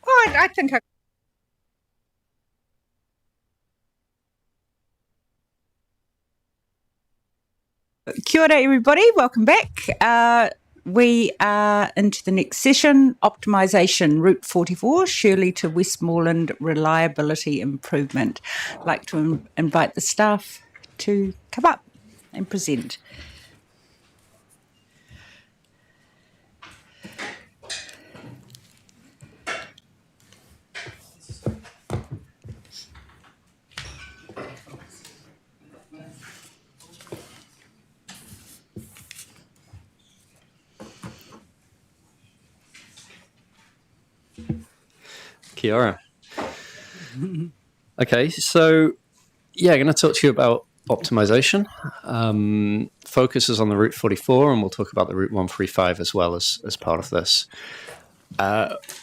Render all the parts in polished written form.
Oh, I think I. Kia ora, everybody. Welcome back. We are into the next session, optimisation, Route 44, Shirley to Westmoreland reliability improvement. I'd like to invite the staff to come up and present. Kia ora. Okay, so I'm going to talk to you about optimization. Focuses on the Route 44, and we'll talk about the Route 135 as well as part of this.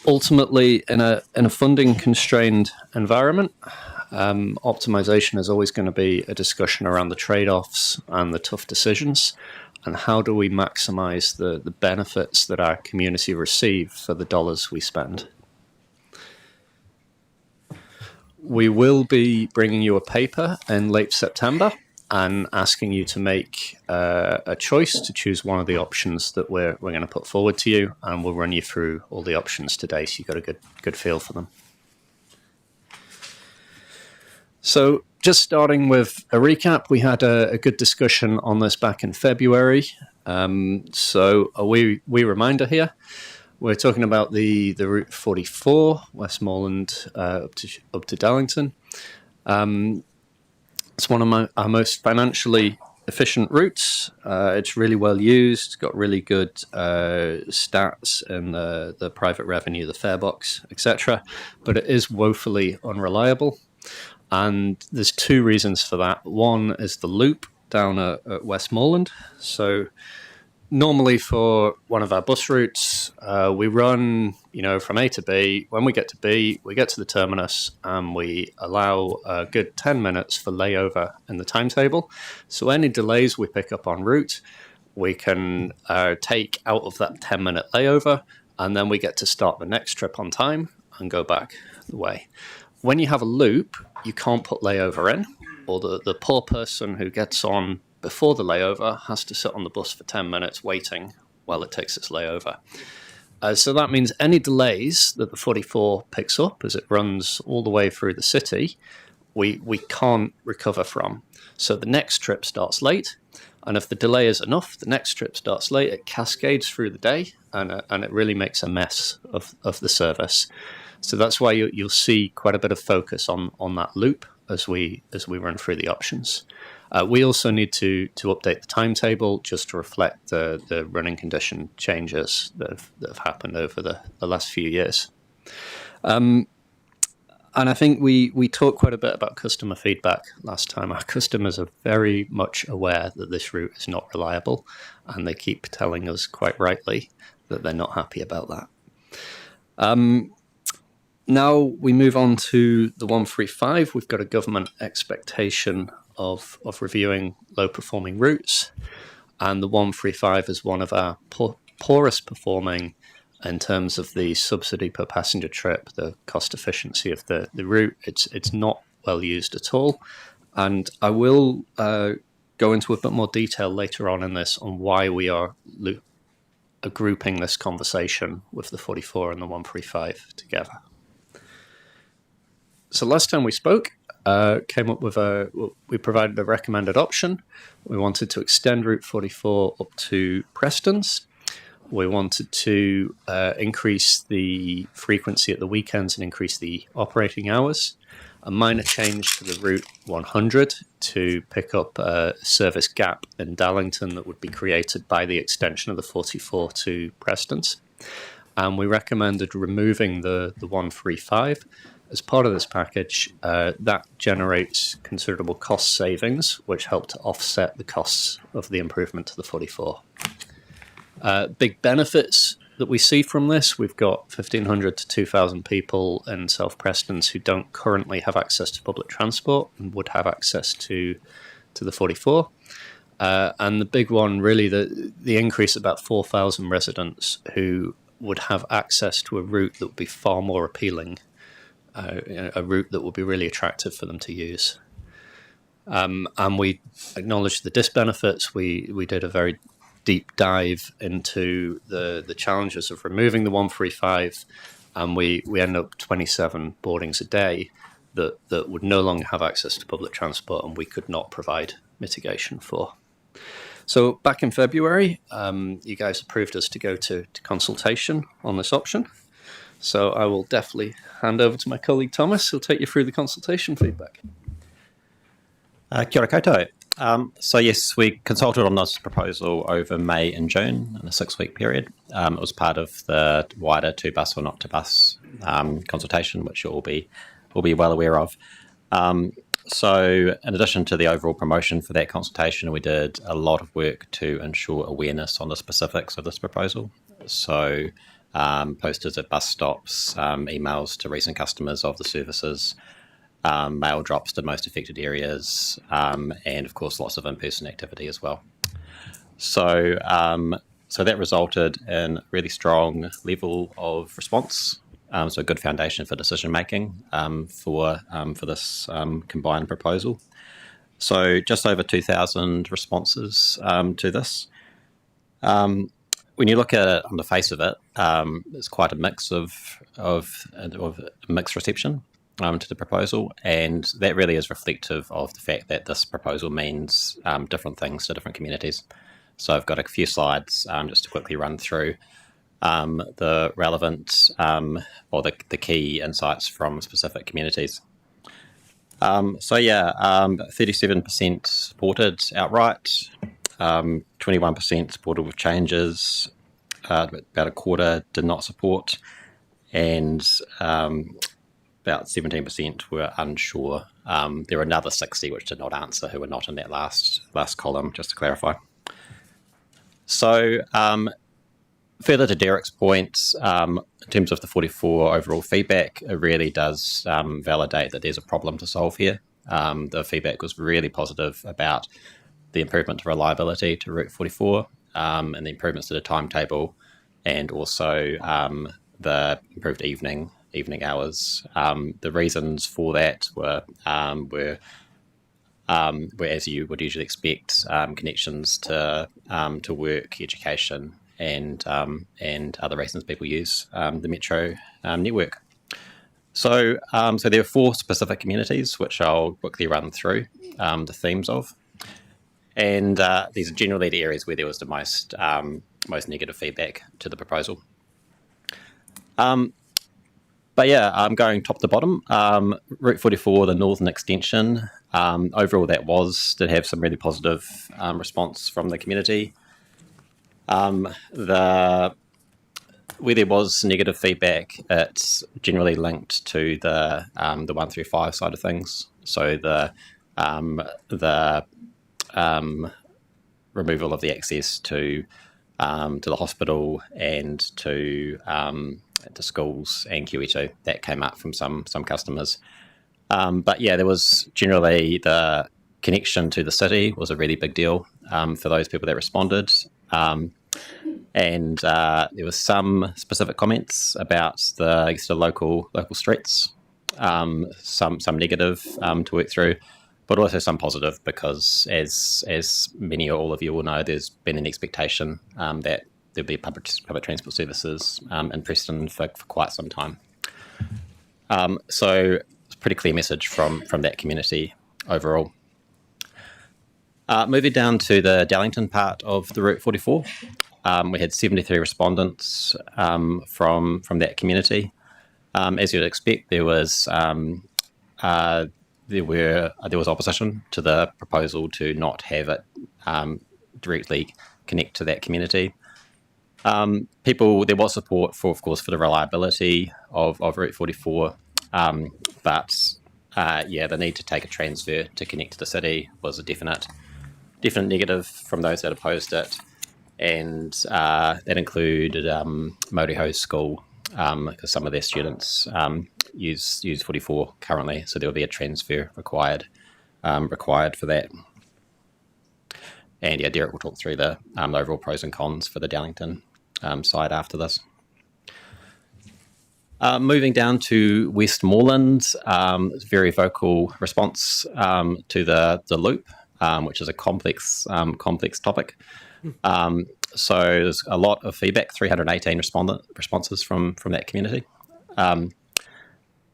Ultimately, in a funding constrained environment, optimization is always going to be a discussion around the trade-offs and the tough decisions, and how do we maximize the benefits that our community receive for the dollars we spend. We will be bringing you a paper in late September and asking you to make a choice to choose one of the options that we're going to put forward to you, and we'll run you through all the options today so you've got a good feel for them. So just starting with a recap, we had a good discussion on this back in February. So a wee reminder here. We're talking about the Route 44, Westmoreland up to Darlington. It's one of our most financially efficient routes. It's really well used, got really good stats in the private revenue, the fare box, etc. But it is woefully unreliable. And there's two reasons for that. One is the loop down at Westmoreland. So normally for one of our bus routes, we run, from A to B. When we get to B, we get to the terminus and we allow a good 10 minutes for layover in the timetable. So any delays we pick up en route, we can take out of that 10-minute layover, and then we get to start the next trip on time and go back the way. When you have a loop, you can't put layover in, or the poor person who gets on before the layover has to sit on the bus for 10 minutes waiting while it takes its layover. So that means any delays that the 44 picks up as it runs all the way through the city, we can't recover from. So the next trip starts late, and if the delay is enough, the next trip starts late, it cascades through the day, and it really makes a mess of the service. So that's why you'll see quite a bit of focus on that loop as we run through the options. We also need to update the timetable just to reflect the running condition changes that have happened over the last few years. And I think we talked quite a bit about customer feedback last time. Our customers are very much aware that this route is not reliable, and they keep telling us quite rightly that they're not happy about that. Now we move on to the 135. We've got a government expectation of reviewing low-performing routes, and the 135 is one of our poorest performing in terms of the subsidy per passenger trip, the cost efficiency of the route. It's not well used at all, and I will go into a bit more detail later on in this on why we are grouping this conversation with the 44 and the 135 together. So last time we spoke, came up with we provided a recommended option. We wanted to extend Route 44 up to Preston's. We wanted to increase the frequency at the weekends and increase the operating hours. A minor change to the Route 100 to pick up a service gap in Darlington that would be created by the extension of the 44 to Preston's. And we recommended removing the 135. As part of this package, that generates considerable cost savings, which help to offset the costs of the improvement to the 44. Big benefits that we see from this: we've got 1,500 to 2,000 people in South Preston's who don't currently have access to public transport and would have access to the 44. And the big one, really, the increase, about 4,000 residents who would have access to a route that would be far more appealing, a route that would be really attractive for them to use. And we acknowledged the disbenefits. We did a very deep dive into the challenges of removing the 135, and we ended up 27 boardings a day that would no longer have access to public transport, and we could not provide mitigation for. So back in February, you guys approved us to go to consultation on this option. So I will definitely hand over to my colleague Thomas, who'll take you through the consultation feedback. Kia ora koutou. So yes, we consulted on this proposal over May and June in a 6-week period. It was part of the wider to-bus or not to-bus consultation, which you'll be well aware of. So in addition to the overall promotion for that consultation, we did a lot of work to ensure awareness on the specifics of this proposal. So posters at bus stops, emails to recent customers of the services, mail drops to most affected areas, and of course lots of in-person activity as well. So that resulted in a really strong level of response. So a good foundation for decision making for this combined proposal. So just over 2,000 responses to this. When you look at it on the face of it, it's quite a mix of mixed reception to the proposal, and that really is reflective of the fact that this proposal means different things to different communities. So I've got a few slides just to quickly run through the relevant or the key insights from specific communities. 37% supported outright, 21% supported with changes, about a quarter did not support, and about 17% were unsure. There were another 60 which did not answer, who were not in that last column, just to clarify. So further to Derek's point, in terms of the 44 overall feedback, it really does validate that there's a problem to solve here. The feedback was really positive about the improvement to reliability to Route 44 and the improvements to the timetable, and also the improved evening hours. The reasons for that were as you would usually expect, connections to work, education, and other reasons people use the metro network. So there are 4 specific communities which I'll quickly run through the themes of, and these are generally the areas where there was the most negative feedback to the proposal. But yeah, I'm going top to bottom. Route 44, the northern extension, overall that did have some really positive response from the community. Where there was negative feedback, it's generally linked to the 135 side of things. So the removal of the access to the hospital and to schools and QE2, that came up from some customers. But yeah, there was generally the connection to the city was a really big deal for those people that responded. And there was some specific comments about the local streets, some negative to work through, but also some positive, because as many or all of you will know, there's been an expectation that there'll be public transport services in Preston for quite some time. So it's a pretty clear message from that community overall. Moving down to the Dallington part of the Route 44, we had 73 respondents from that community. As you'd expect, there was opposition to the proposal to not have it directly connect to that community. There was support for the reliability of Route 44, but the need to take a transfer to connect to the city was a definite negative from those that opposed it, and that included Moriho School, because some of their students use 44 currently, so there will be a transfer required for that. And yeah, Derek will talk through the overall pros and cons for the Dallington side after this. Moving down to Westmoreland, very vocal response to the loop, which is a complex topic. So there's a lot of feedback, 318 responses from that community.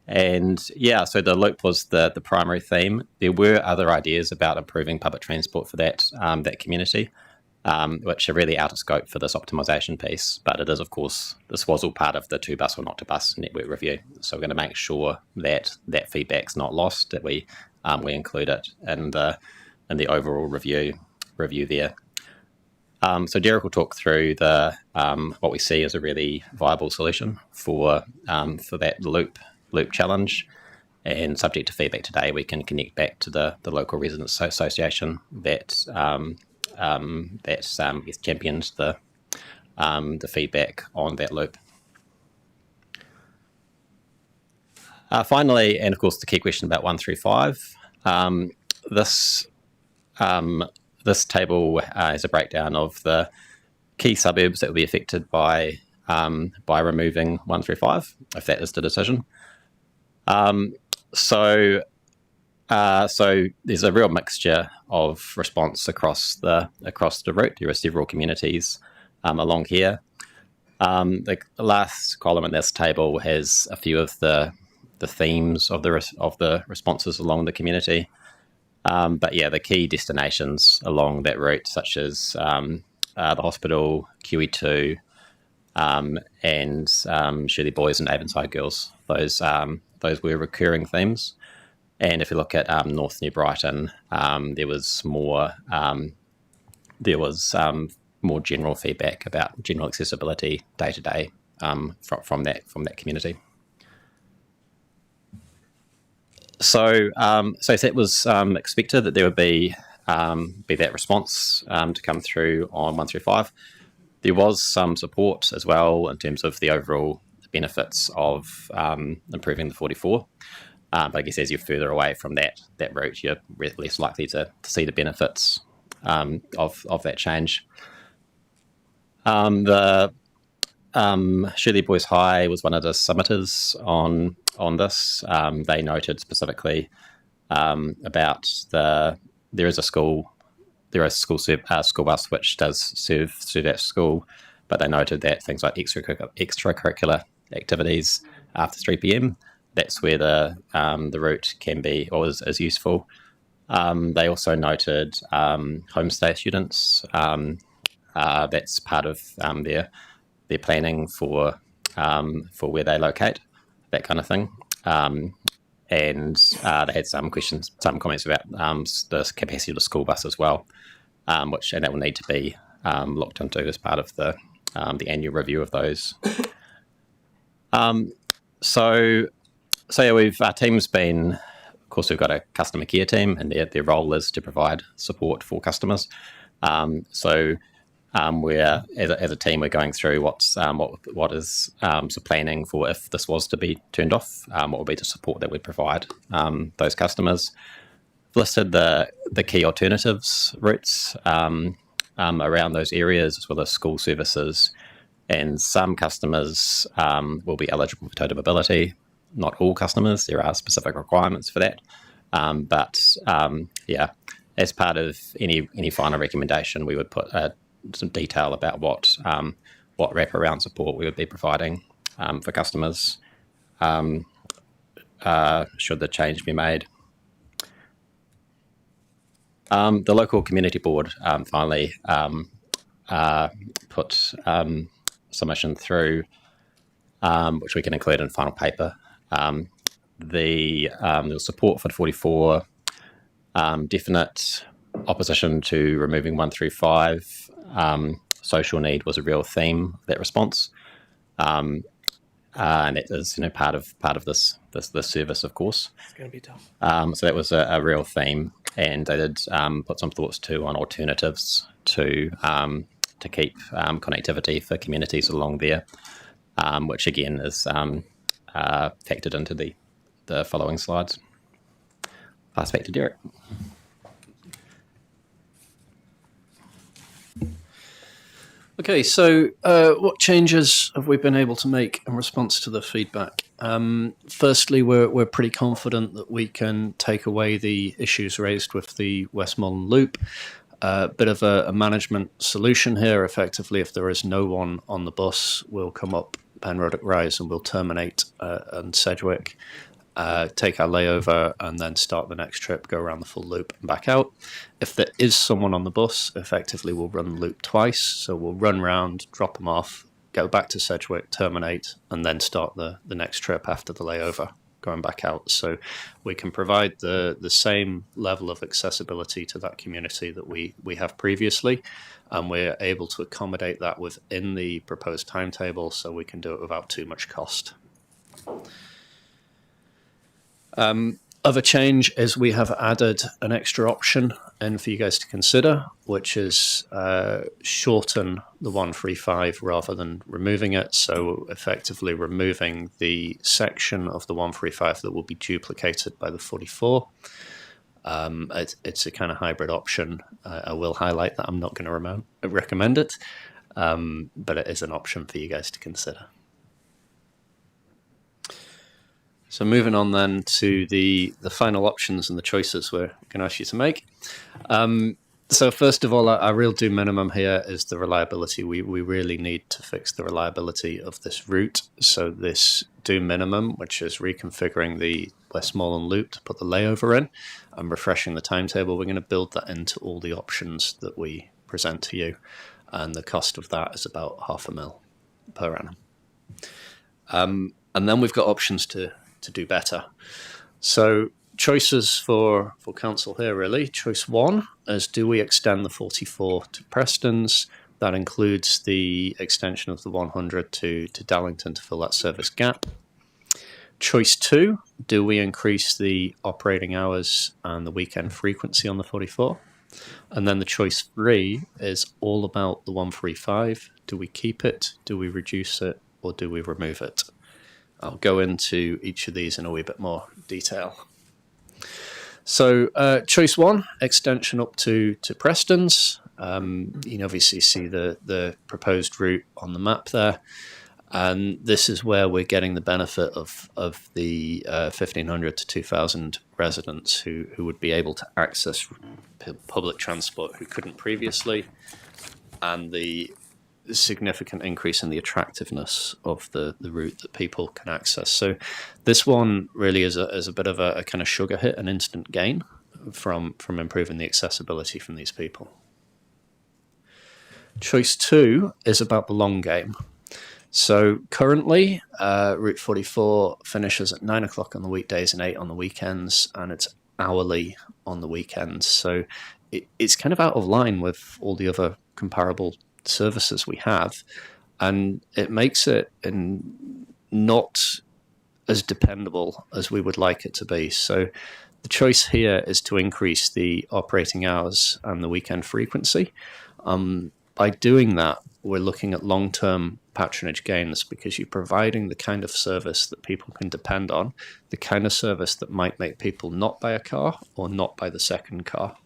And yeah, so the loop was the primary theme. There were other ideas about improving public transport for that community, which are really out of scope for this optimization piece. But it is, of course, this was all part of the 2-bus or not to bus network review. So we're going to make sure that that feedback's not lost, that we include it in the overall review there. So Derek will talk through the what we see as a really viable solution for that loop challenge. And subject to feedback today, we can connect back to the local residents association that championed the feedback on that loop. Finally, and of course, the key question about 1 through 5. This table is a breakdown of the key suburbs that will be affected by removing 1 through 5, if that is the decision. So there's a real mixture of response across the route. There are several communities along here. The last column in this table has a few of the themes of the responses along the community. But yeah, the key destinations along that route, such as the hospital, QE2, and Shirley Boys and Avonside Girls, those were recurring themes. And if you look at North New Brighton, there was more general feedback about general accessibility day to day from that community. So that was expected that there would be that response to come through on 1 through 5. There was some support as well in terms of the overall benefits of improving the 44. But I guess as you're further away from that route, you're less likely to see the benefits of that change. The Shirley Boys High was one of the submitters on this. They noted specifically about there is a school bus which does serve that school, but they noted that things like extracurricular activities after 3 p.m. that's where the route can be or is useful. They also noted homestay students. That's part of their planning for where they locate, that kind of thing. And they had some comments about the capacity of the school bus as well, and that will need to be looked into as part of the annual review of those. So yeah, our team's been, of course, we've got a customer care team, and their role is to provide support for customers. We're as a team, we're going through what is planning for if this was to be turned off. What would be the support that we'd provide those customers? I've listed the key alternatives routes around those areas, as well as school services. And some customers will be eligible for total mobility. Not all customers. There are specific requirements for that. As part of any final recommendation, we would put some detail about what wraparound support we would be providing for customers should the change be made. The local community board finally put submission through, which we can include in the final paper. There was support for the 44, definite opposition to removing 1 through 5. Social need was a real theme of that response, and it is part of this service, of course. It's going to be tough. So that was a real theme, and they did put some thoughts too on alternatives to keep connectivity for communities along there, which again is factored into the following slides. Pass back to Derek. Okay, so what changes have we been able to make in response to the feedback Firstly, we're pretty confident that we can take away the issues raised with the Westmoreland Loop. A bit of a management solution here. Effectively, if there is no one on the bus, we'll come up Penrodic Rise and we'll terminate on Sedgwick, take our layover, and then start the next trip, go around the full loop and back out. If there is someone on the bus, effectively we'll run the loop twice. So we'll run round, drop them off, go back to Sedgwick, terminate, and then start the next trip after the layover, going back out. So we can provide the same level of accessibility to that community that we have previously, and we're able to accommodate that within the proposed timetable, so we can do it without too much cost. Other change is we have added an extra option in for you guys to consider, which is shorten the 135 rather than removing it. So effectively removing the section of the 135 that will be duplicated by the 44. It's a kind of hybrid option. I will highlight that I'm not going to recommend it, but it is an option for you guys to consider. So moving on then to the final options and the choices we're going to ask you to make. So first of all, our real do minimum here is the reliability. We really need to fix the reliability of this route. So this do minimum, which is reconfiguring the Westmoreland Loop to put the layover in and refreshing the timetable, we're going to build that into all the options that we present to you. And the cost of that is about $500,000 per annum. And then we've got options to do better. So choices for council here, really. Choice 1 is, do we extend the 44 to Preston's? That includes the extension of the 100 to Darlington to fill that service gap. Choice 2, do we increase the operating hours and the weekend frequency on the 44? And then the choice 3 is all about the 135. Do we keep it? Do we reduce it? Or do we remove it? I'll go into each of these in a wee bit more detail. So choice 1, extension up to Preston's. You can obviously see the proposed route on the map there. And this is where we're getting the benefit of the 1,500 to 2,000 residents who would be able to access public transport who couldn't previously, and the significant increase in the attractiveness of the route that people can access. So this one really is a bit of a kind of sugar hit, an instant gain from improving the accessibility from these people. Choice 2 is about the long game. So currently, Route 44 finishes at 9 o'clock on the weekdays and 8 on the weekends, and it's hourly on the weekends. So it's kind of out of line with all the other comparable services we have, and it makes it not as dependable as we would like it to be. So the choice here is to increase the operating hours and the weekend frequency. By doing that, we're looking at long-term patronage gains, because you're providing the kind of service that people can depend on, the kind of service that might make people not buy a car or not buy the second car.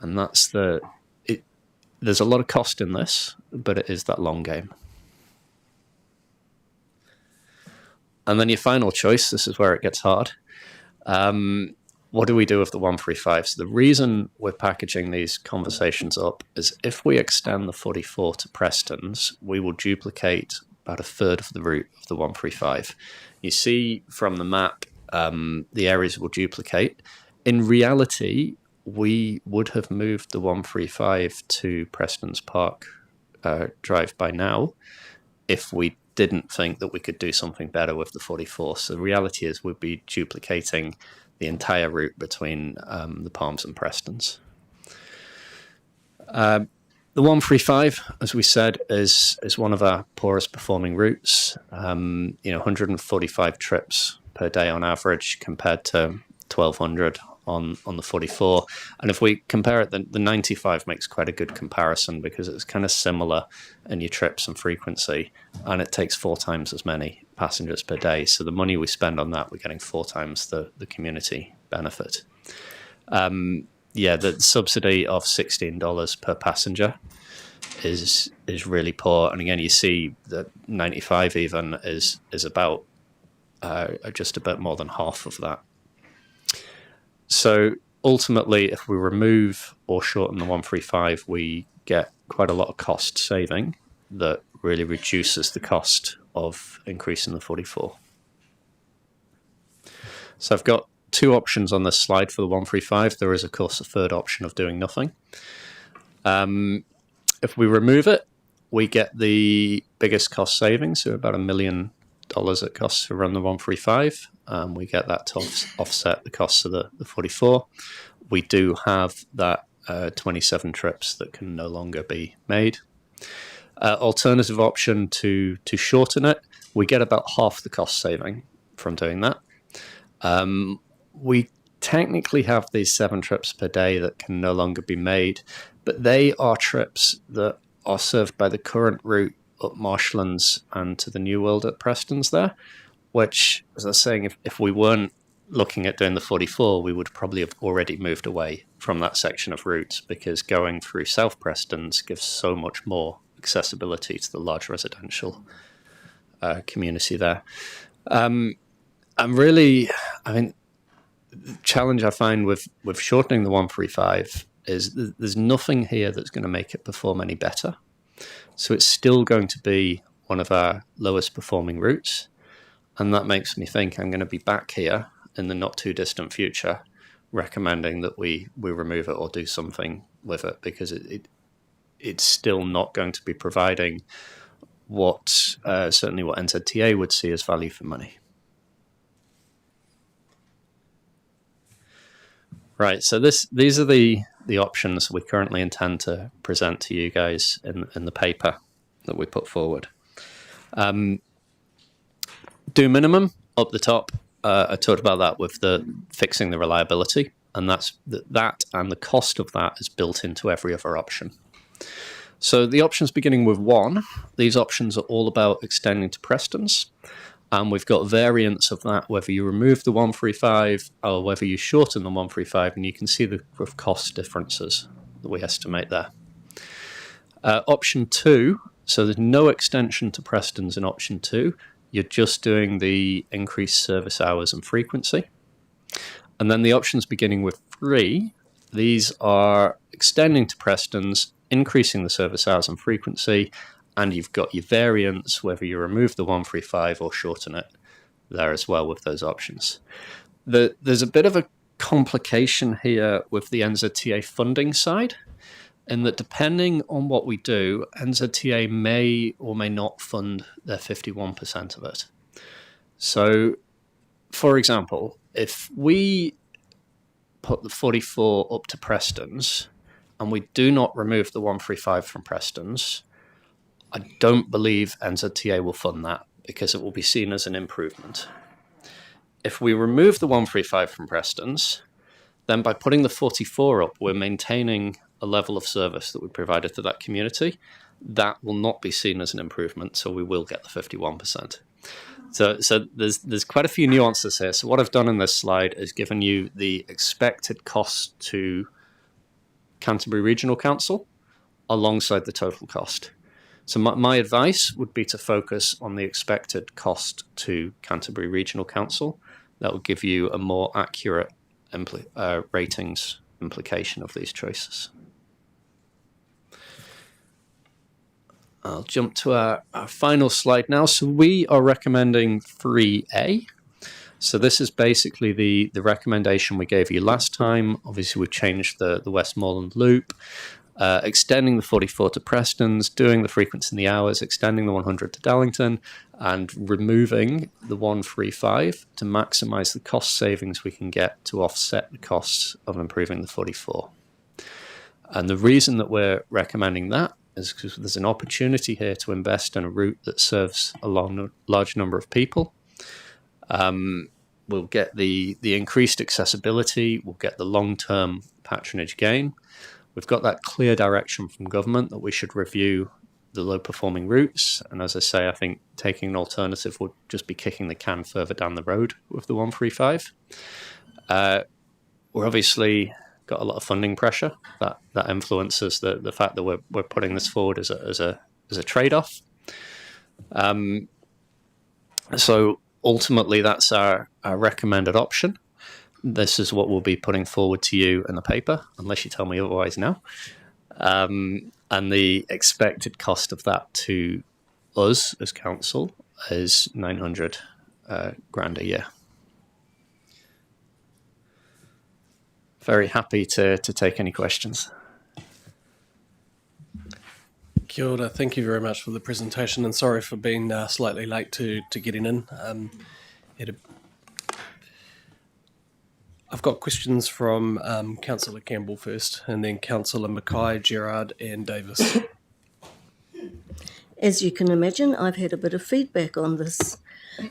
And that's there's a lot of cost in this, but it is that long game. And then your final choice, this is where it gets hard. What do we do with the 135? So the reason we're packaging these conversations up is if we extend the 44 to Preston's, we will duplicate about a third of the route of the 135. You see from the map, the areas will duplicate. In reality, we would have moved the 135 to Preston's Park Drive by now if we didn't think that we could do something better with the 44. So the reality is we'd be duplicating the entire route between the Palms and Preston's. The 135, as we said, is one of our poorest performing routes. 145 trips per day on average compared to 1,200 on the 44. And if we compare it, the 95 makes quite a good comparison, because it's kind of similar in your trips and frequency, and it takes 4 times as many passengers per day. So the money we spend on that, we're getting 4 times the community benefit. The subsidy of $16 per passenger is really poor. And again, you see that 95 even is about just a bit more than half of that. So ultimately, if we remove or shorten the 135, we get quite a lot of cost saving that really reduces the cost of increasing the 44. So I've got two options on this slide for the 135. There is, of course, a third option of doing nothing. If we remove it, we get the biggest cost savings, so about $1 million it costs to run the 135. We get that to offset the costs of the 44. We do have that 27 trips that can no longer be made. Alternative option to shorten it, we get about half the cost saving from doing that. We technically have these 7 trips per day that can no longer be made, but they are trips that are served by the current route up Marshlands and to the New World at Preston's there, which, as I was saying, if we weren't looking at doing the 44, we would probably have already moved away from that section of route, because going through South Preston's gives so much more accessibility to the large residential community there. The challenge I find with shortening the 135 is there's nothing here that's going to make it perform any better. So it's still going to be one of our lowest performing routes. And that makes me think I'm going to be back here in the not too distant future recommending that we remove it or do something with it, because it's still not going to be providing what certainly what NZTA would see as value for money. Right, so these are the options we currently intend to present to you guys in the paper that we put forward. Do minimum up the top. I talked about that with the fixing the reliability, and that and the cost of that is built into every other option. So the options beginning with 1, these options are all about extending to Preston's. And we've got variants of that, whether you remove the 135 or whether you shorten the 135, and you can see the cost differences that we estimate there. Option 2, so there's no extension to Preston's in option 2. You're just doing the increased service hours and frequency. And then the options beginning with 3, these are extending to Preston's, increasing the service hours and frequency, and you've got your variants, whether you remove the 135 or shorten it there as well with those options. There's a bit of a complication here with the NZTA funding side, in that depending on what we do, NZTA may or may not fund their 51% of it. So, for example, if we put the 44 up to Preston's and we do not remove the 135 from Preston's, I don't believe NZTA will fund that because it will be seen as an improvement. If we remove the 135 from Preston's, then by putting the 44 up, we're maintaining a level of service that we provided to that community. That will not be seen as an improvement, so we will get the 51%. So there's quite a few nuances here. So what I've done in this slide is given you the expected cost to Canterbury Regional Council alongside the total cost. So my advice would be to focus on the expected cost to Canterbury Regional Council. That will give you a more accurate ratings implication of these choices. I'll jump to our final slide now. So we are recommending 3A. So this is basically the recommendation we gave you last time. Obviously, we've changed the Westmoreland loop. Extending the 44 to Preston's, doing the frequency in the hours, extending the 100 to Darlington, and removing the 135 to maximise the cost savings we can get to offset the costs of improving the 44. And the reason that we're recommending that is because there's an opportunity here to invest in a route that serves a large number of people. We'll get the increased accessibility, we'll get the long-term patronage gain. We've got that clear direction from government that we should review the low-performing routes. And as I say, I think taking an alternative would just be kicking the can further down the road with the 135. We're obviously got a lot of funding pressure that influences the fact that we're putting this forward as a trade-off. So ultimately, that's our recommended option. This is what we'll be putting forward to you in the paper, unless you tell me otherwise now. And the expected cost of that to us as council is 900 grand a year. Very happy to take any questions. Kia ora. Thank you very much for the presentation, and sorry for being slightly late to getting in. I've got questions from Councillor Campbell first, and then Councillor Mackay, Gerard and Davis. As you can imagine, I've had a bit of feedback on this.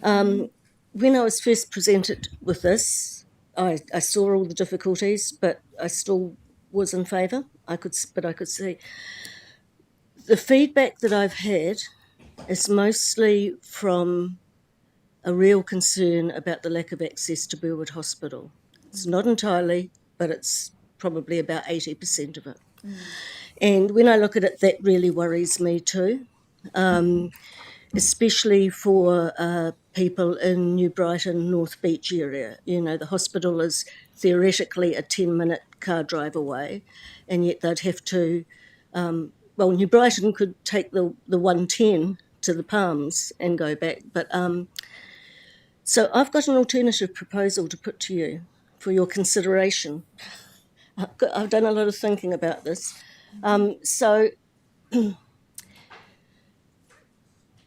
When I was first presented with this, I saw all the difficulties, but I still was in favour. I could see the feedback that I've had is mostly from a real concern about the lack of access to Burwood Hospital. It's not entirely, but it's probably about 80% of it. And when I look at it, that really worries me too, especially for people in New Brighton, North Beach area. You know, the hospital is theoretically a 10-minute car drive away, and yet they'd have to... New Brighton could take the 110 to the Palms and go back. But so I've got an alternative proposal to put to you for your consideration. I've done a lot of thinking about this.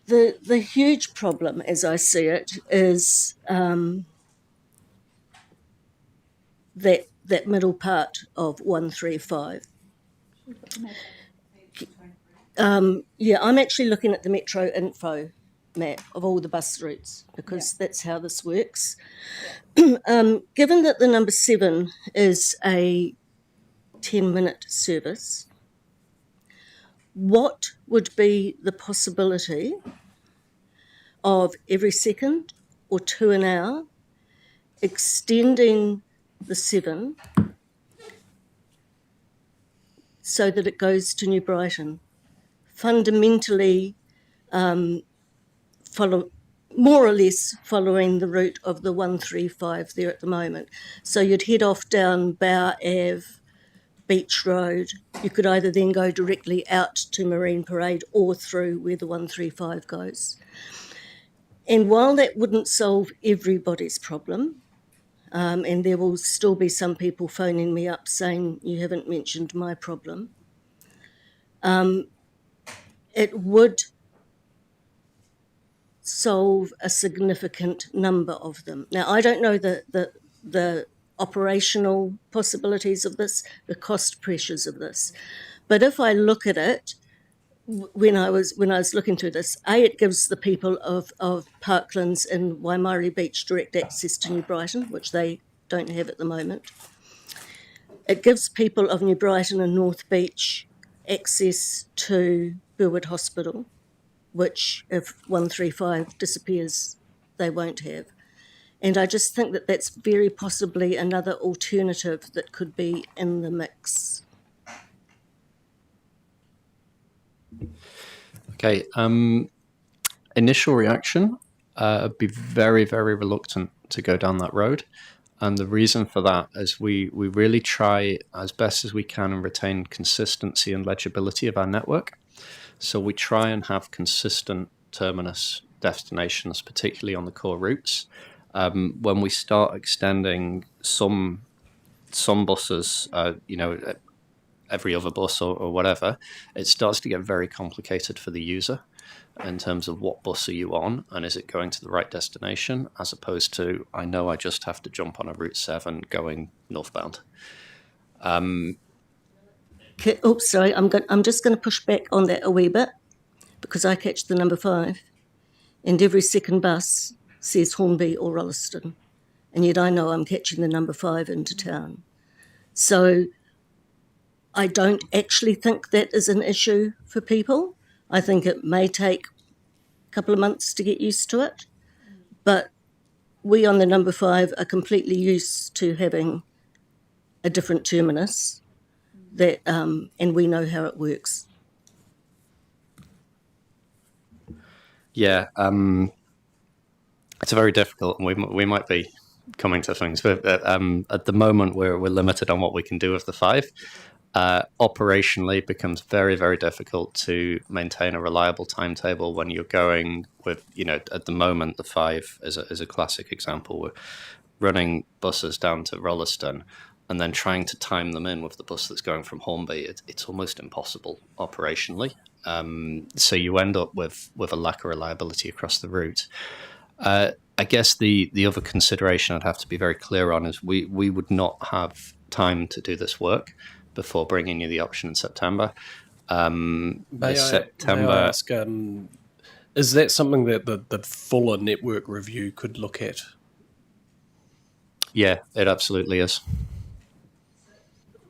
The huge problem, as I see it, is that middle part of 135. I'm actually looking at the Metro Info map of all the bus routes, because that's how this works. Given that the number 7 is a 10-minute service, what would be the possibility of every second or 2 an hour extending the 7 so that it goes to New Brighton? Fundamentally, more or less following the route of the 135 there at the moment. So you'd head off down Bower Ave, Beach Road. You could either then go directly out to Marine Parade or through where the 135 goes. And while that wouldn't solve everybody's problem, and there will still be some people phoning me up saying, you haven't mentioned my problem, it would solve a significant number of them. Now, I don't know the operational possibilities of this, the cost pressures of this, but if I look at it, when I was looking through this, it gives the people of Parklands and Waimari Beach direct access to New Brighton, which they don't have at the moment. It gives people of New Brighton and North Beach access to Burwood Hospital, which if 135 disappears, they won't have. And I just think that that's very possibly another alternative that could be in the mix. Okay. Initial reaction, I'd be very, very reluctant to go down that road. And the reason for that is we really try as best as we can and retain consistency and legibility of our network. So we try and have consistent terminus destinations, particularly on the core routes. When we start extending some buses, every other bus or whatever, it starts to get very complicated for the user in terms of what bus are you on and is it going to the right destination, as opposed to, I know I just have to jump on a Route 7 going northbound. Sorry, I'm just going to push back on that a wee bit, because I catch the number 5 and every second bus says Hornby or Rolleston, and yet I know I'm catching the number 5 into town. So I don't actually think that is an issue for people. I think it may take a couple of months to get used to it, but we on the number 5 are completely used to having a different terminus, that and we know how it works. Yeah, It's very difficult, and we might be coming to things, but at the moment we're limited on what we can do with the 5. Operationally, it becomes very, very difficult to maintain a reliable timetable when you're going with, at the moment, the 5 is a classic example. We're running buses down to Rolleston and then trying to time them in with the bus that's going from Hornby. It's almost impossible operationally. So you end up with a lack of reliability across the route. I guess the other consideration I'd have to be very clear on is we would not have time to do this work before bringing you the option in September. May I ask, is that something that the fuller network review could look at? Yeah, it absolutely is.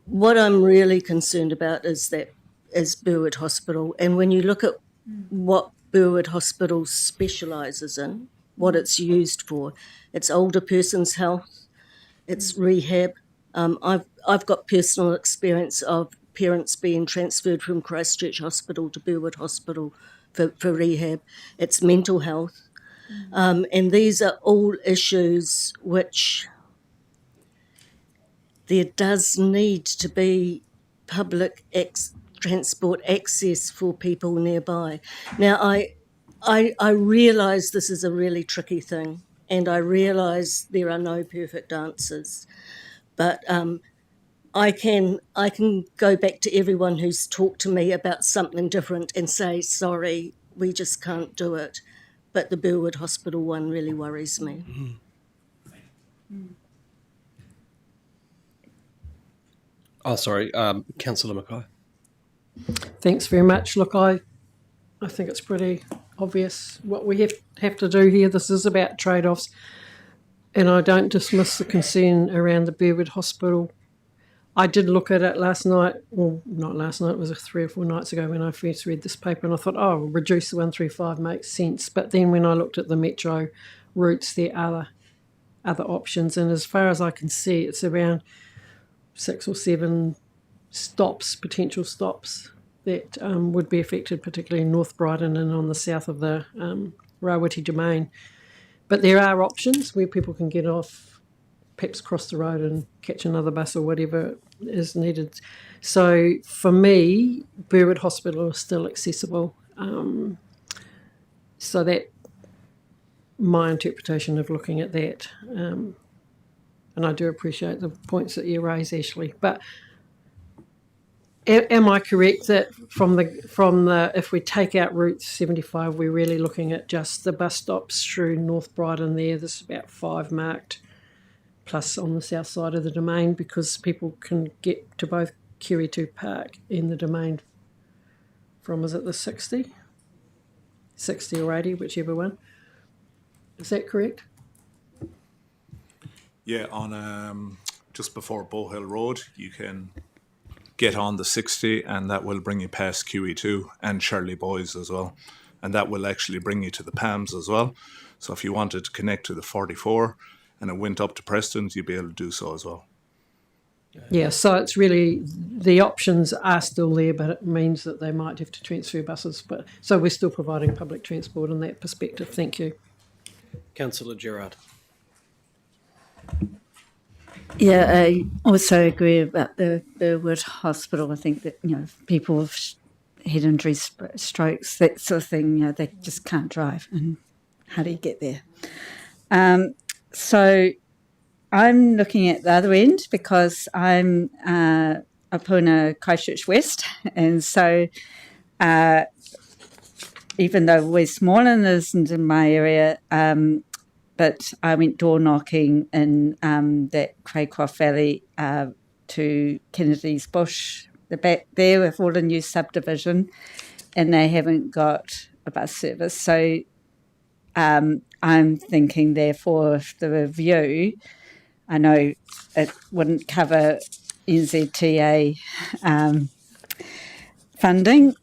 What I'm really concerned about is Burwood Hospital. And when you look at what Burwood Hospital specialises in, what it's used for, it's older person's health, it's rehab. I've got personal experience of parents being transferred from Christchurch Hospital to Burwood Hospital for rehab. It's mental health. And these are all issues which there does need to be public transport access for people nearby. Now, I realise this is a really tricky thing, and I realise there are no perfect answers, but I can go back to everyone who's talked to me about something different and say, sorry, we just can't do it. But the Burwood Hospital one really worries me. Oh, sorry, Councillor Mackay. Thanks very much. Look, I think it's pretty obvious what we have to do here. This is about trade-offs, and I don't dismiss the concern around the Burwood Hospital. I did look at it last night, well, not last night, it was 3 or 4 nights ago when I first read this paper, and I thought, oh, reduce the 135 makes sense. But then when I looked at the metro routes, there are other options, and as far as I can see, it's around 6 or 7 stops, potential stops, that would be affected, particularly in North Brighton and on the south of the Rawiti domain. But there are options where people can get off, perhaps cross the road and catch another bus or whatever is needed. So for me, Burwood Hospital is still accessible. So that my interpretation of looking at that. And I do appreciate the points that you raise, Ashley. But am I correct that from the if we take out Route 75, we're really looking at just the bus stops through North Brighton there? There's about 5 marked, plus on the south side of the domain, because people can get to both Kiwitu Park and the domain from, is it the 60 or 80, whichever one. Is that correct? Yeah, on just before Bow Hill Road, you can get on the 60, and that will bring you past QE2 and Shirley Boys as well. And that will actually bring you to the Palms as well. So if you wanted to connect to the 44 and it went up to Preston, you'd be able to do so as well. Yeah, so it's really, the options are still there, but it means that they might have to transfer buses. But so we're still providing public transport in that perspective. Thank you. Councillor Gerard. Yeah, I also agree about the Burwood Hospital. I think that, people with head injuries, strokes, that sort of thing, they just can't drive. And how do you get there? So I'm looking at the other end because I'm Apuna Christchurch West. And so even though Westmoreland isn't in my area, but I went door knocking in that Craycroft Valley to Kennedy's Bush, the back there with all the new subdivision, and they haven't got a bus service. So I'm thinking, therefore, if the review, I know it wouldn't cover NZTA funding,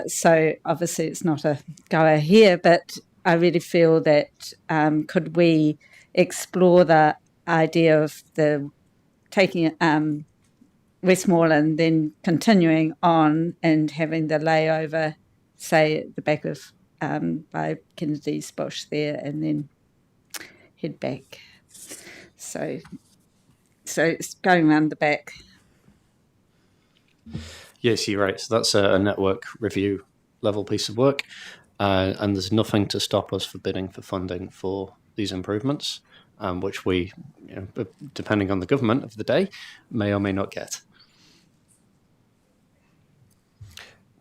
so obviously it's not a goer here, but I really feel that could we explore the idea of the taking Westmoreland, then continuing on and having the layover, say, at the back of by Kennedy's Bush there, and then head back. So it's going around the back. Yes, you're right. So that's a network review level piece of work, and there's nothing to stop us for bidding for funding for these improvements, which we, depending on the government of the day, may or may not get.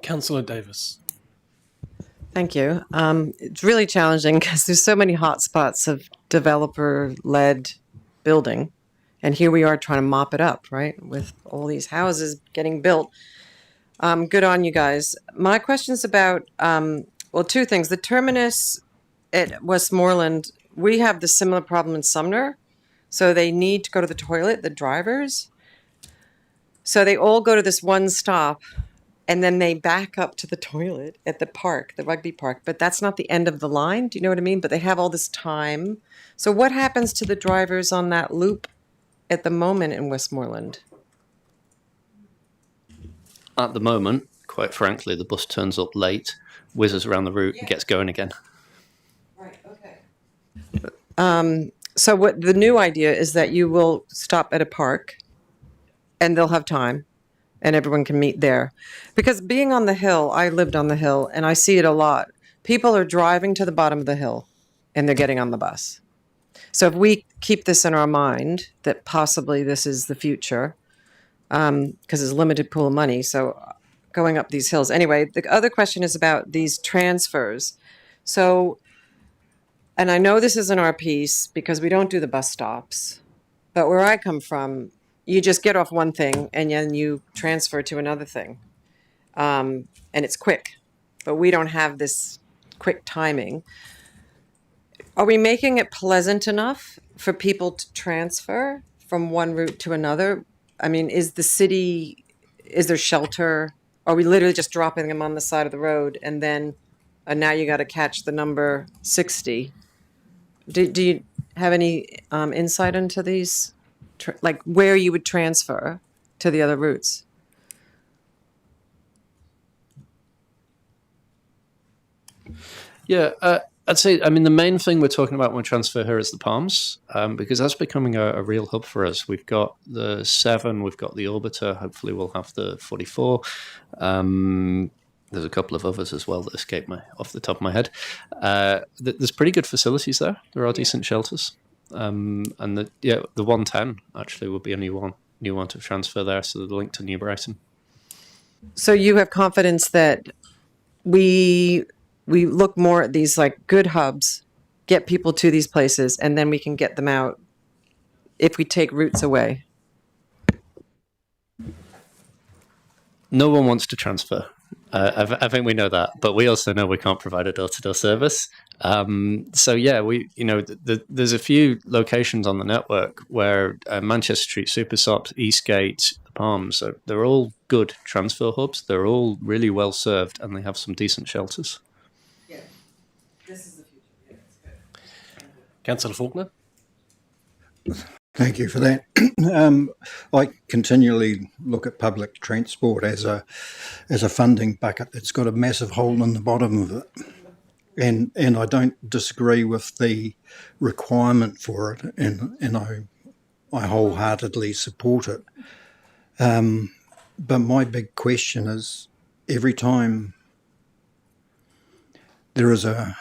Councillor Davis. Thank you. It's really challenging because there's so many hotspots of developer-led building, and here we are trying to mop it up, right, with all these houses getting built. Good on you guys. My question's about, two things. The terminus at Westmoreland, we have the similar problem in Sumner, so they need to go to the toilet, the drivers. So they all go to this one stop, and then they back up to the toilet at the park, the rugby park. But that's not the end of the line. Do you know what I mean? But they have all this time. So what happens to the drivers on that loop at the moment in Westmoreland? At the moment, quite frankly, the bus turns up late, whizzes around the route, and gets going again. Right, okay. So what the new idea is that you will stop at a park and they'll have time and everyone can meet there. Because being on the hill, I lived on the hill and I see it a lot. People are driving to the bottom of the hill and they're getting on the bus. So if we keep this in our mind, that possibly this is the future, because there's a limited pool of money, so going up these hills. Anyway, the other question is about these transfers. So, and I know this isn't our piece because we don't do the bus stops, but where I come from, you just get off one thing and then you transfer to another thing. And it's quick, but we don't have this quick timing. Are we making it pleasant enough for people to transfer from one route to another? I mean, is there shelter? Are we literally just dropping them on the side of the road and then now you got to catch the number 60? Do you have any insight into these, like where you would transfer to the other routes? Yeah, I'd say, the main thing we're talking about when we transfer here is the Palms, because that's becoming a real hub for us. We've got the 7, we've got the Orbiter, hopefully we'll have the 44. There's a couple of others as well that escape me off the top of my head. There's pretty good facilities there. There are decent shelters. And the 110 actually would be a new one to transfer there, so the link to New Brighton. So you have confidence that we look more at these like good hubs, get people to these places, and then we can get them out if we take routes away. No one wants to transfer. I think we know that, but we also know we can't provide a door-to-door service. There's a few locations on the network where Manchester Street, Supersops, Eastgate, the Palms, they're all good transfer hubs. They're all really well served, and they have some decent shelters. Yeah, this is the future. Yeah, it's good. Councillor Faulkner. Thank you for that. I continually look at public transport as a funding bucket that's got a massive hole in the bottom of it, and I don't disagree with the requirement for it, and I wholeheartedly support it. But my big question is, every time there is a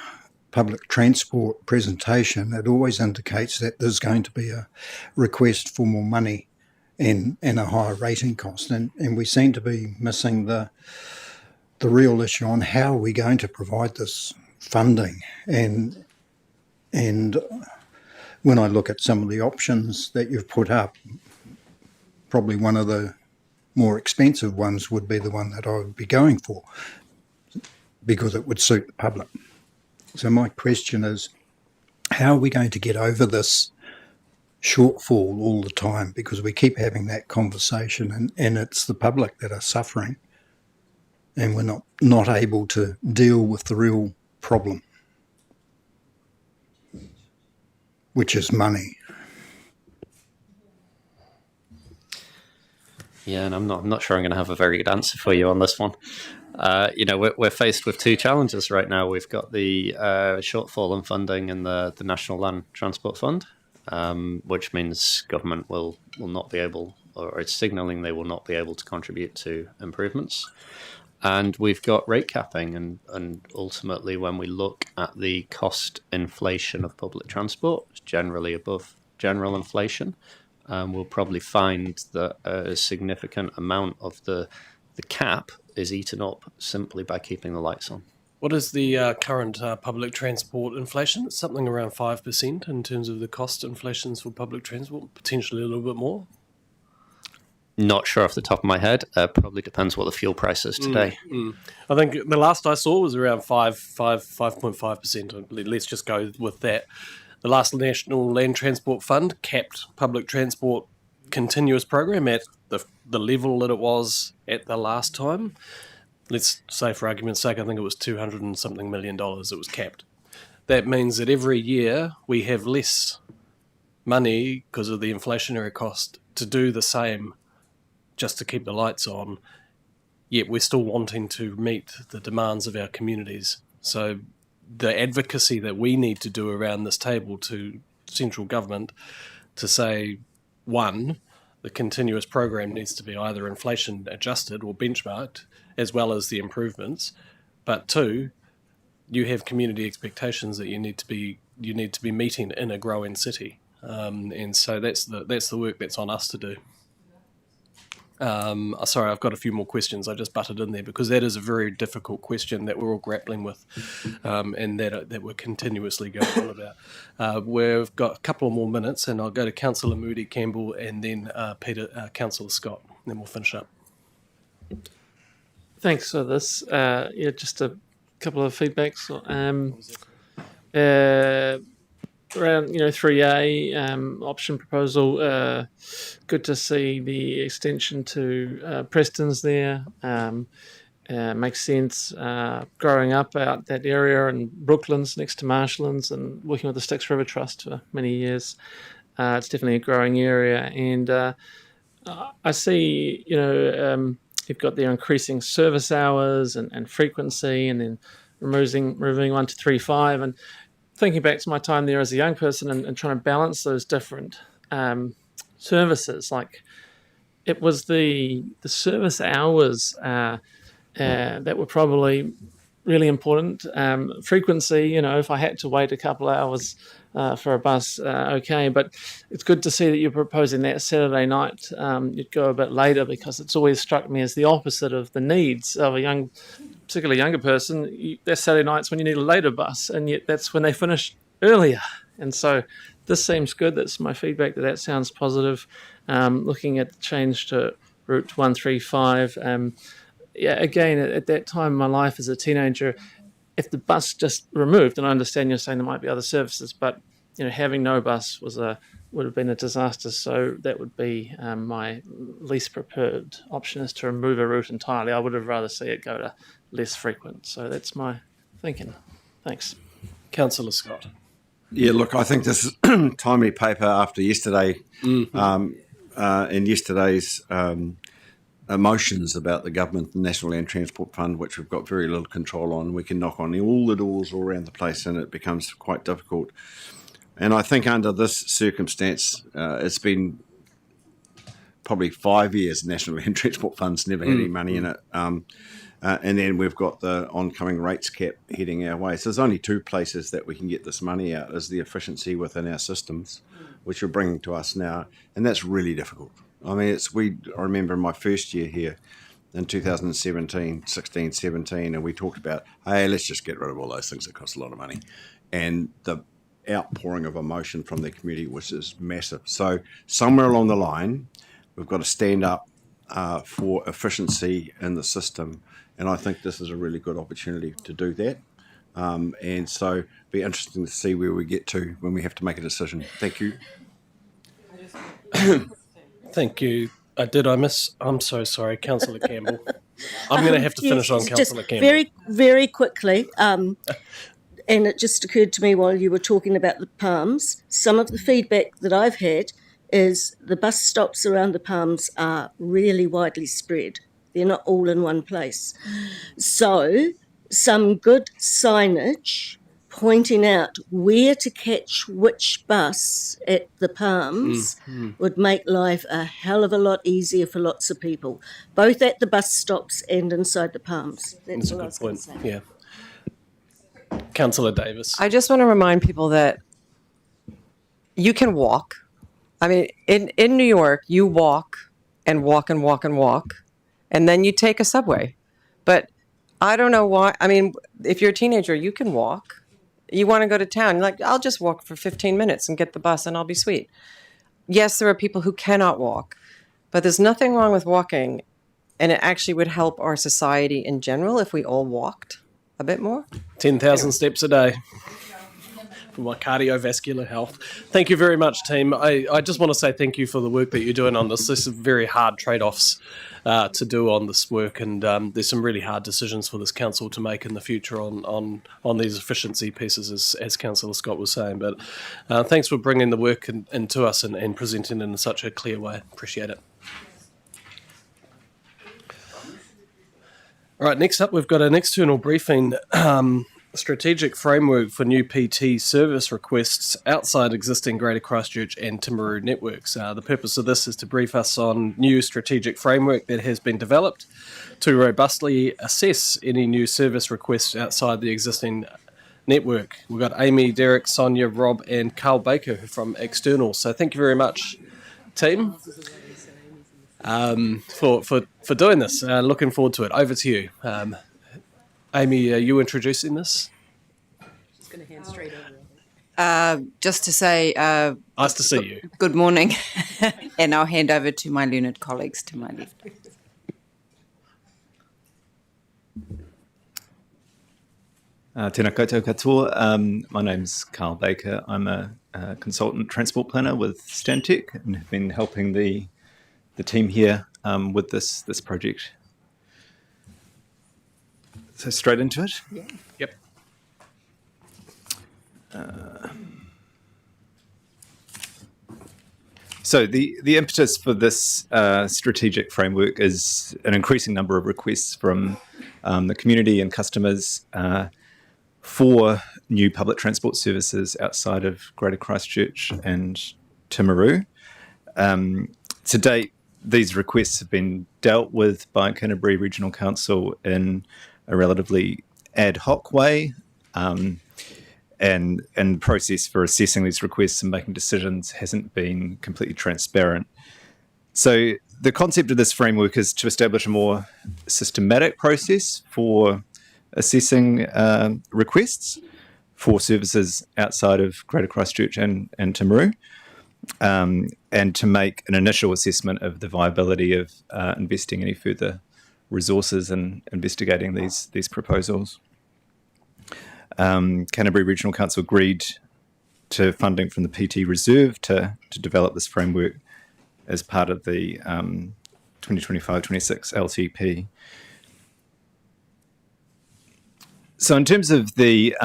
public transport presentation, it always indicates that there's going to be a request for more money and a higher rating cost. And we seem to be missing the real issue on how are we going to provide this funding. And when I look at some of the options that you've put up, probably one of the more expensive ones would be the one that I would be going for, because it would suit the public. So my question is, how are we going to get over this shortfall all the time? Because we keep having that conversation and it's the public that are suffering, and we're not able to deal with the real problem, which is money. Yeah, and I'm not sure I'm going to have a very good answer for you on this one. We're faced with two challenges right now. We've got the shortfall in funding in the National Land Transport Fund, which means government will not be able, or it's signalling they will not be able to contribute to improvements. And we've got rate capping, and ultimately, when we look at the cost inflation of public transport, it's generally above general inflation. We'll probably find that a significant amount of the cap is eaten up simply by keeping the lights on. What is the current public transport inflation? It's something around 5% in terms of the cost inflations for public transport, potentially a little bit more. Not sure off the top of my head. Probably depends what the fuel price is today. I think the last I saw was around 5.5%. Let's just go with that. The last National Land Transport Fund capped public transport continuous program at the level that it was at the last time. Let's say, for argument's sake, I think it was $200 and something million. It was capped. That means that every year we have less money because of the inflationary cost to do the same, just to keep the lights on, yet we're still wanting to meet the demands of our communities. So the advocacy that we need to do around this table to central government to say, one, the continuous program needs to be either inflation adjusted or benchmarked, as well as the improvements. But two, you have community expectations that you need to be meeting in a growing city, and so that's the work that's on us to do. Sorry, I've got a few more questions. I just butted in there because that is a very difficult question that we're all grappling with, and that we're continuously going on about. We've got a couple of more minutes, and I'll go to Councillor Moody Campbell and then Councillor Scott, and then we'll finish up. Thanks for this. Just a couple of feedbacks. Around 3A option proposal, good to see the extension to Preston's there. Makes sense. Growing up out that area and Brooklands next to Marshlands and working with the Styx River Trust for many years, it's definitely a growing area. And I see, you've got their increasing service hours and frequency, and then removing 1-3-5, and thinking back to my time there as a young person and trying to balance those different services, like it was the service hours that were probably really important. Frequency, if I had to wait a couple of hours for a bus, okay, but it's good to see that you're proposing that Saturday night you'd go a bit later, because it's always struck me as the opposite of the needs of a particularly younger person. That Saturday night's when you need a later bus, and yet that's when they finish earlier. And so this seems good. That's my feedback. That sounds positive. Looking at the change to Route 135. Again, at that time in my life as a teenager, if the bus just removed, and I understand you're saying there might be other services, but having no bus would have been a disaster. So that would be my least preferred option, is to remove a route entirely. I would have rather see it go to less frequent. So that's my thinking. Thanks. Councillor Scott. Yeah, look, I think this is timely paper after yesterday, and yesterday's emotions about the government, the National Land Transport Fund, which we've got very little control on. We can knock on all the doors all around the place, and it becomes quite difficult. And I think under this circumstance, it's been probably 5 years National Land Transport Fund's never had any money in it. And then we've got the oncoming rates cap heading our way. So there's only two places that we can get this money out, is the efficiency within our systems, which we're bringing to us now. And that's really difficult. I mean, I remember my first year here in 2017, 16, 17, and we talked about, hey, let's just get rid of all those things that cost a lot of money. And the outpouring of emotion from the community was just massive. So somewhere along the line, we've got to stand up for efficiency in the system. And I think this is a really good opportunity to do that. And so it'll be interesting to see where we get to when we have to make a decision. Thank you. Thank you. I'm so sorry, Councillor Campbell. I'm going to have to finish on Councillor Campbell. Very, very quickly, and it just occurred to me while you were talking about the Palms, some of the feedback that I've had is the bus stops around the Palms are really widely spread. They're not all in one place. So some good signage pointing out where to catch which bus at the Palms would make life a hell of a lot easier for lots of people, both at the bus stops and inside the Palms. That's a all I good was gonna point. say. Yeah. Councillor Davis. I just want to remind people that you can walk. I mean, in New York, you walk and walk and walk and walk, and then you take a subway. But I don't know why. I mean, if you're a teenager, you can walk. You want to go to town, you're like, I'll just walk for 15 minutes and get the bus and I'll be sweet. Yes, there are people who cannot walk, but there's nothing wrong with walking. And it actually would help our society in general if we all walked a bit more. 10,000 steps a day for my cardiovascular health. Thank you very much, team. I just want to say thank you for the work that you're doing on this. This is very hard trade-offs to do on this work, and there's some really hard decisions for this council to make in the future on these efficiency pieces, as Councillor Scott was saying. But thanks for bringing the work into us and presenting it in such a clear way. Appreciate it. All right, next up, we've got an external briefing, strategic framework for new PT service requests outside existing Greater Christchurch and Timaru networks. The purpose of this is to brief us on new strategic framework that has been developed to robustly assess any new service requests outside the existing network. We've got Amy, Derek, Sonia, Rob, and Carl Baker from External. So thank you very much, team, for doing this. Looking forward to it. Over to you. Amy, are you introducing this? Just going to hand straight over. Just to say... nice to see you. Good morning. And I'll hand over to my learned colleagues to my left. Tēnā koutou katoa. My name's Carl Baker. I'm a consultant transport planner with Stantec and have been helping the team here with this project. So straight into it? Yeah. Yep. So the impetus for this strategic framework is an increasing number of requests from the community and customers for new public transport services outside of Greater Christchurch and Timaru. To date, these requests have been dealt with by Canterbury Regional Council in a relatively ad hoc way, and the process for assessing these requests and making decisions hasn't been completely transparent. So the concept of this framework is to establish a more systematic process for assessing requests for services outside of Greater Christchurch and Timaru, and to make an initial assessment of the viability of investing any further resources in investigating these proposals. Canterbury Regional Council agreed to funding from the PT Reserve to develop this framework as part of the 2025-26 LTP. So in terms of the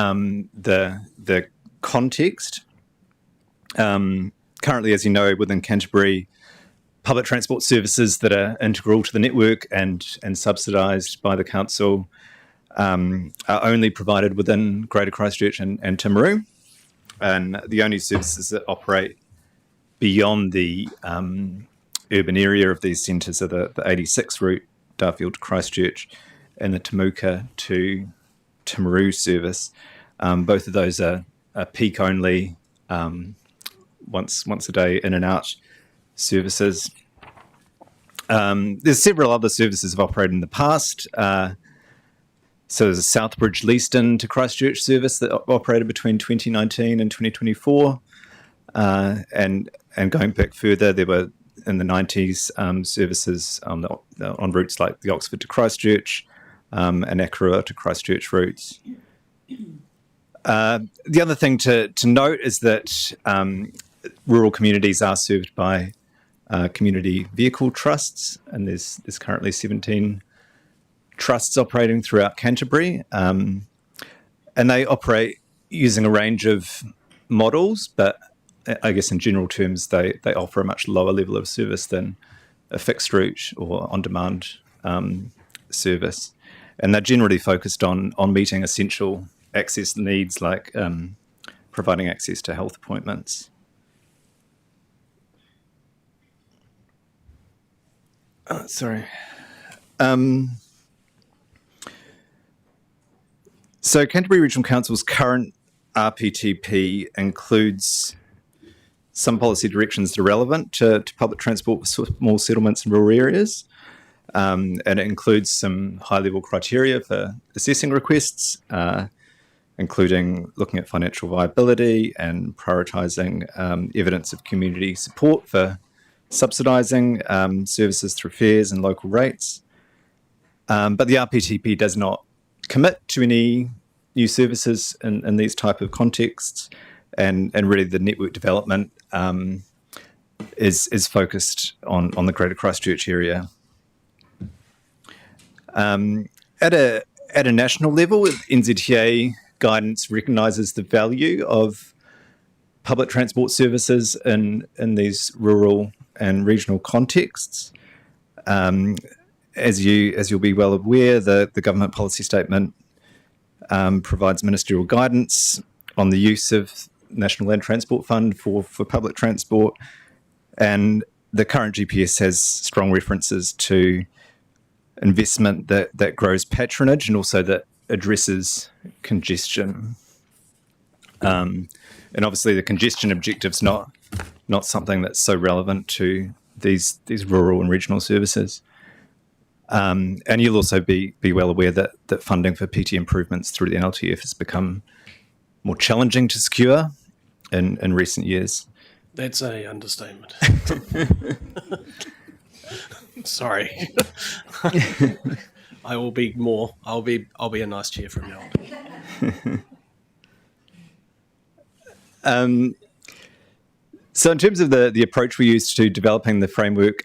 context, currently, as you know, within Canterbury, public transport services that are integral to the network and subsidised by the council are only provided within Greater Christchurch and Timaru, and the only services that operate beyond the urban area of these centres are the 86 route, Darfield to Christchurch, and the Temuka to Timaru service. Both of those are peak only, once a day in and out services. There's several other services have operated in the past. So there's a Southbridge Leaston to Christchurch service that operated between 2019 and 2024. And going back further, there were in the 90s services on routes like the Oxford to Christchurch and Akura to Christchurch routes. The other thing to note is that rural communities are served by community vehicle trusts, and there's currently 17 trusts operating throughout Canterbury, and they operate using a range of models, but I guess in general terms they offer a much lower level of service than a fixed route or on-demand service, and they're generally focused on meeting essential access needs like providing access to health appointments. Sorry. So Canterbury Regional Council's current RPTP includes some policy directions that are relevant to public transport for small settlements and rural areas. And it includes some high-level criteria for assessing requests, including looking at financial viability and prioritising evidence of community support for subsidising services through fares and local rates. But the RPTP does not commit to any new services in these type of contexts, and really the network development is focused on the Greater Christchurch area. At a national level, NZTA guidance recognises the value of public transport services in these rural and regional contexts. As you'll be well aware, the government policy statement provides ministerial guidance on the use of National Land Transport Fund for public transport, and the current GPS has strong references to investment that grows patronage and also that addresses congestion. And obviously the congestion objective's not something that's so relevant to these rural and regional services. And you'll also be well aware that funding for PT improvements through the NLTF has become more challenging to secure in recent years. That's a understatement. Sorry. I will be more. I'll be a nice chair from now on. So in terms of the approach we used to developing the framework,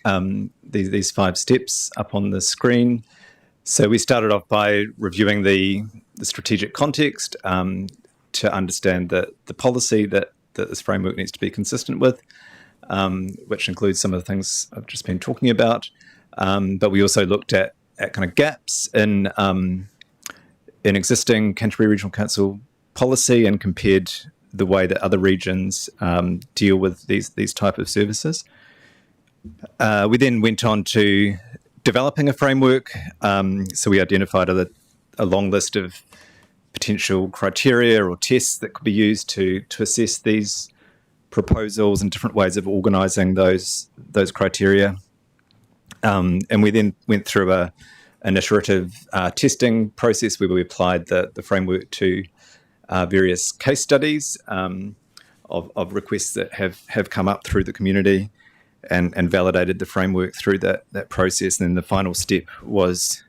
these 5 steps up on the screen. So we started off by reviewing the strategic context to understand the policy that this framework needs to be consistent with, which includes some of the things I've just been talking about. But we also looked at kind of gaps in existing Canterbury Regional Council policy and compared the way that other regions deal with these type of services. We then went on to developing a framework. So we identified a long list of potential criteria or tests that could be used to assess these proposals and different ways of organising those criteria. And we then went through an iterative testing process where we applied the framework to various case studies of requests that have come up through the community and validated the framework through that process. And then the final step was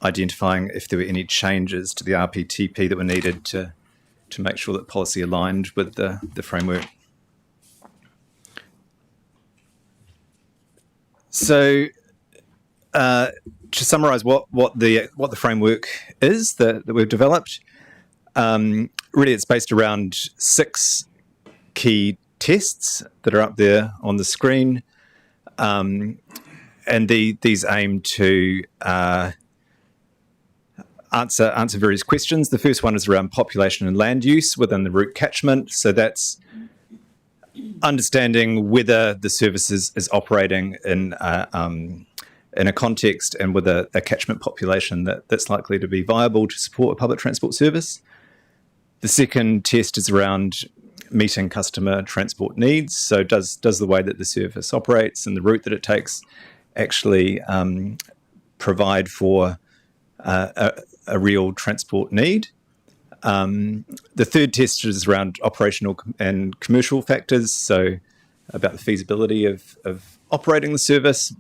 identifying if there were any changes to the RPTP that were needed to make sure that policy aligned with the framework. So to summarise what the framework is that we've developed, really it's based around 6 key tests that are up there on the screen, and these aim to answer various questions. The first one is around population and land use within the route catchment. So that's understanding whether the service is operating in a context and with a catchment population that's likely to be viable to support a public transport service. The second test is around meeting customer transport needs. So does the way that the service operates and the route that it takes actually provide for a real transport need? The third test is around operational and commercial factors, so about the feasibility of operating the service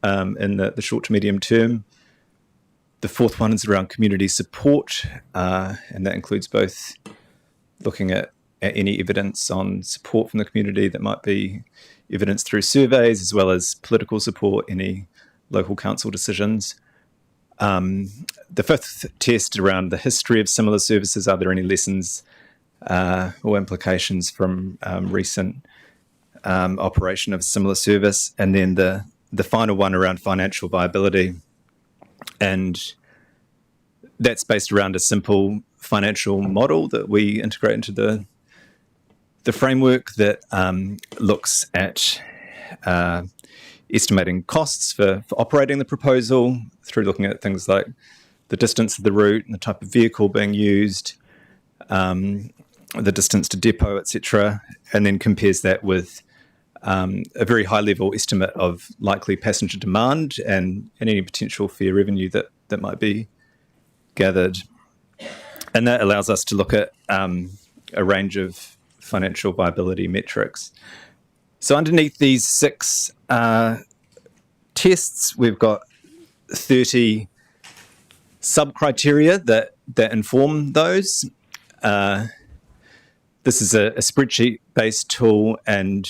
in the short to medium term. The fourth one is around community support, and that includes both looking at any evidence on support from the community that might be evidence through surveys, as well as political support, any local council decisions. The fifth test around the history of similar services. Are there any lessons or implications from recent operation of a similar service? And then the final one around financial viability. and that's based around a simple financial model that we integrate into the framework that looks at estimating costs for operating the proposal through looking at things like the distance of the route and the type of vehicle being used, the distance to depot, etc., and then compares that with a very high-level estimate of likely passenger demand and any potential fare revenue that might be gathered. And that allows us to look at a range of financial viability metrics. So underneath these 6 tests, we've got 30 sub-criteria that inform those. This is a spreadsheet-based tool, and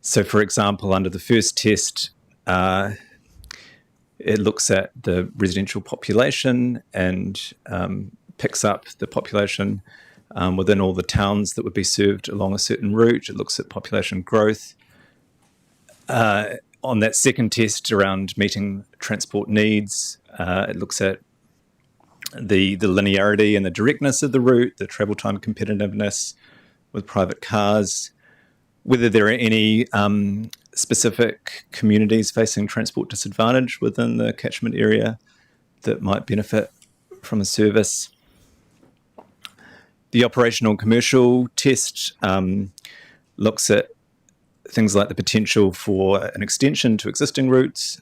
so, for example, under the first test, it looks at the residential population and picks up the population within all the towns that would be served along a certain route. It looks at population growth. On that second test around meeting transport needs, it looks at the linearity and the directness of the route, the travel time competitiveness with private cars, whether there are any specific communities facing transport disadvantage within the catchment area that might benefit from a service. The operational commercial test looks at things like the potential for an extension to existing routes,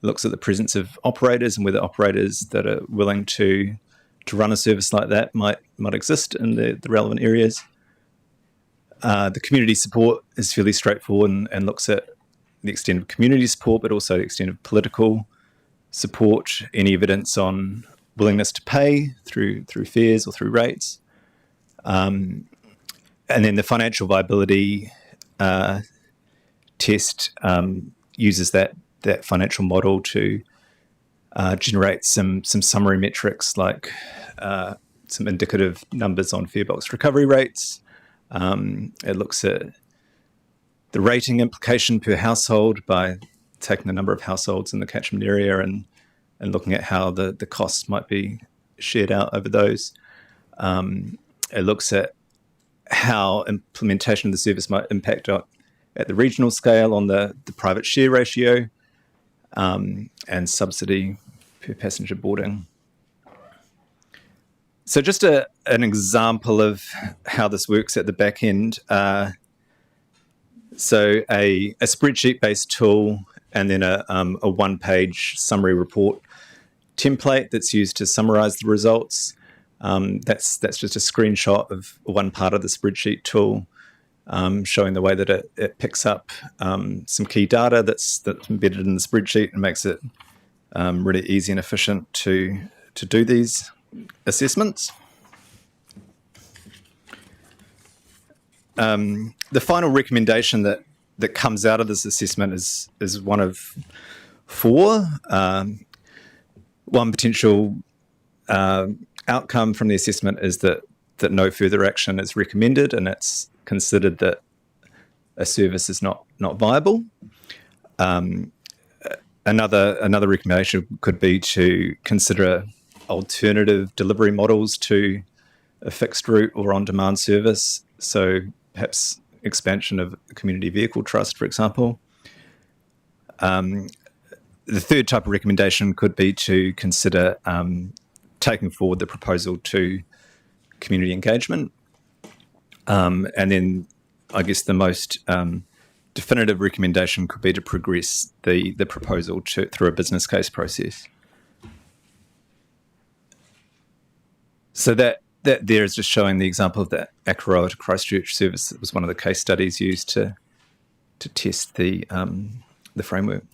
looks at the presence of operators and whether operators that are willing to run a service like that might exist in the relevant areas. The community support is fairly straightforward and looks at the extent of community support, but also the extent of political support, any evidence on willingness to pay through fares or through rates. And then the financial viability test uses that financial model to generate some summary metrics like some indicative numbers on fare box recovery rates. It looks at the rating implication per household by taking the number of households in the catchment area and looking at how the costs might be shared out over those. It looks at how implementation of the service might impact at the regional scale on the private share ratio and subsidy per passenger boarding. So just an example of how this works at the back end. So a spreadsheet-based tool and then a one-page summary report template that's used to summarize the results. That's just a screenshot of one part of the spreadsheet tool, showing the way that it picks up some key data that's embedded in the spreadsheet and makes it really easy and efficient to do these assessments. The final recommendation that comes out of this assessment is one of 4. One potential outcome from the assessment is that no further action is recommended, and it's considered that a service is not viable. Another recommendation could be to consider alternative delivery models to a fixed route or on-demand service. So perhaps expansion of a community vehicle trust, for example. The third type of recommendation could be to consider taking forward the proposal to community engagement. And then I guess the most definitive recommendation could be to progress the proposal through a business case process. So that there is just showing the example of that Akaroa to Christchurch service. That was one of the case studies used to test the framework.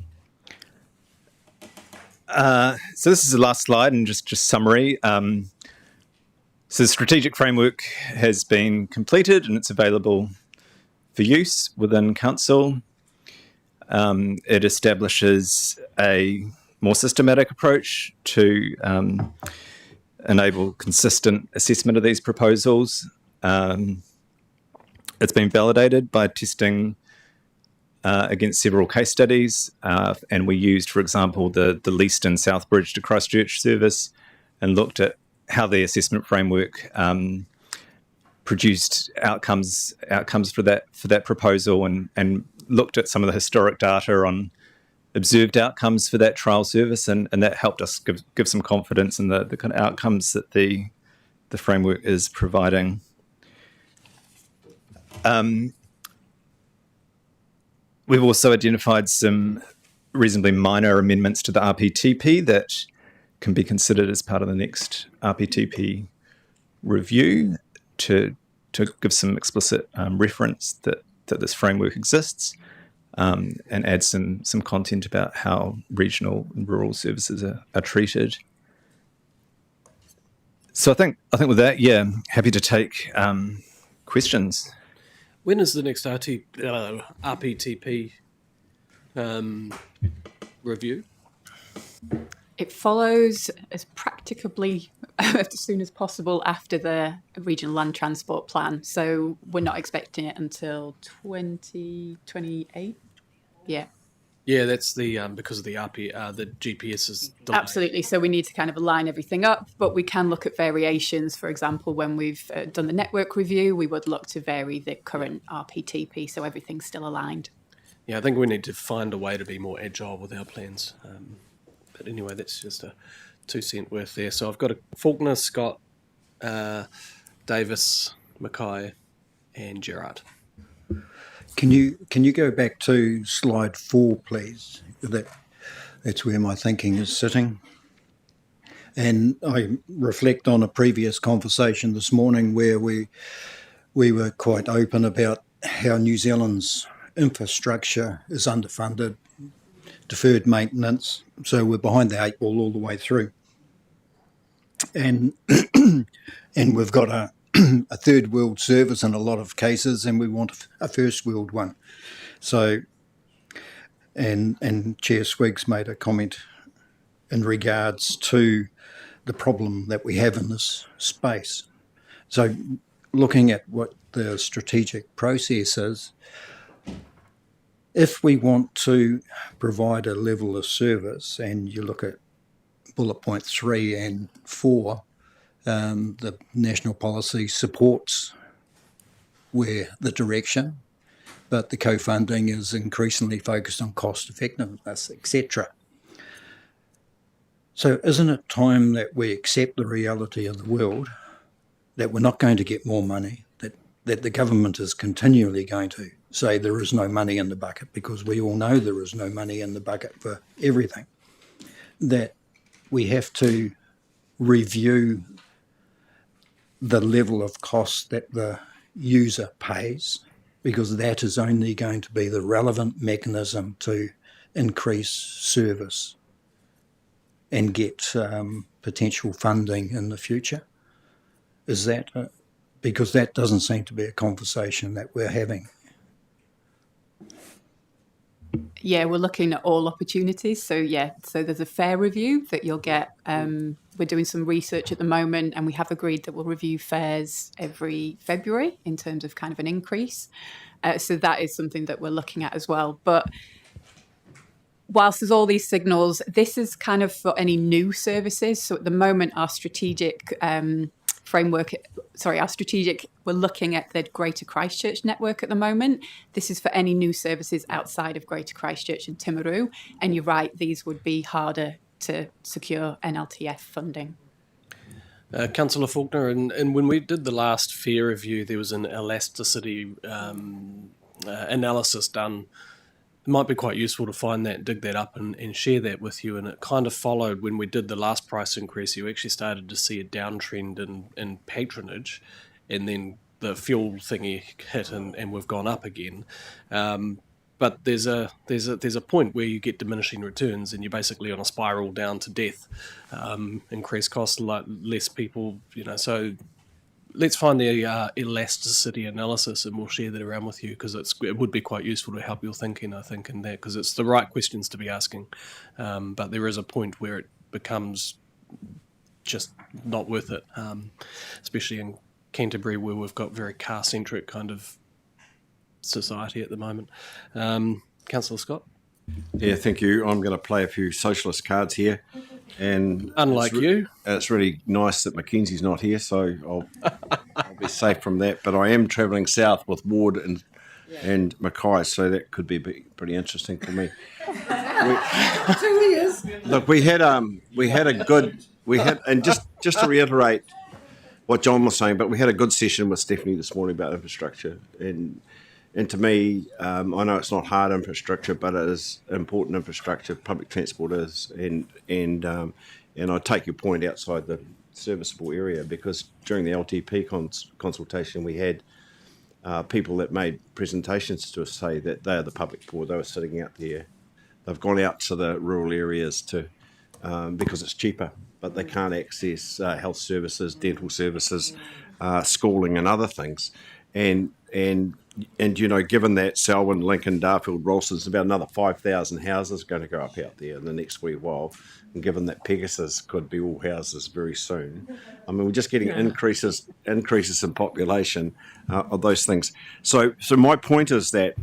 So this is the last slide and just summary. So the strategic framework has been completed and it's available for use within council. It establishes a more systematic approach to enable consistent assessment of these proposals. It's been validated by testing against several case studies, and we used, for example, the Leaston South Bridge to Christchurch service, and looked at how the assessment framework produced outcomes for that proposal, and looked at some of the historic data on observed outcomes for that trial service, and that helped us give some confidence in the kind of outcomes that the framework is providing. We've also identified some reasonably minor amendments to the RPTP that can be considered as part of the next RPTP review to give some explicit reference that this framework exists, and add some content about how regional and rural services are treated. So I think with that, happy to take questions. When is the next RPTP review? It follows as practicably as soon as possible after the regional land transport plan. So we're not expecting it until 2028. Yeah. Yeah, that's the because of the the GPS is delayed. Absolutely. So we need to kind of align everything up, but we can look at variations. For example, when we've done the network review, we would look to vary the current RPTP so everything's still aligned. Yeah, I think we need to find a way to be more agile with our plans. But anyway, that's just a 2 cent worth there. So I've got a Faulkner, Scott, Davis, Mackay, and Gerard. Can you go back to slide 4, please? That's where my thinking is sitting. And I reflect on a previous conversation this morning where we were quite open about how New Zealand's infrastructure is underfunded, deferred maintenance, so we're behind the 8 ball all the way through. And and we've got a third world service in a lot of cases, and we want a first world one. So, and Chair Swiggs made a comment in regards to the problem that we have in this space. So, looking at what the strategic process is, if we want to provide a level of service, and you look at bullet point 3 and 4, the national policy supports where the direction, but the co-funding is increasingly focused on cost effectiveness, etc. So isn't it time that we accept the reality of the world, that we're not going to get more money, that the government is continually going to say there is no money in the bucket, because we all know there is no money in the bucket for everything, that we have to review the level of cost that the user pays, because that is only going to be the relevant mechanism to increase service and get potential funding in the future. Is that because that doesn't seem to be a conversation that we're having? Yeah, we're looking at all opportunities. So there's a fare review that you'll get. We're doing some research at the moment, and we have agreed that we'll review fares every February in terms of kind of an increase. So that is something that we're looking at as well. But whilst there's all these signals, this is kind of for any new services. So at the moment, our strategic we're looking at the Greater Christchurch network at the moment. This is for any new services outside of Greater Christchurch and Timaru. And you're right, these would be harder to secure NLTF funding. Councillor Faulkner, and when we did the last fare review, there was an elasticity analysis done. It might be quite useful to find that, dig that up and share that with you. And it kind of followed when we did the last price increase. You actually started to see a downtrend in patronage, and then the fuel thingy hit and we've gone up again. But there's a point where you get diminishing returns, and you're basically on a spiral down to death. Increased costs, less people, so let's find the elasticity analysis, and we'll share that around with you, because it would be quite useful to help your thinking, I think, in that, because it's the right questions to be asking. But there is a point where it becomes just not worth it, especially in Canterbury, where we've got very car-centric kind of society at the moment. Councillor Scott. Yeah, thank you. I'm going to play a few socialist cards here. And Unlike you. It's really nice that Mackenzie's not here, so I'll be safe from that. But I am travelling south with Ward and Mackay, so that could be pretty interesting for me. 2 years. Look, we had and just to reiterate what John was saying, but we had a good session with Stephanie this morning about infrastructure, and to me, I know it's not hard infrastructure, but it is important infrastructure. Public transport is, and I take your point outside the serviceable area, because during the LTP consultation we had people that made presentations to us say that they are the public poor. They were sitting out there. They've gone out to the rural areas because it's cheaper, but they can't access health services, dental services, schooling, and other things. And given that Selwyn, Lincoln, Darfield, Ralston's about another 5,000 houses going to go up out there in the next wee while, and given that Pegasus could be all houses very soon, I mean, we're just getting increases in population of those things. So my point is that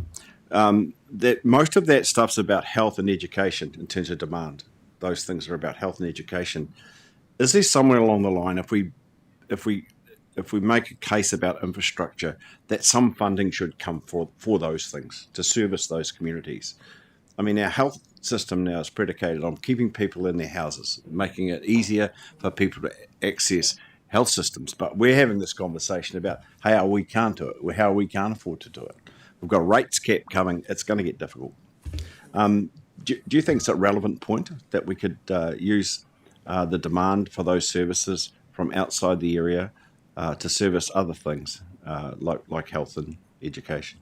that most of that stuff's about health and education in terms of demand. Those things are about health and education. Is there somewhere along the line, if we make a case about infrastructure, that some funding should come for those things to service those communities? I mean, our health system now is predicated on keeping people in their houses, making it easier for people to access health systems. But we're having this conversation about how we can't do it, how we can't afford to do it. We've got a rates cap coming. It's going to get difficult. Do you think it's a relevant point that we could use the demand for those services from outside the area to service other things like health and education?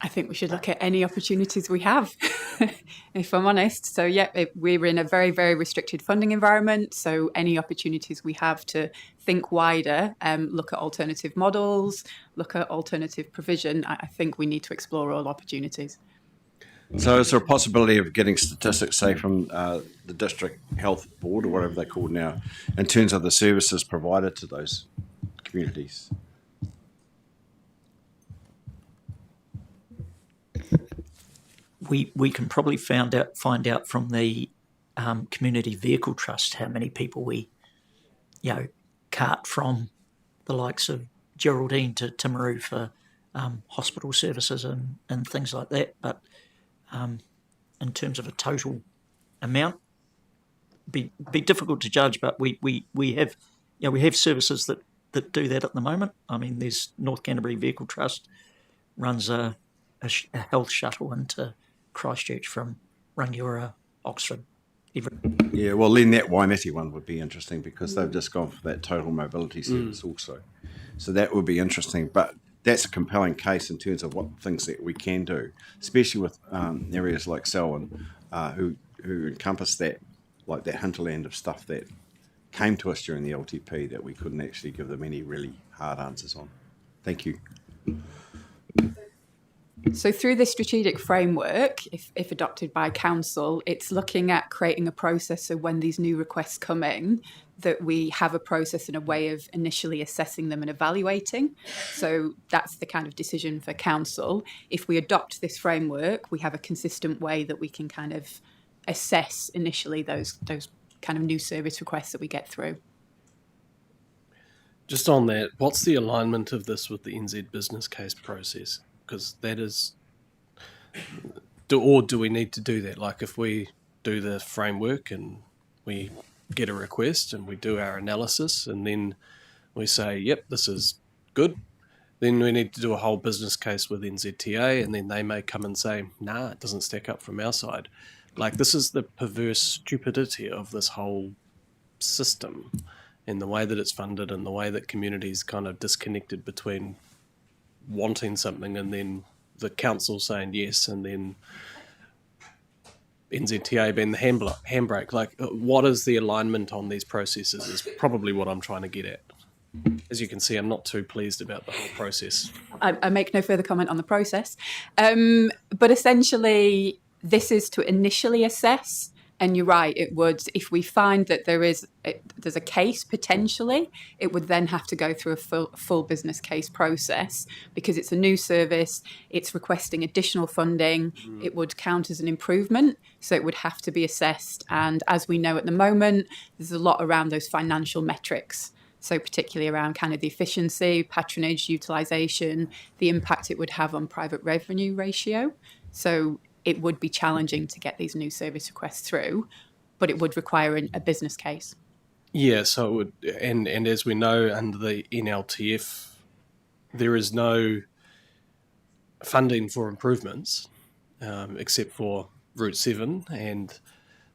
I think we should look at any opportunities we have, if I'm honest. So, we're in a very, very restricted funding environment. So any opportunities we have to think wider, look at alternative models, look at alternative provision, I think we need to explore all opportunities. So is there a possibility of getting statistics, say, from the District Health Board or whatever they're called now, in terms of the services provided to those communities? We can probably find out from the Community Vehicle Trust how many people we, cart from the likes of Geraldine to Timaru for hospital services and things like that. But in terms of a total amount, be difficult to judge. But we have services that do that at the moment. I mean, there's North Canterbury Vehicle Trust runs a health shuttle into Christchurch from Rangiora, Oxford. Yeah, well, then that Waimete one would be interesting, because they've just gone for that total mobility service also. So that would be interesting, but that's a compelling case in terms of what things that we can do, especially with areas like Selwyn, who encompass that, like that hinterland of stuff that came to us during the LTP that we couldn't actually give them any really hard answers on. Thank you. So through this strategic framework, if adopted by council, it's looking at creating a process so when these new requests come in, that we have a process and a way of initially assessing them and evaluating. So that's the kind of decision for council. If we adopt this framework, we have a consistent way that we can kind of assess initially those kind of new service requests that we get through. Just on that, what's the alignment of this with the NZ business case process? Because that is, do we need to do that? Like, if we do the framework and we get a request and we do our analysis and then we say, yep, this is good, then we need to do a whole business case with NZTA, and then they may come and say, nah, it doesn't stack up from our side. Like, this is the perverse stupidity of this whole system, in the way that it's funded and the way that communities kind of disconnected between wanting something and then the council saying yes, and then NZTA being the handbrake. Like, what is the alignment on these processes is probably what I'm trying to get at. As you can see, I'm not too pleased about the whole process. I make no further comment on the process. But essentially, this is to initially assess And you're right, it would, if we find that there's a case potentially, it would then have to go through a full business case process, because it's a new service, it's requesting additional funding, it would count as an improvement, so it would have to be assessed. And as we know at the moment, there's a lot around those financial metrics. So particularly around kind of the efficiency, patronage, utilisation, the impact it would have on private revenue ratio. So it would be challenging to get these new service requests through, but it would require a business case. Yeah, so it would, and as we know, under the NLTF, there is no funding for improvements, except for Route 7 and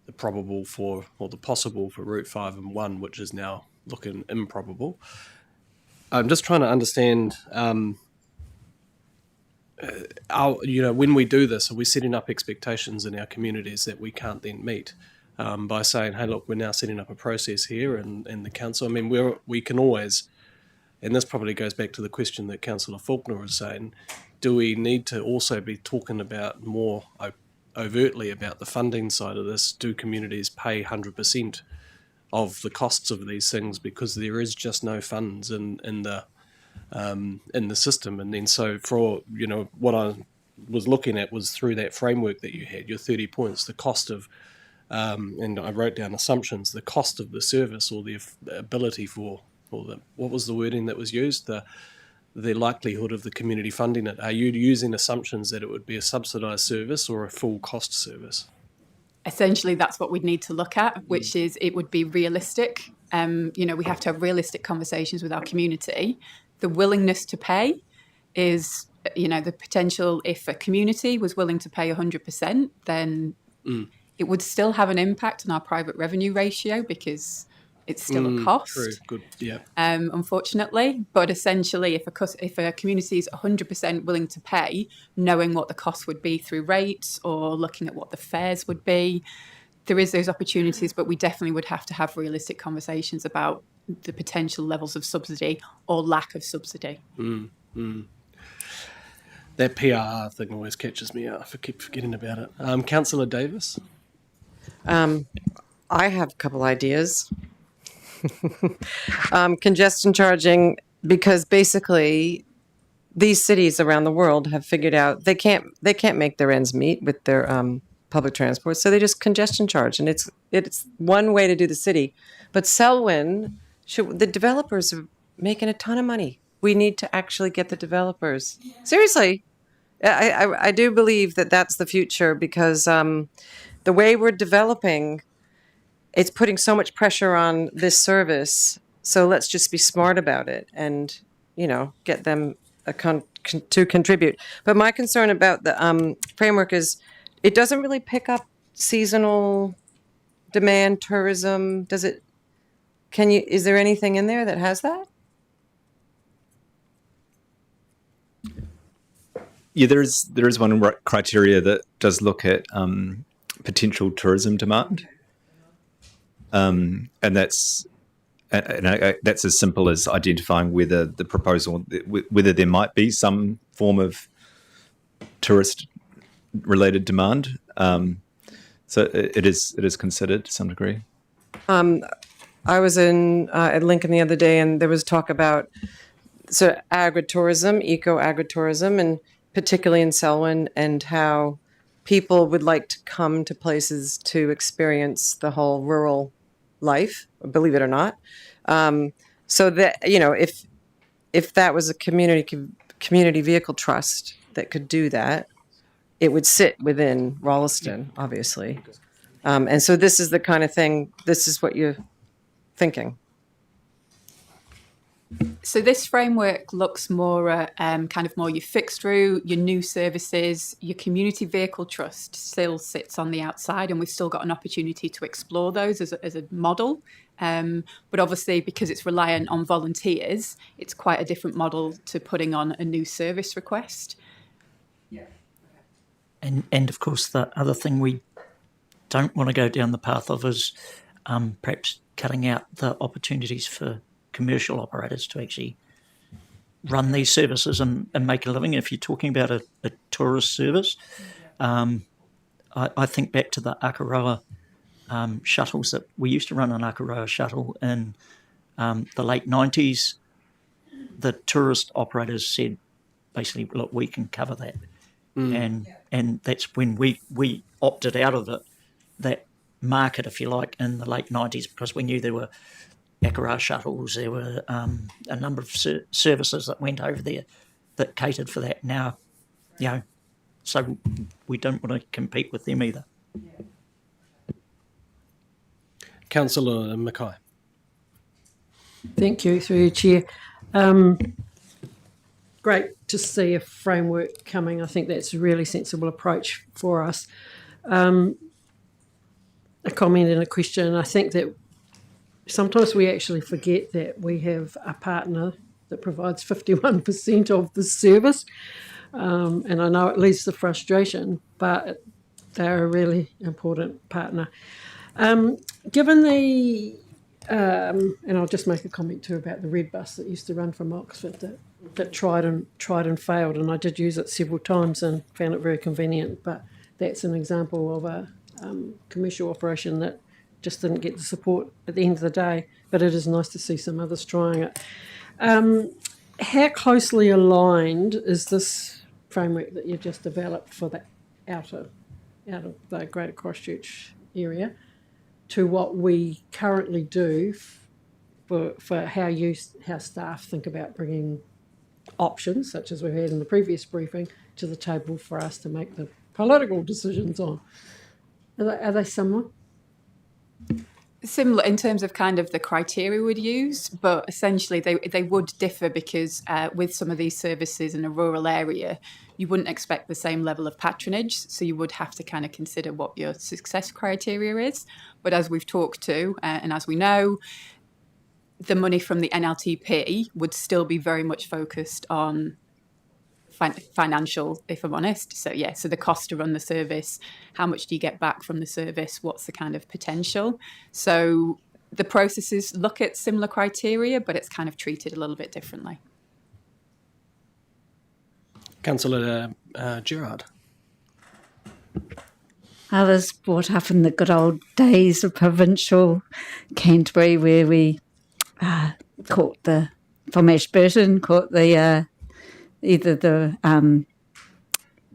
the possible for Route 5 and 1, which is now looking improbable. I'm just trying to understand, when we do this, are we setting up expectations in our communities that we can't then meet by saying, hey, look, we're now setting up a process here and the council, I mean, we can always, and this probably goes back to the question that Councillor Faulkner was saying, do we need to also be talking about more overtly about the funding side of this? Do communities pay 100% of the costs of these things because there is just no funds in the system? And then so for what I was looking at was through that framework that you had, your 30 points, the cost of and I wrote down assumptions, the cost of the service, or the ability for, or the, what was the wording that was used, the likelihood of the community funding it. Are you using assumptions that it would be a subsidised service or a full cost service? Essentially, that's what we'd need to look at, which is it would be realistic. We have to have realistic conversations with our community. The willingness to pay is, the potential. If a community was willing to pay 100%, then it would still have an impact on our private revenue ratio, because it's still a cost. True. Good. Yeah. Unfortunately, but essentially, if a community is 100% willing to pay, knowing what the cost would be through rates or looking at what the fares would be, there is those opportunities. But we definitely would have to have realistic conversations about the potential levels of subsidy or lack of subsidy. That PRR thing always catches me out. I keep forgetting about it. Councillor Davis? I have a couple ideas. Congestion charging, because basically these cities around the world have figured out they can't make their ends meet with their public transport, so they just congestion charge, and it's one way to do the city. But Selwyn, the developers are making a ton of money. We need to actually get the developers. Seriously, I do believe that that's the future, because the way we're developing, it's putting so much pressure on this service. So let's just be smart about it and, get them to contribute. But my concern about the framework is it doesn't really pick up seasonal demand, tourism. Does it? Is there anything in there that has that? Yeah, there is one criteria that does look at potential tourism demand. And that's as simple as identifying whether the proposal, whether there might be some form of tourist-related demand. So it is considered to some degree. I was at Lincoln the other day, and there was talk about agritourism, eco-agritourism, and particularly in Selwyn, and how people would like to come to places to experience the whole rural life, believe it or not. So that, if that was a community vehicle trust that could do that, it would sit within Rolleston, obviously. And so this is the kind of thing, this is what you're thinking. So this framework looks more at kind of more your fixed route, your new services, your community vehicle trust still sits on the outside, and we've still got an opportunity to explore those as a model. But obviously, because it's reliant on volunteers, it's quite a different model to putting on a new service request. Yeah. And of course, the other thing we don't want to go down the path of is perhaps cutting out the opportunities for commercial operators to actually run these services and make a living. If you're talking about a tourist service, I think back to the Akaroa shuttles that we used to run an Akaroa shuttle in the late 90s. The tourist operators said, basically, look, we can cover that. And that's when we opted out of that market, if you like, in the late 90s, because we knew there were Akaroa shuttles, there were a number of services that went over there that catered for that. Now, so we don't want to compete with them either. Councillor Mackay. Thank you, through your chair. Great to see a framework coming. I think that's a really sensible approach for us. A comment and a question. I think that sometimes we actually forget that we have a partner that provides 51% of the service. And I know it leads to frustration, but they're a really important partner. Given the, and I'll just make a comment too about the red bus that used to run from Oxford that tried and failed, and I did use it several times and found it very convenient, but that's an example of a commercial operation that just didn't get the support at the end of the day, but it is nice to see some others trying it. How closely aligned is this framework that you've just developed for the out of the Greater Christchurch area to what we currently do for how staff think about bringing options, such as we had in the previous briefing, to the table for us to make the political decisions on? Are they similar? Similar in terms of kind of the criteria we'd use, but essentially they would differ because with some of these services in a rural area, you wouldn't expect the same level of patronage. So you would have to kind of consider what your success criteria is. But as we've talked to, and as we know, the money from the NLTP would still be very much focused on financial, if I'm honest. So so the cost to run the service, how much do you get back from the service, what's the kind of potential? So the processes look at similar criteria, but it's kind of treated a little bit differently. Councillor Gerard. I was brought up in the good old days of provincial Canterbury, where we from Ashburton, caught the either the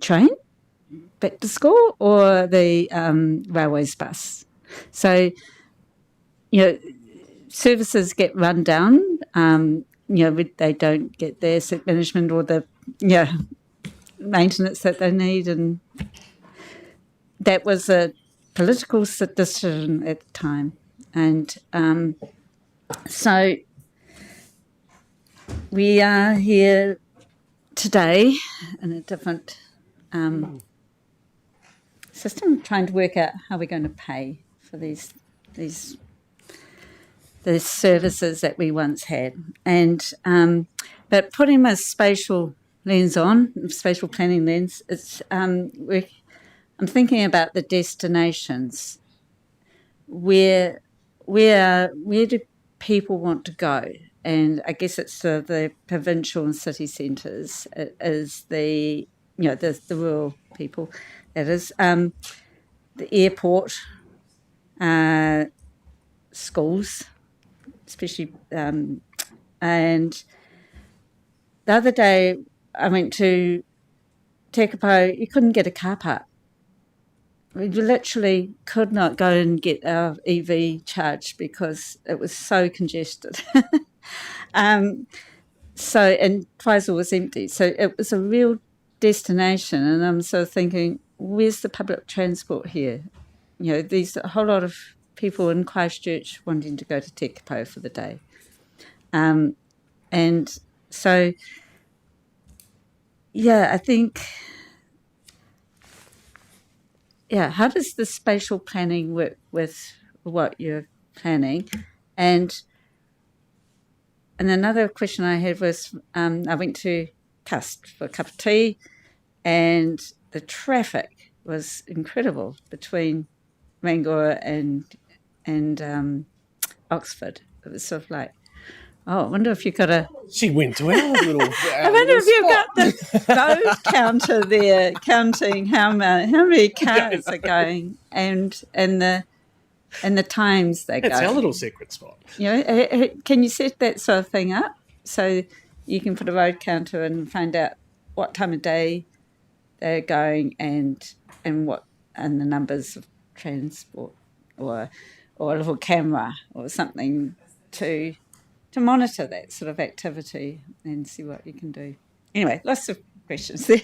train back to school or the railways bus. So, services get run down. They don't get their asset management or the maintenance that they need, and that was a political decision at the time. And so we are here today in a different system, trying to work out how we're going to pay for these services that we once had, and but putting a spatial lens on, spatial planning lens, it's I'm thinking about the destinations. Where do people want to go? And I guess it's the provincial and city centres. It is the rural people. It is the airport, schools, especially. And the other day I went to Tekapo. You couldn't get a car park. We literally could not go and get our EV charged because it was so congested. And Twizel was empty. So it was a real destination. And I'm sort of thinking, where's the public transport here? There's a whole lot of people in Christchurch wanting to go to Tekapo for the day. And so, I think... how does the spatial planning work with what you're planning? And another question I had was, I went to Cust for a cup of tea, and the traffic was incredible between Rangiora and Oxford. It was sort of like, I wonder if you've got a... She went to our little... I wonder if you've got the road counter there, counting how many cars are going, and the and the times they It's go. our little secret spot. Can you set that sort of thing up so you can put a road counter and find out what time of day they're going and what and the numbers of transport, or a little camera or something to monitor that sort of activity and see what you can do. Anyway, lots of questions there.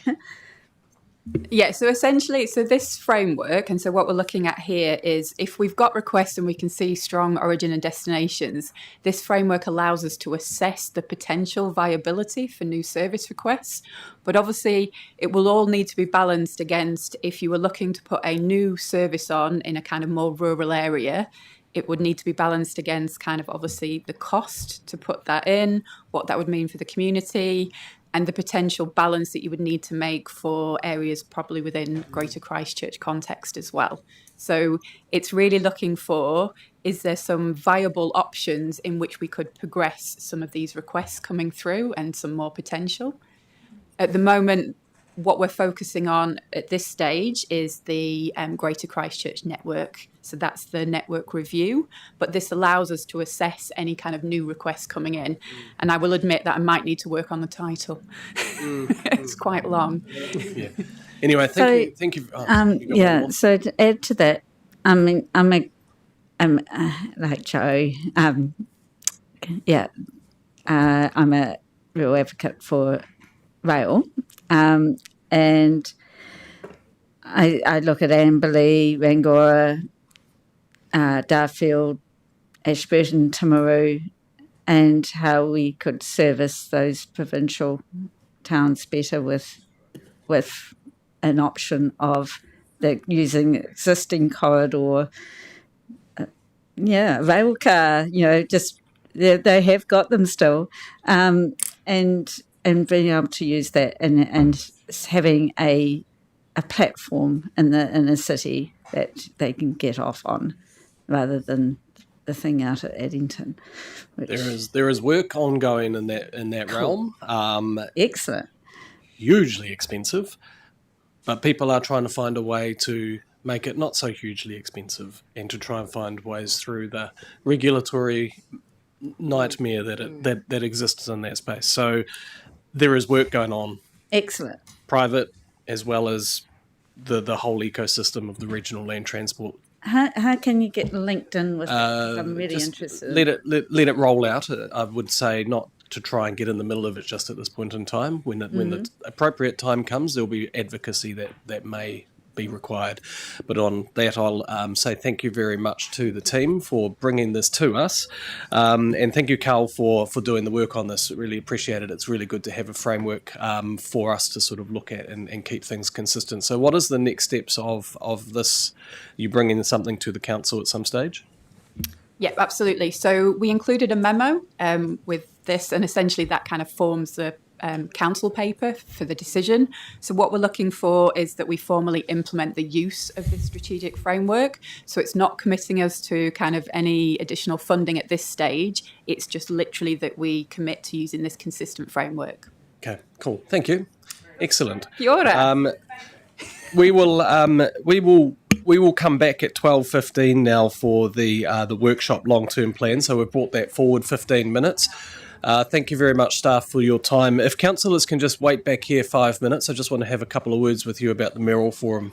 Yeah, so essentially, this framework, and so what we're looking at here is if we've got requests and we can see strong origin and destinations, this framework allows us to assess the potential viability for new service requests. But obviously, it will all need to be balanced against if you were looking to put a new service on in a kind of more rural area. It would need to be balanced against kind of obviously the cost to put that in, what that would mean for the community, and the potential balance that you would need to make for areas probably within Greater Christchurch context as well. So it's really looking for, is there some viable options in which we could progress some of these requests coming through and some more potential? At the moment, what we're focusing on at this stage is the Greater Christchurch network. So that's the network review, but this allows us to assess any kind of new requests coming in. And I will admit that I might need to work on the title. It's quite long. Yeah. Anyway, thank you. So to add to that, I mean, I'm like Joe. I'm a real advocate for rail, and I look at Amberley, Rangora, Darfield, Ashburton, Timaru, and how we could service those provincial towns better with an option of using existing corridor. Rail car, just they have got them still, and being able to use that and having a platform in the city that they can get off on, rather than the thing out at Addington. There is work ongoing in that Cool. realm. Excellent. Hugely expensive, but people are trying to find a way to make it not so hugely expensive and to try and find ways through the regulatory nightmare that exists in that space. So there is work going on. Excellent. Private as well as the whole ecosystem of the regional land transport. How can you get linked in with that? I'm really interested. Let it roll out. I would say not to try and get in the middle of it just at this point in time. When the appropriate time comes, there'll be advocacy that may be required. But on that, I'll say thank you very much to the team for bringing this to us. And thank you, Carl, for doing the work on this. Really appreciate it. It's really good to have a framework for us to sort of look at and keep things consistent. So what is the next steps of this? You bringing something to the council at some stage? Yeah, absolutely. So we included a memo with this, and essentially that kind of forms the council paper for the decision. So what we're looking for is that we formally implement the use of this strategic framework. So it's not committing us to kind of any additional funding at this stage. It's just literally that we commit to using this consistent framework. Okay, cool. Thank you. Excellent. Kia ora. We will come back at 12:15 now for the workshop long-term plan. So we've brought that forward 15 minutes. Thank you very much, staff, for your time. If councillors can just wait back here 5 minutes, I just want to have a couple of words with you about the Merrill Forum.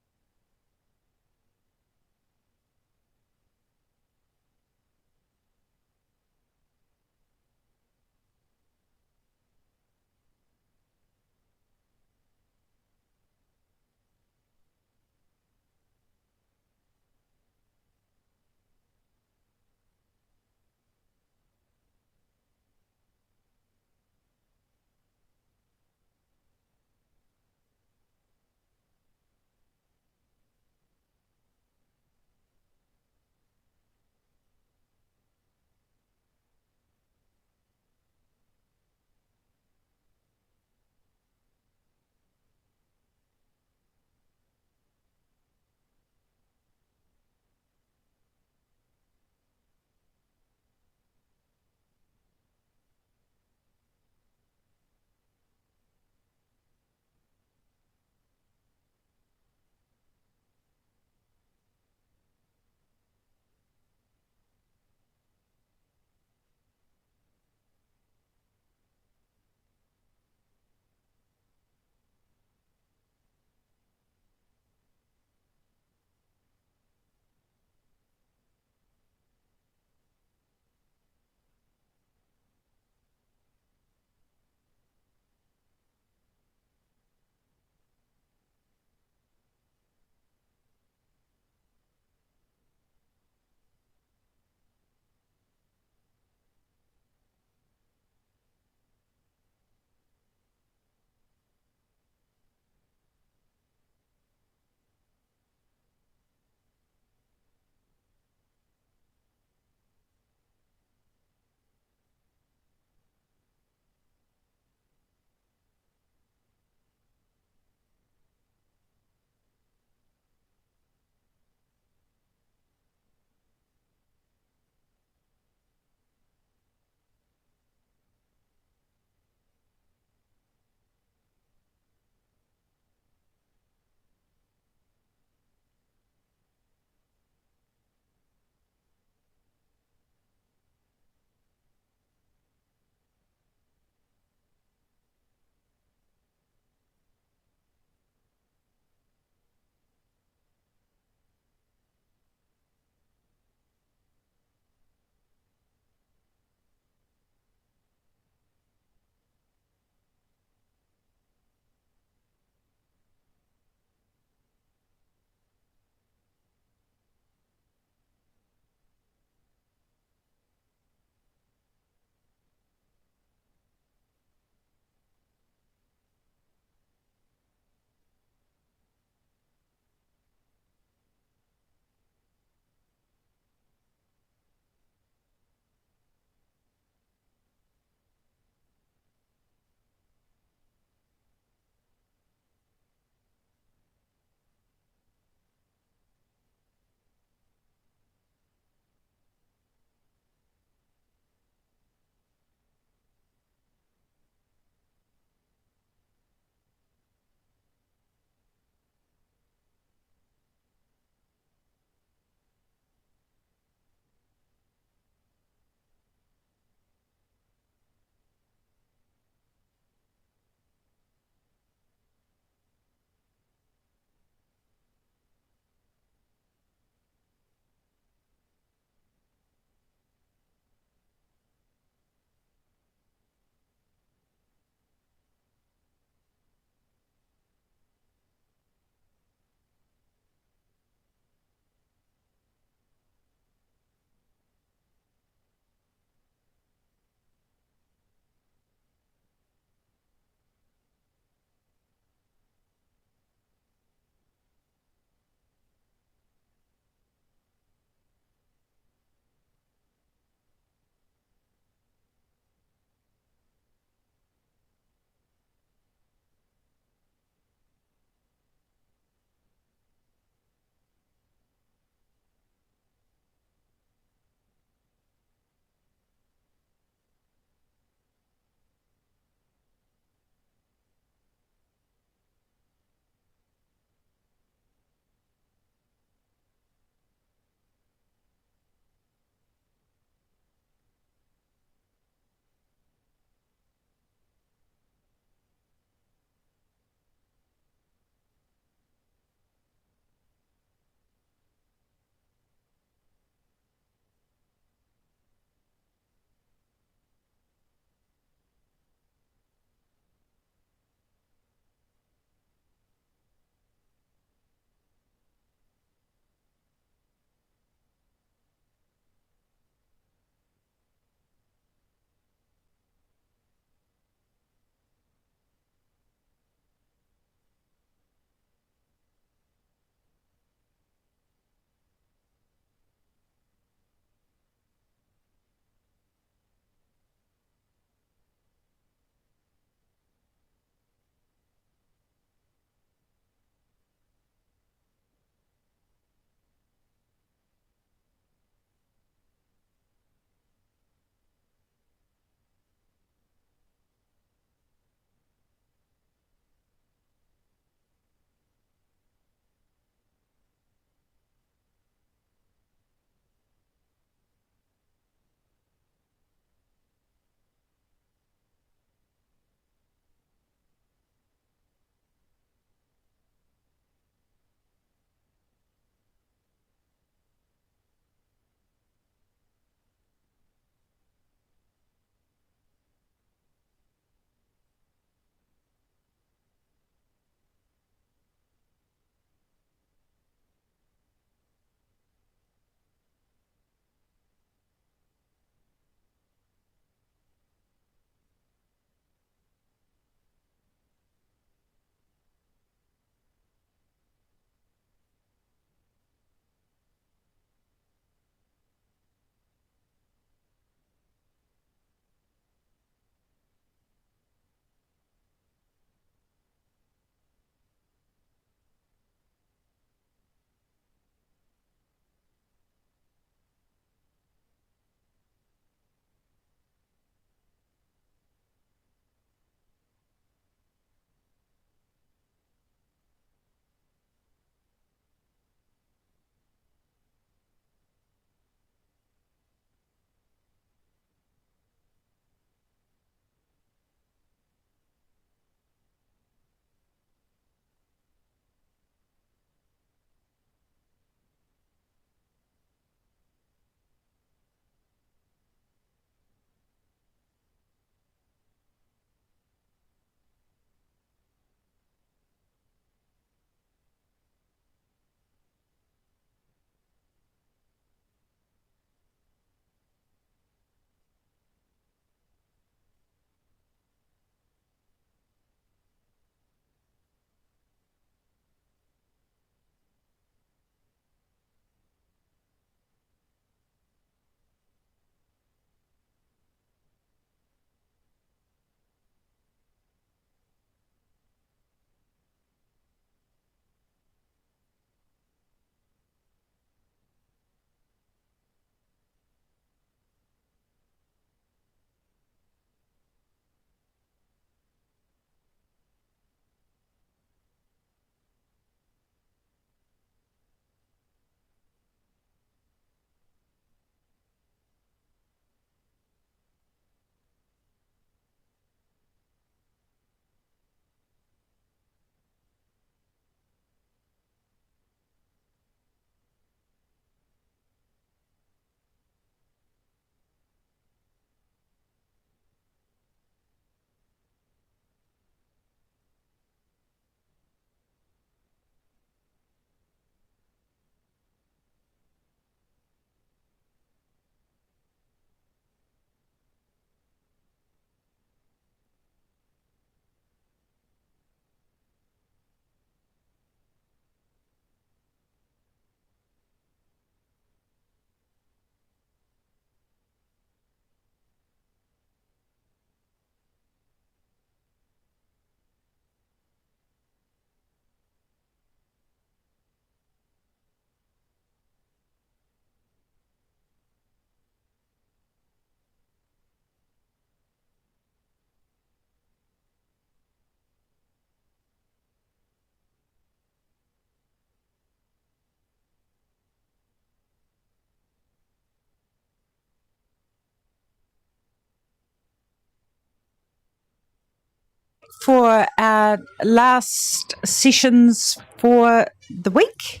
for our last sessions for the week,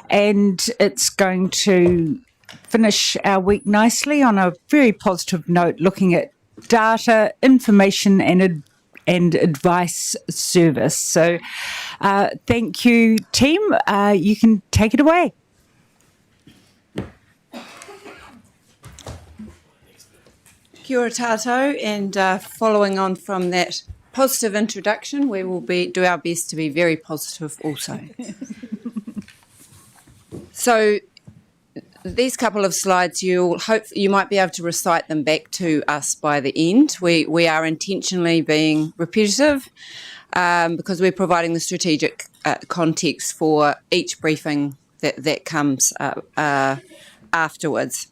and it's going to finish our week nicely on a very positive note, looking at data, information, and advice service. So thank you, team. You can take it away. Kia ora tātou, and following on from that positive introduction, we will do our best to be very positive also. So these couple of slides, you might be able to recite them back to us by the end. We are intentionally being repetitive because we're providing the strategic context for each briefing that comes afterwards.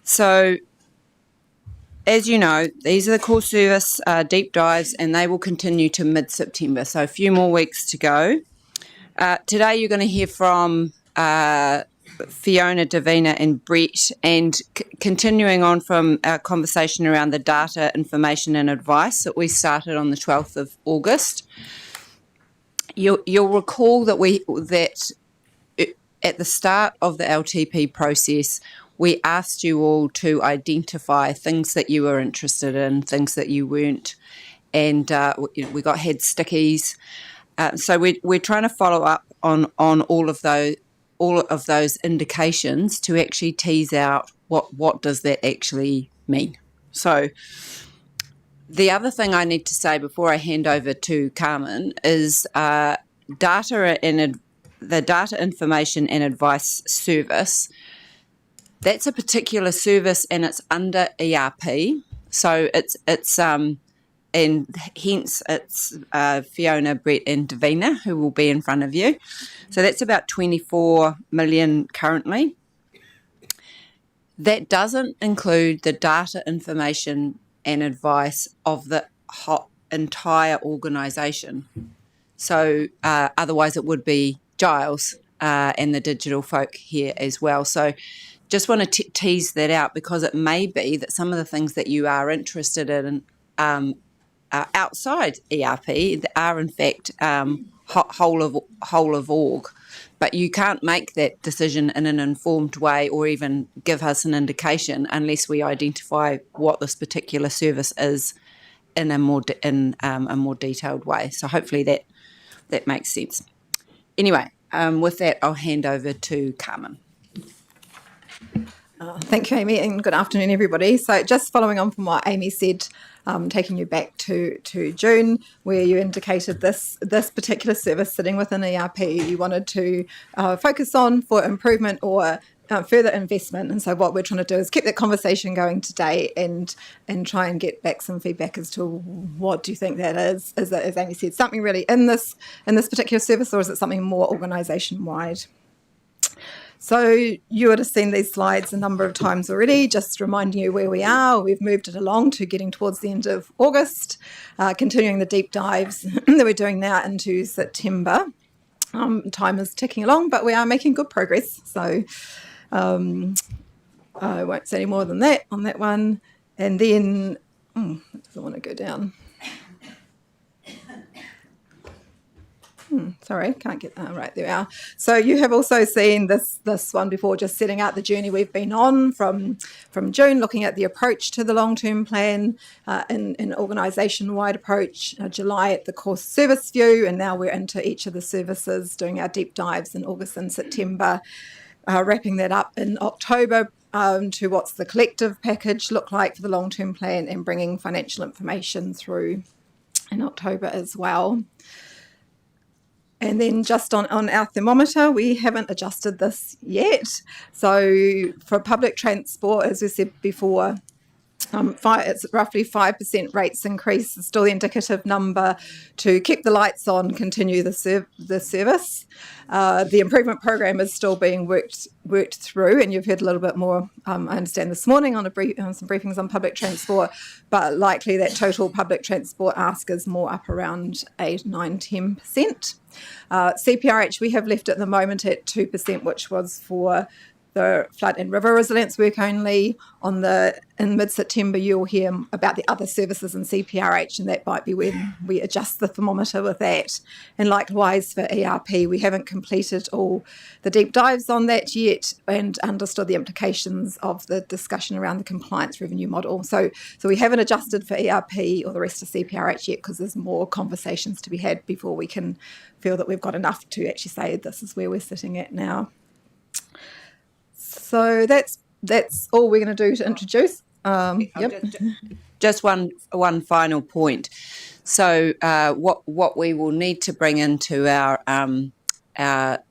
So, as you know, these are the core service deep dives, and they will continue to mid-September, so a few more weeks to go. Today you're going to hear from Fiona, Davina and Brett, and continuing on from our conversation around the data, information and advice that we started on the 12th of August. You'll recall that at the start of the LTP process, we asked you all to identify things that you were interested in, things that you weren't, and we had stickies. So we're trying to follow up on all of those indications to actually tease out what does that actually mean. So the other thing I need to say before I hand over to Carmen is the data information and advice service. That's a particular service, and it's under ERP. So it's and hence it's Fiona, Brett, and Davina who will be in front of you. So that's about 24 million currently. That doesn't include the data, information, and advice of the entire organisation. So otherwise, it would be Giles and the digital folk here as well. So just want to tease that out, because it may be that some of the things that you are interested in outside ERP are in fact whole of org, but you can't make that decision in an informed way or even give us an indication unless we identify what this particular service is in a more detailed way. So hopefully that makes sense. Anyway, with that, I'll hand over to Carmen. Thank you, Amy, and good afternoon, everybody. So just following on from what Amy said, taking you back to June, where you indicated this particular service sitting within ERP you wanted to focus on for improvement or further investment. And so what we're trying to do is keep that conversation going today and try and get back some feedback as to what do you think that is. Is it, as Amy said, something really in this particular service, or is it something more organisation-wide? So you would have seen these slides a number of times already, just reminding you where we are. We've moved it along to getting towards the end of August, continuing the deep dives that we're doing now into September. Time is ticking along, but we are making good progress. So I won't say any more than that on that one. And then, it doesn't want to go down. Sorry, can't get that right. There we are. So you have also seen this one before, just setting out the journey we've been on from June, looking at the approach to the long-term plan, in organisation-wide approach, July at the core service view, and now we're into each of the services, doing our deep dives in August and September, wrapping that up in October to what's the collective package look like for the long-term plan, and bringing financial information through in October as well. And then just on our thermometer, we haven't adjusted this yet. So for public transport, as we said before, it's roughly 5% rates increase is still the indicative number to keep the lights on, continue the service. The improvement program is still being worked through, and you've heard a little bit more, I understand, this morning on some briefings on public transport, but likely that total public transport ask is more up around 8, 9, 10%. CPRH we have left at the moment at 2%, which was for the flood and river resilience work only. In mid-September, you'll hear about the other services in CPRH, and that might be when we adjust the thermometer with that. And likewise for ERP, we haven't completed all the deep dives on that yet and understood the implications of the discussion around the compliance revenue model. So we haven't adjusted for ERP or the rest of CPRH yet, because there's more conversations to be had before we can feel that we've got enough to actually say this is where we're sitting at now. So that's all we're going to do to introduce. Yep. Just one final point. So what we will need to bring into our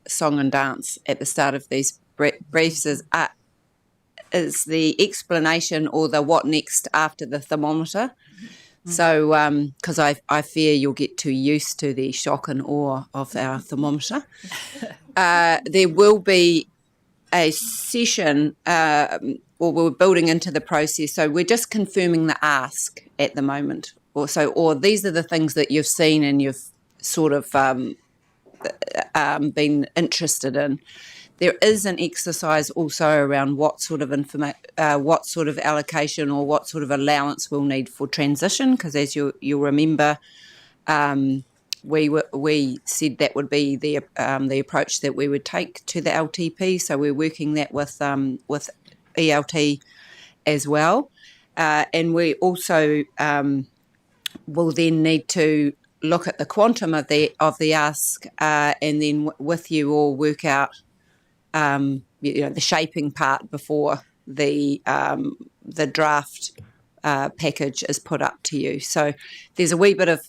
song and dance at the start of these briefs is the explanation or the what next after the thermometer. So because I fear you'll get too used to the shock and awe of our thermometer. There will be a session, or we're building into the process. So we're just confirming the ask at the moment. Or these are the things that you've seen and you've sort of been interested in. There is an exercise also around what sort of allocation or what sort of allowance we'll need for transition, because as you'll remember, we said that would be the approach that we would take to the LTP. So we're working that with ELT as well, and we also will then need to look at the quantum of the ask, and then with you all work out the shaping part before the draft package is put up to you. So there's a wee bit of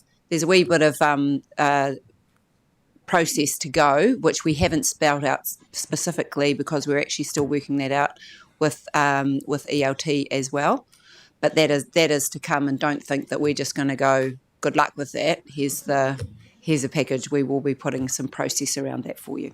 process to go, which we haven't spelled out specifically because we're actually still working that out with ELT as well. But that is to come, and don't think that we're just going to go, good luck with that. Here's a package. We will be putting some process around that for you.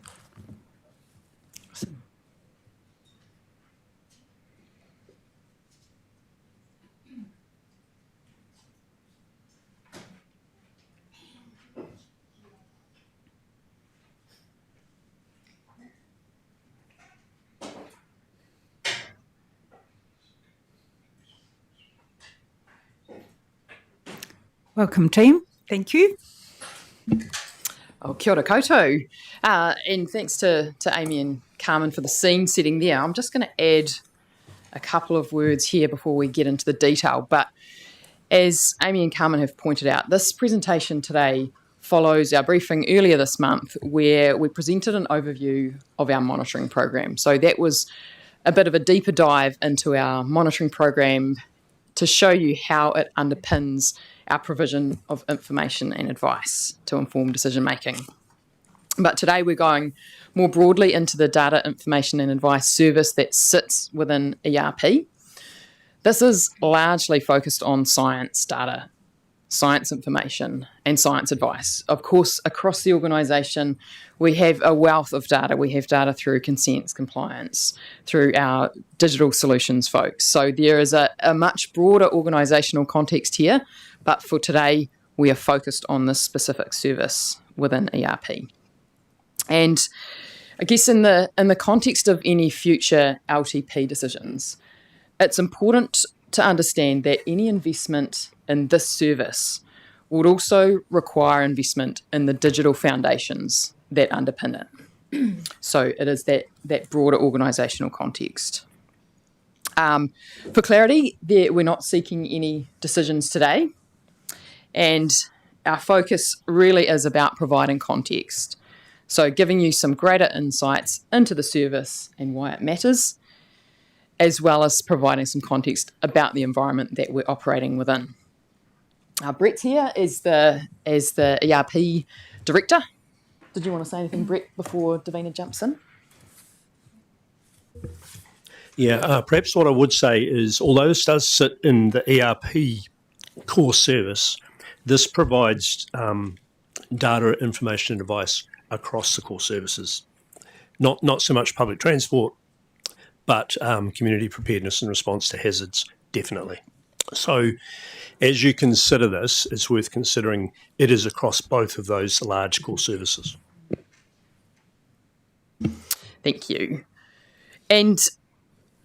Welcome, team. Thank you. Oh, kia ora koutou. And thanks to Amy and Carmen for the scene setting there. I'm just going to add a couple of words here before we get into the detail. But as Amy and Carmen have pointed out, this presentation today follows our briefing earlier this month where we presented an overview of our monitoring program. So that was a bit of a deeper dive into our monitoring program to show you how it underpins our provision of information and advice to inform decision making. But today we're going more broadly into the data, information and advice service that sits within ERP. This is largely focused on science data, science information and science advice. Of course, across the organisation, we have a wealth of data. We have data through consents, compliance, through our digital solutions folks. So there is a much broader organisational context here, but for today, we are focused on this specific service within ERP. And I guess in the context of any future LTP decisions, it's important to understand that any investment in this service would also require investment in the digital foundations that underpin it. So it is that broader organisational context. For clarity, we're not seeking any decisions today, and our focus really is about providing context. So giving you some greater insights into the service and why it matters, as well as providing some context about the environment that we're operating within. Brett's here as the ERP director. Did you want to say anything, Brett, before Davina jumps in? Yeah, perhaps what I would say is, although this does sit in the ERP core service, this provides data, information and advice across the core services. Not so much public transport, but community preparedness and response to hazards, definitely. So as you consider this, it's worth considering it is across both of those large core services. Thank you. And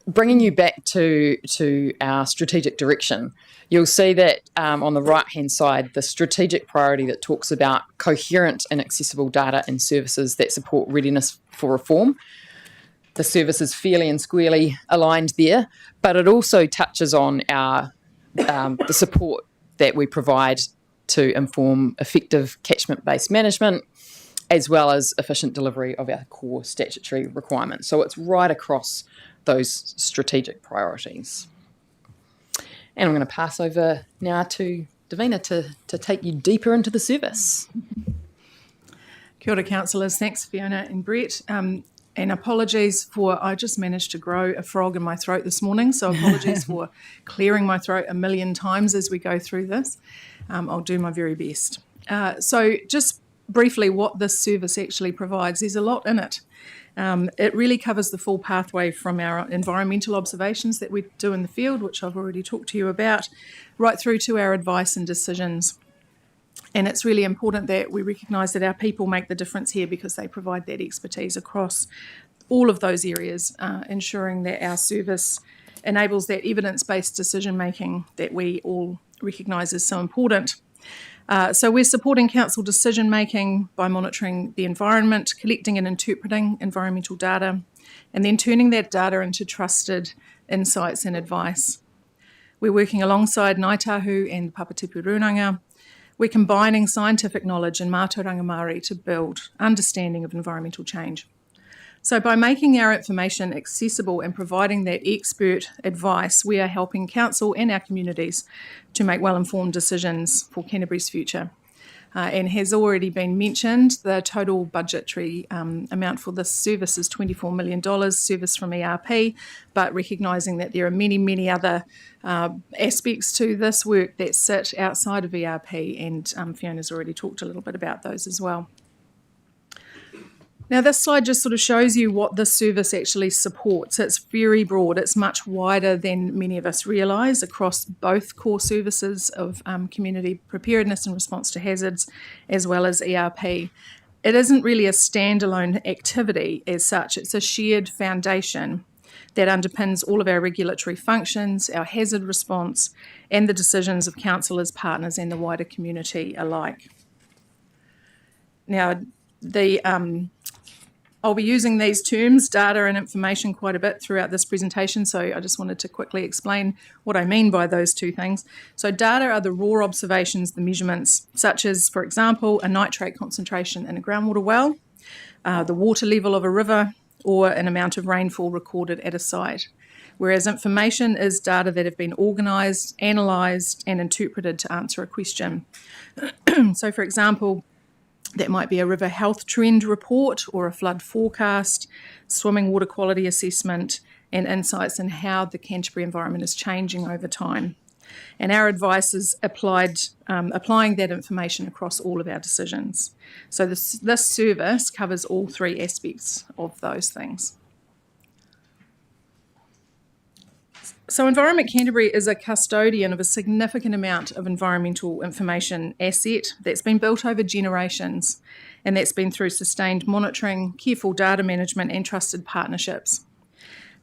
bringing you back to our strategic direction, you'll see that on the right-hand side, the strategic priority that talks about coherent and accessible data and services that support readiness for reform. The service is fairly and squarely aligned there, but it also touches on our the support that we provide to inform effective catchment-based management, as well as efficient delivery of our core statutory requirements. So it's right across those strategic priorities. And I'm going to pass over now to Davina to take you deeper into the service. Kia ora, councillors. Thanks, Fiona and Brett. And apologies for, I just managed to grow a frog in my throat this morning, so apologies for clearing my throat a million times as we go through this. I'll do my very best. So just briefly what this service actually provides, there's a lot in it. It really covers the full pathway from our environmental observations that we do in the field, which I've already talked to you about, right through to our advice and decisions. And it's really important that we recognise that our people make the difference here because they provide that expertise across all of those areas, ensuring that our service enables that evidence-based decision-making that we all recognise is so important. So we're supporting council decision-making by monitoring the environment, collecting and interpreting environmental data, and then turning that data into trusted insights and advice. We're working alongside Ngāi Tahu and Papatipu Runanga. We're combining scientific knowledge and mātauranga Māori to build understanding of environmental change. So by making our information accessible and providing that expert advice, we are helping council and our communities to make well-informed decisions for Canterbury's future. And has already been mentioned, the total budgetary amount for this service is $24 million, service from ERP, but recognising that there are many, many other aspects to this work that sit outside of ERP, and Fiona's already talked a little bit about those as well. Now, this slide just sort of shows you what this service actually supports. It's very broad. It's much wider than many of us realise across both core services of community preparedness and response to hazards, as well as ERP. It isn't really a standalone activity as such. It's a shared foundation that underpins all of our regulatory functions, our hazard response, and the decisions of councillors, partners, and the wider community alike. Now, I'll be using these terms, data and information, quite a bit throughout this presentation, so I just wanted to quickly explain what I mean by those two things. So data are the raw observations, the measurements, such as, for example, a nitrate concentration in a groundwater well, the water level of a river, or an amount of rainfall recorded at a site. Whereas information is data that have been organised, analysed, and interpreted to answer a question. So, for example, that might be a river health trend report or a flood forecast, swimming water quality assessment, and insights in how the Canterbury environment is changing over time. And our advice is applying that information across all of our decisions. So this service covers all three aspects of those things. So Environment Canterbury is a custodian of a significant amount of environmental information asset that's been built over generations, and that's been through sustained monitoring, careful data management, and trusted partnerships.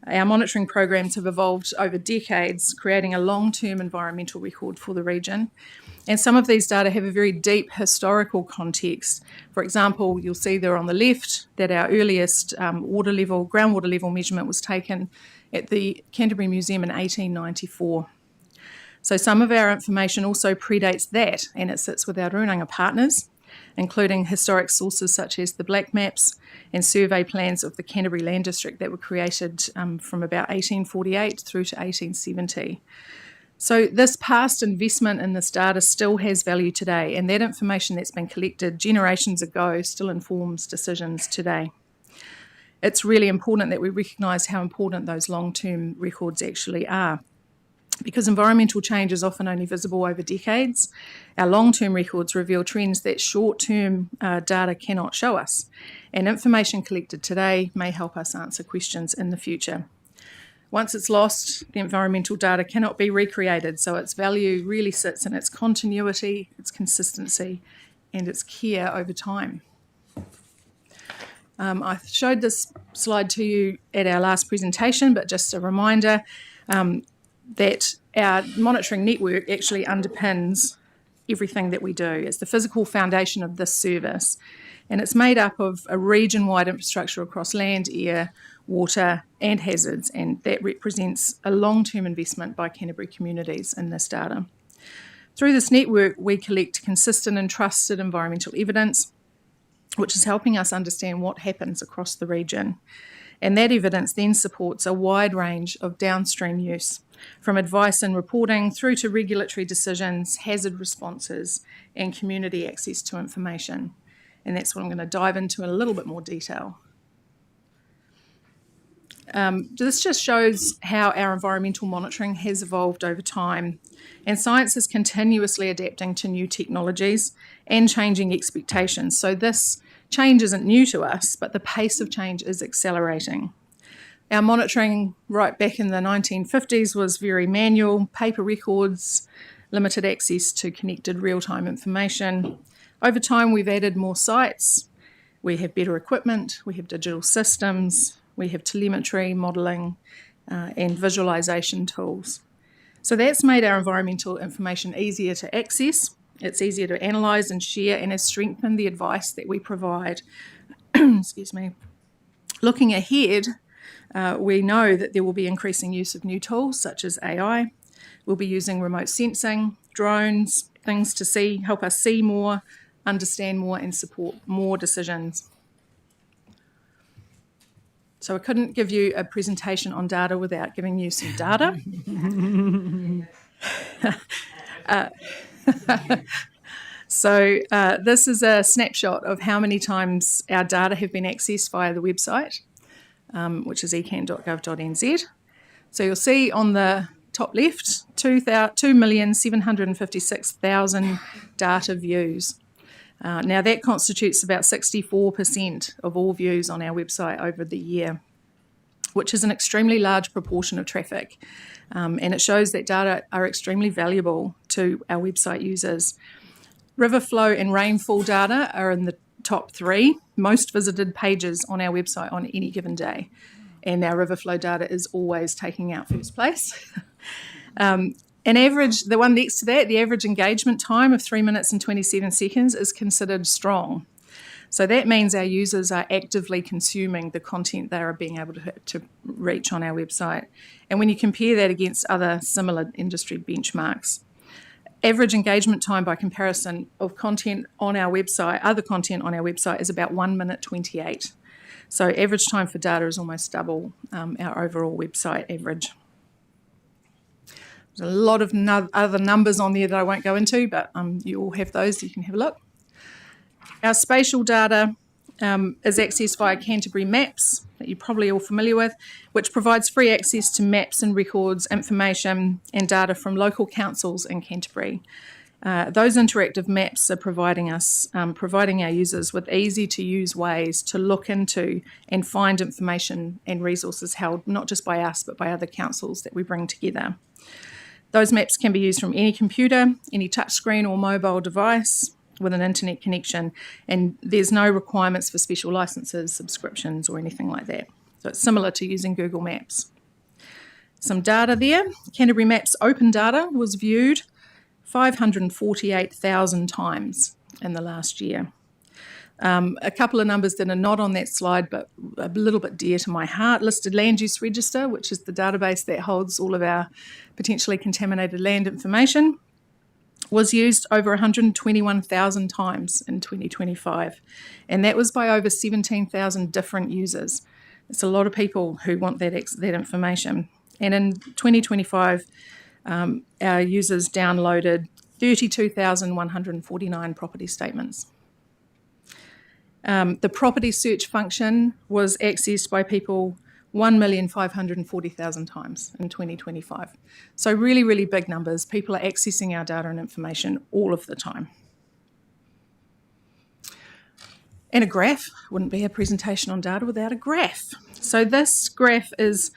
Our monitoring programs have evolved over decades, creating a long-term environmental record for the region. And some of these data have a very deep historical context. For example, you'll see there on the left that our earliest groundwater level measurement was taken at the Canterbury Museum in 1894. So some of our information also predates that, and it sits with our Runanga partners, including historic sources such as the black maps and survey plans of the Canterbury Land District that were created from about 1848 through to 1870. So this past investment in this data still has value today, and that information that's been collected generations ago still informs decisions today. It's really important that we recognise how important those long-term records actually are, because environmental change is often only visible over decades. Our long-term records reveal trends that short-term data cannot show us, and information collected today may help us answer questions in the future. Once it's lost, the environmental data cannot be recreated, so its value really sits in its continuity, its consistency, and its care over time. I showed this slide to you at our last presentation, but just a reminder that our monitoring network actually underpins everything that we do. It's the physical foundation of this service, and it's made up of a region-wide infrastructure across land, air, water and hazards, and that represents a long-term investment by Canterbury communities in this data. Through this network, we collect consistent and trusted environmental evidence, which is helping us understand what happens across the region. And that evidence then supports a wide range of downstream use, from advice and reporting through to regulatory decisions, hazard responses, and community access to information. And that's what I'm going to dive into in a little bit more detail. This just shows how our environmental monitoring has evolved over time, and science is continuously adapting to new technologies and changing expectations. So this change isn't new to us, but the pace of change is accelerating. Our monitoring right back in the 1950s was very manual, paper records, limited access to connected real-time information. Over time, we've added more sites, we have better equipment, we have digital systems, we have telemetry, modelling, and visualisation tools. So that's made our environmental information easier to access, it's easier to analyse and share, and has strengthened the advice that we provide. Excuse me. Looking ahead, we know that there will be increasing use of new tools such as AI. We'll be using remote sensing, drones, things to help us see more, understand more, and support more decisions. So I couldn't give you a presentation on data without giving you some data. So this is a snapshot of how many times our data have been accessed via the website, which is ecan.gov.nz. So you'll see on the top left, 2,756,000 data views. Now that constitutes about 64% of all views on our website over the year, which is an extremely large proportion of traffic. And it shows that data are extremely valuable to our website users. River flow and rainfall data are in the top 3 most visited pages on our website on any given day. And our river flow data is always taking out first place. An average, the one next to that, the average engagement time of 3 minutes and 27 seconds is considered strong. So that means our users are actively consuming the content they are being able to reach on our website. And when you compare that against other similar industry benchmarks, average engagement time by comparison of content on our website, other content on our website, is about 1 minute 28. So average time for data is almost double our overall website average. There's a lot of other numbers on there that I won't go into, but you all have those, so you can have a look. Our spatial data is accessed via Canterbury Maps, that you're probably all familiar with, which provides free access to maps and records, information and data from local councils in Canterbury. Those interactive maps are providing our users with easy-to-use ways to look into and find information and resources held not just by us, but by other councils that we bring together. Those maps can be used from any computer, any touchscreen or mobile device with an internet connection, and there's no requirements for special licenses, subscriptions or anything like that. So it's similar to using Google Maps. Some data there. Canterbury Maps open data was viewed 548,000 times in the last year. A couple of numbers that are not on that slide but a little bit dear to my heart. Listed Land Use Register, which is the database that holds all of our potentially contaminated land information, was used over 121,000 times in 2025, and that was by over 17,000 different users. It's a lot of people who want that information. And in 2025, our users downloaded 32,149 property statements. The property search function was accessed by people 1,540,000 times in 2025. So really, really big numbers. People are accessing our data and information all of the time. And a graph. Wouldn't be a presentation on data without a graph. So this graph is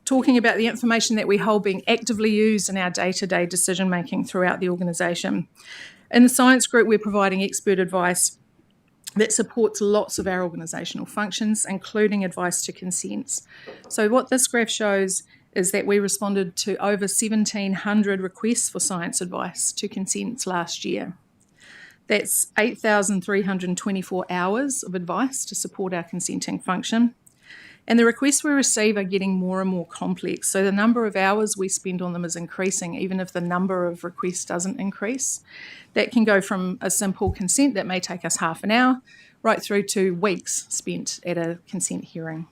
talking about the information that we hold being actively used in our day-to-day decision-making throughout the organisation. In the science group, we're providing expert advice that supports lots of our organisational functions, including advice to consents. So what this graph shows is that we responded to over 1,700 requests for science advice to consents last year. That's 8,324 hours of advice to support our consenting function. And the requests we receive are getting more and more complex. So the number of hours we spend on them is increasing, even if the number of requests doesn't increase. That can go from a simple consent that may take us half an hour right through to weeks spent at a consent hearing.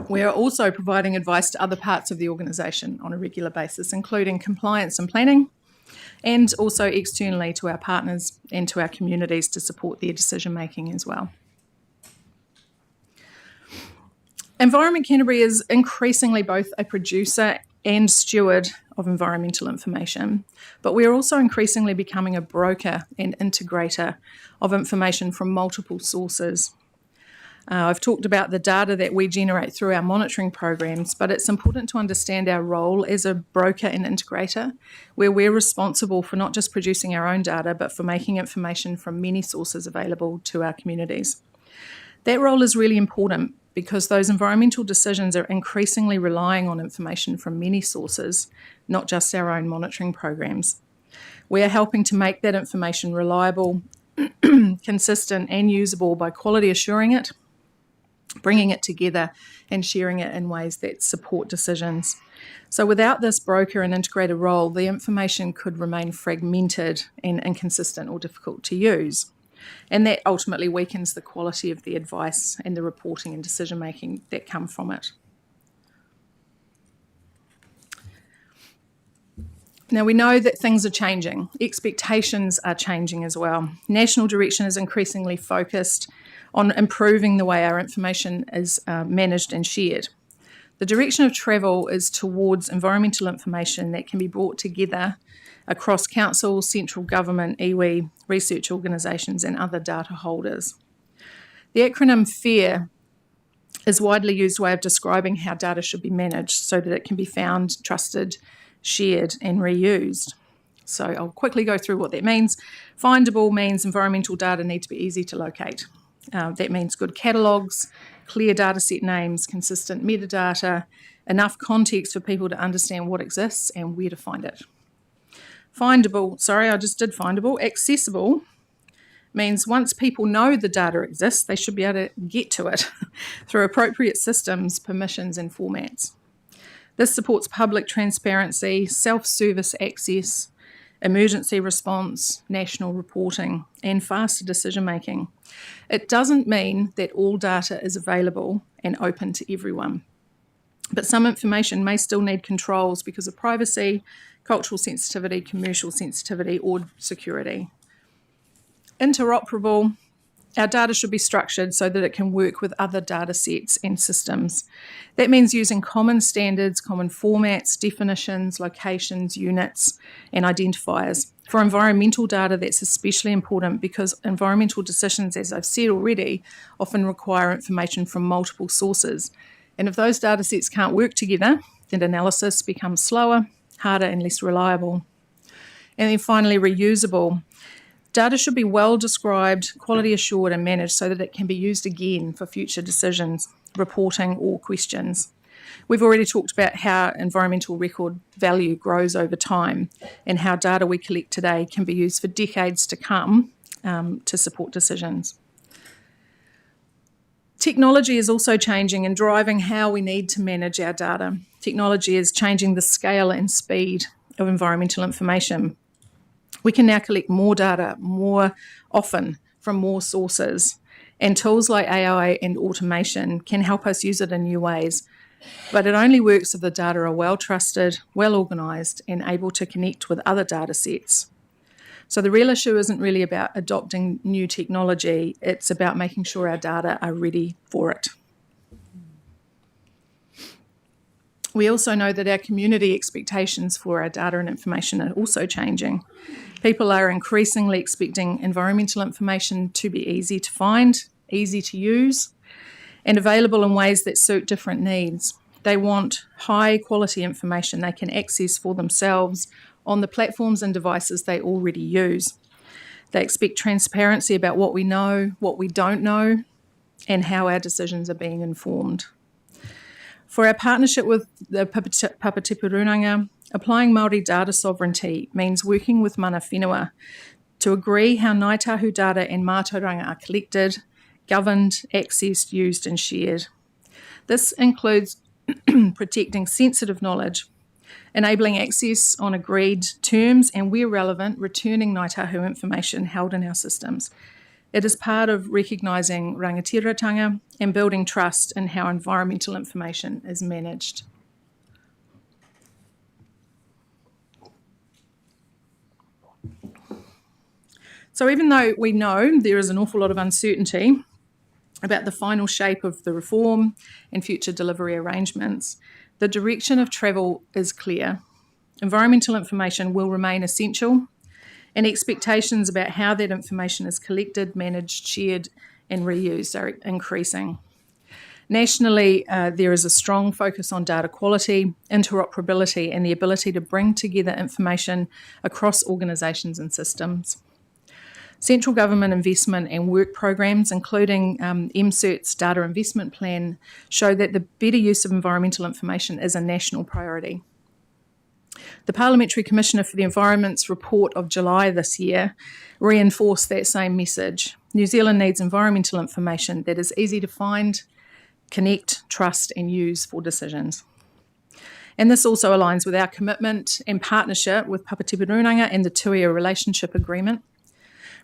We are also providing advice to other parts of the organisation on a regular basis, including compliance and planning, and also externally to our partners and to our communities to support their decision making as well. Environment Canterbury is increasingly both a producer and steward of environmental information, but we are also increasingly becoming a broker and integrator of information from multiple sources. I've talked about the data that we generate through our monitoring programs, but it's important to understand our role as a broker and integrator, where we're responsible for not just producing our own data, but for making information from many sources available to our communities. That role is really important because those environmental decisions are increasingly relying on information from many sources, not just our own monitoring programs. We are helping to make that information reliable, consistent and usable by quality assuring it, bringing it together and sharing it in ways that support decisions. So without this broker and integrator role, the information could remain fragmented and inconsistent or difficult to use. And that ultimately weakens the quality of the advice and the reporting and decision making that come from it. Now, we know that things are changing. Expectations are changing as well. National direction is increasingly focused on improving the way our information is managed and shared. The direction of travel is towards environmental information that can be brought together across council, central government, iwi, research organisations and other data holders. The acronym FAIR is a widely used way of describing how data should be managed so that it can be found, trusted, shared and reused. So I'll quickly go through what that means. Findable means environmental data need to be easy to locate. That means good catalogues, clear dataset names, consistent metadata, enough context for people to understand what exists and where to find it. Findable. Accessible means once people know the data exists, they should be able to get to it through appropriate systems, permissions and formats. This supports public transparency, self-service access, emergency response, national reporting, and faster decision-making. It doesn't mean that all data is available and open to everyone, but some information may still need controls because of privacy, cultural sensitivity, commercial sensitivity, or security. Interoperable. Our data should be structured so that it can work with other data sets and systems. That means using common standards, common formats, definitions, locations, units, and identifiers. For environmental data, that's especially important because environmental decisions, as I've said already, often require information from multiple sources. And if those data sets can't work together, then analysis becomes slower, harder, and less reliable. And then finally, reusable. Data should be well described, quality assured and managed so that it can be used again for future decisions, reporting or questions. We've already talked about how environmental record value grows over time and how data we collect today can be used for decades to come to support decisions. Technology is also changing and driving how we need to manage our data. Technology is changing the scale and speed of environmental information. We can now collect more data more often from more sources, and tools like AI and automation can help us use it in new ways. But it only works if the data are well trusted, well organised, and able to connect with other data sets. So the real issue isn't really about adopting new technology, it's about making sure our data are ready for it. We also know that our community expectations for our data and information are also changing. People are increasingly expecting environmental information to be easy to find, easy to use, and available in ways that suit different needs. They want high quality information they can access for themselves on the platforms and devices they already use. They expect transparency about what we know, what we don't know, and how our decisions are being informed. For our partnership with the Papatipurunanga, applying Māori data sovereignty means working with mana whenua to agree how Ngāi Tahu data and mātauranga are collected, governed, accessed, used and shared. This includes protecting sensitive knowledge, enabling access on agreed terms and, where relevant, returning Ngāi Tahu information held in our systems. It is part of recognising rangatiratanga and building trust in how environmental information is managed. So even though we know there is an awful lot of uncertainty about the final shape of the reform and future delivery arrangements, the direction of travel is clear. Environmental information will remain essential, and expectations about how that information is collected, managed, shared and reused are increasing. Nationally, there is a strong focus on data quality, interoperability and the ability to bring together information across organisations and systems. Central government investment and work programs, including MCERT's data investment plan, show that the better use of environmental information is a national priority. The Parliamentary Commissioner for the Environment's report of July this year reinforced that same message. New Zealand needs environmental information that is easy to find, connect, trust and use for decisions. And this also aligns with our commitment and partnership with Papatipurunanga and the Tuia Relationship Agreement,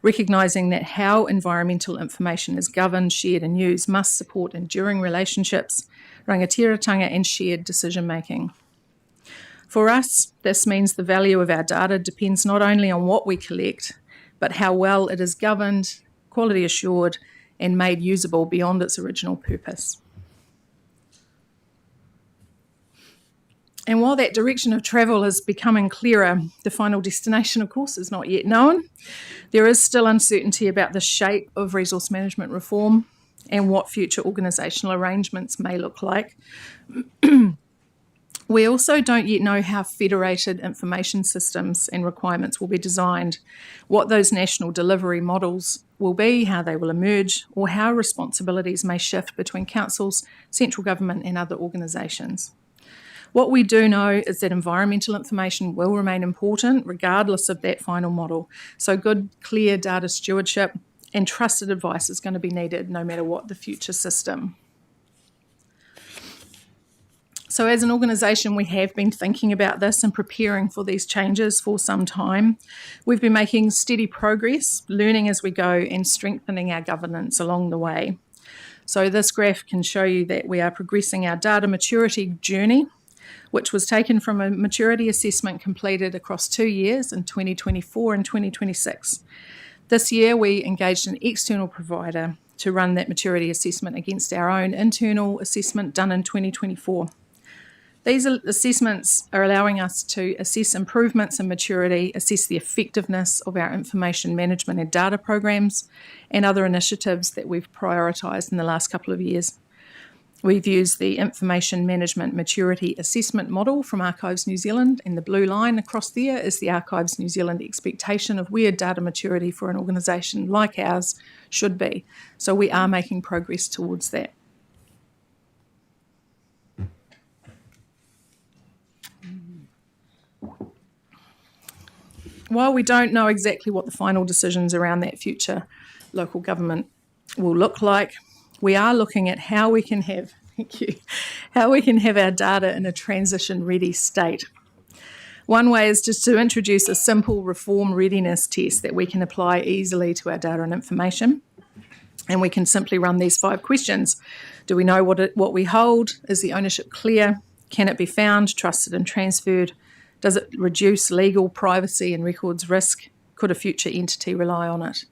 recognising that how environmental information is governed, shared and used must support enduring relationships, rangatiratanga and shared decision making. For us, this means the value of our data depends not only on what we collect, but how well it is governed, quality assured and made usable beyond its original purpose. And while that direction of travel is becoming clearer, the final destination, of course, is not yet known. There is still uncertainty about the shape of resource management reform and what future organisational arrangements may look like. We also don't yet know how federated information systems and requirements will be designed, what those national delivery models will be, how they will emerge, or how responsibilities may shift between councils, central government and other organisations. What we do know is that environmental information will remain important regardless of that final model. So good, clear data stewardship and trusted advice is going to be needed no matter what the future system. So as an organisation, we have been thinking about this and preparing for these changes for some time. We've been making steady progress, learning as we go and strengthening our governance along the way. So this graph can show you that we are progressing our data maturity journey, which was taken from a maturity assessment completed across 2 years in 2024 and 2026. This year, we engaged an external provider to run that maturity assessment against our own internal assessment done in 2024. These assessments are allowing us to assess improvements in maturity, assess the effectiveness of our information management and data programs, and other initiatives that we've prioritised in the last couple of years. We've used the Information Management Maturity Assessment Model from Archives New Zealand, and the blue line across there is the Archives New Zealand expectation of where data maturity for an organisation like ours should be. So we are making progress towards that. While we don't know exactly what the final decisions around that future local government will look like, we are looking at how we can have, how we can have our data in a transition-ready state. One way is just to introduce a simple reform readiness test that we can apply easily to our data and information. And we can simply run these 5 questions. Do we know what we hold? Is the ownership clear? Can it be found, trusted and transferred? Does it reduce legal, privacy and records risk? Could a future entity rely on it?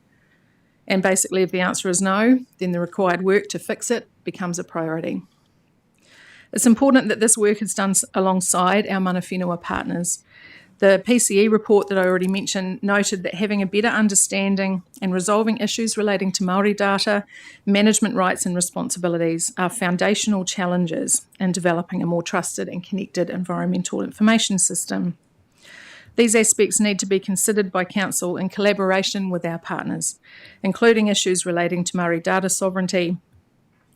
And basically, if the answer is no, then the required work to fix it becomes a priority. It's important that this work is done alongside our mana whenua partners. The PCE report that I already mentioned noted that having a better understanding and resolving issues relating to Māori data, management rights and responsibilities are foundational challenges in developing a more trusted and connected environmental information system. These aspects need to be considered by Council in collaboration with our partners, including issues relating to Māori data sovereignty,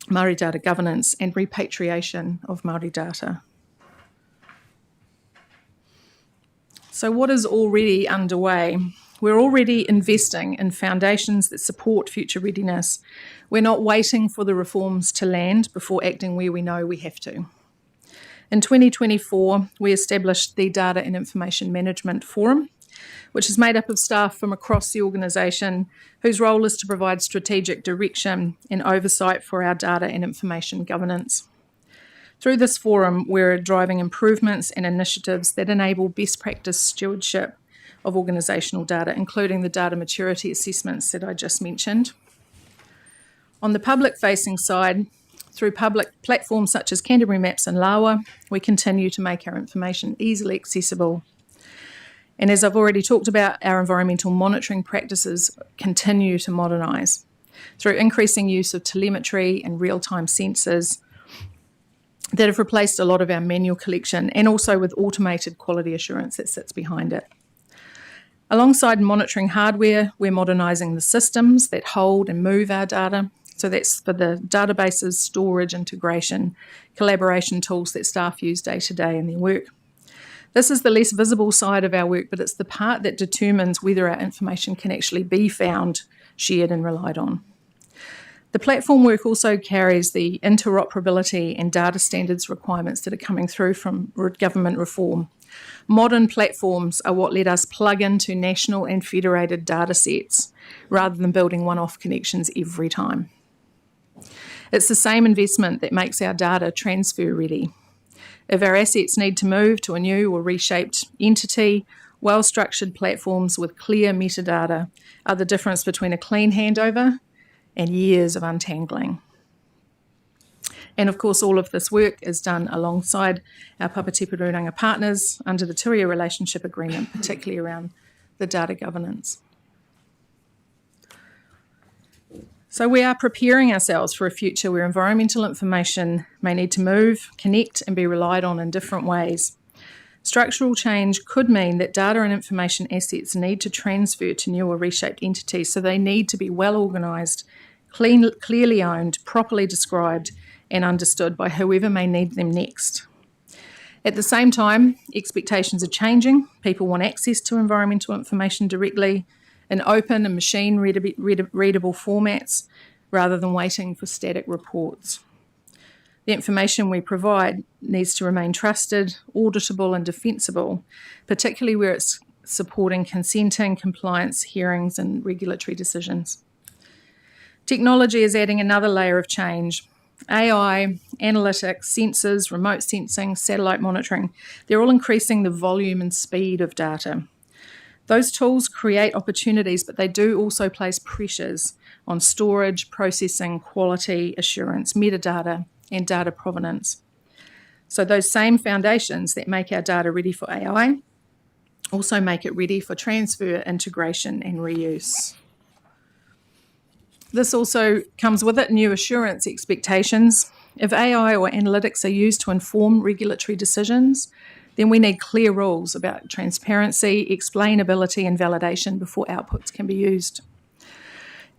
Māori data governance and repatriation of Māori data. So what is already underway? We're already investing in foundations that support future readiness. We're not waiting for the reforms to land before acting where we know we have to. In 2024, we established the Data and Information Management Forum, which is made up of staff from across the organisation whose role is to provide strategic direction and oversight for our data and information governance. Through this forum, we're driving improvements and initiatives that enable best practice stewardship of organisational data, including the data maturity assessments that I just mentioned. On the public-facing side, through public platforms such as Canterbury Maps and Lawa, we continue to make our information easily accessible. And as I've already talked about, our environmental monitoring practices continue to modernise through increasing use of telemetry and real-time sensors that have replaced a lot of our manual collection, and also with automated quality assurance that sits behind it. Alongside monitoring hardware, we're modernising the systems that hold and move our data. So that's for the databases, storage, integration, collaboration tools that staff use day to day in their work. This is the less visible side of our work, but it's the part that determines whether our information can actually be found, shared and relied on. The platform work also carries the interoperability and data standards requirements that are coming through from government reform. Modern platforms are what let us plug into national and federated data sets rather than building one-off connections every time. It's the same investment that makes our data transfer ready. If our assets need to move to a new or reshaped entity, well-structured platforms with clear metadata are the difference between a clean handover and years of untangling. And of course, all of this work is done alongside our Papatipu Rūranga partners under the Turia Relationship Agreement, particularly around the data governance. So we are preparing ourselves for a future where environmental information may need to move, connect and be relied on in different ways. Structural change could mean that data and information assets need to transfer to new or reshaped entities, so they need to be well organised, clearly owned, properly described and understood by whoever may need them next. At the same time, expectations are changing. People want access to environmental information directly in open and machine-readable formats rather than waiting for static reports. The information we provide needs to remain trusted, auditable and defensible, particularly where it's supporting consenting, compliance, hearings and regulatory decisions. Technology is adding another layer of change. AI, analytics, sensors, remote sensing, satellite monitoring, they're all increasing the volume and speed of data. Those tools create opportunities, but they do also place pressures on storage, processing, quality, assurance, metadata, and data provenance. So those same foundations that make our data ready for AI also make it ready for transfer, integration, and reuse. This also comes with it new assurance expectations. If AI or analytics are used to inform regulatory decisions, then we need clear rules about transparency, explainability and validation before outputs can be used.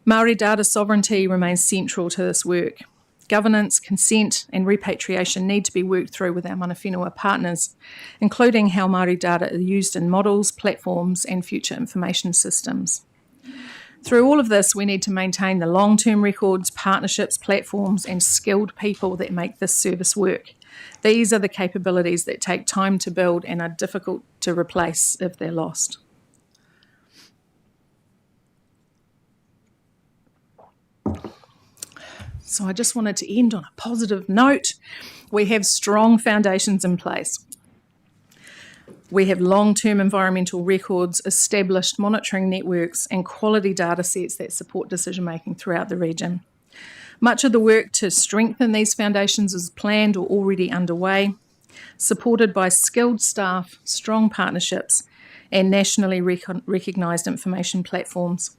Māori data sovereignty remains central to this work. Governance, consent and repatriation need to be worked through with our mana whenua partners, including how Māori data are used in models, platforms and future information systems. Through all of this, we need to maintain the long-term records, partnerships, platforms and skilled people that make this service work. These are the capabilities that take time to build and are difficult to replace if they're lost. So I just wanted to end on a positive note. We have strong foundations in place. We have long-term environmental records, established monitoring networks and quality data sets that support decision-making throughout the region. Much of the work to strengthen these foundations is planned or already underway, supported by skilled staff, strong partnerships and nationally recognised information platforms.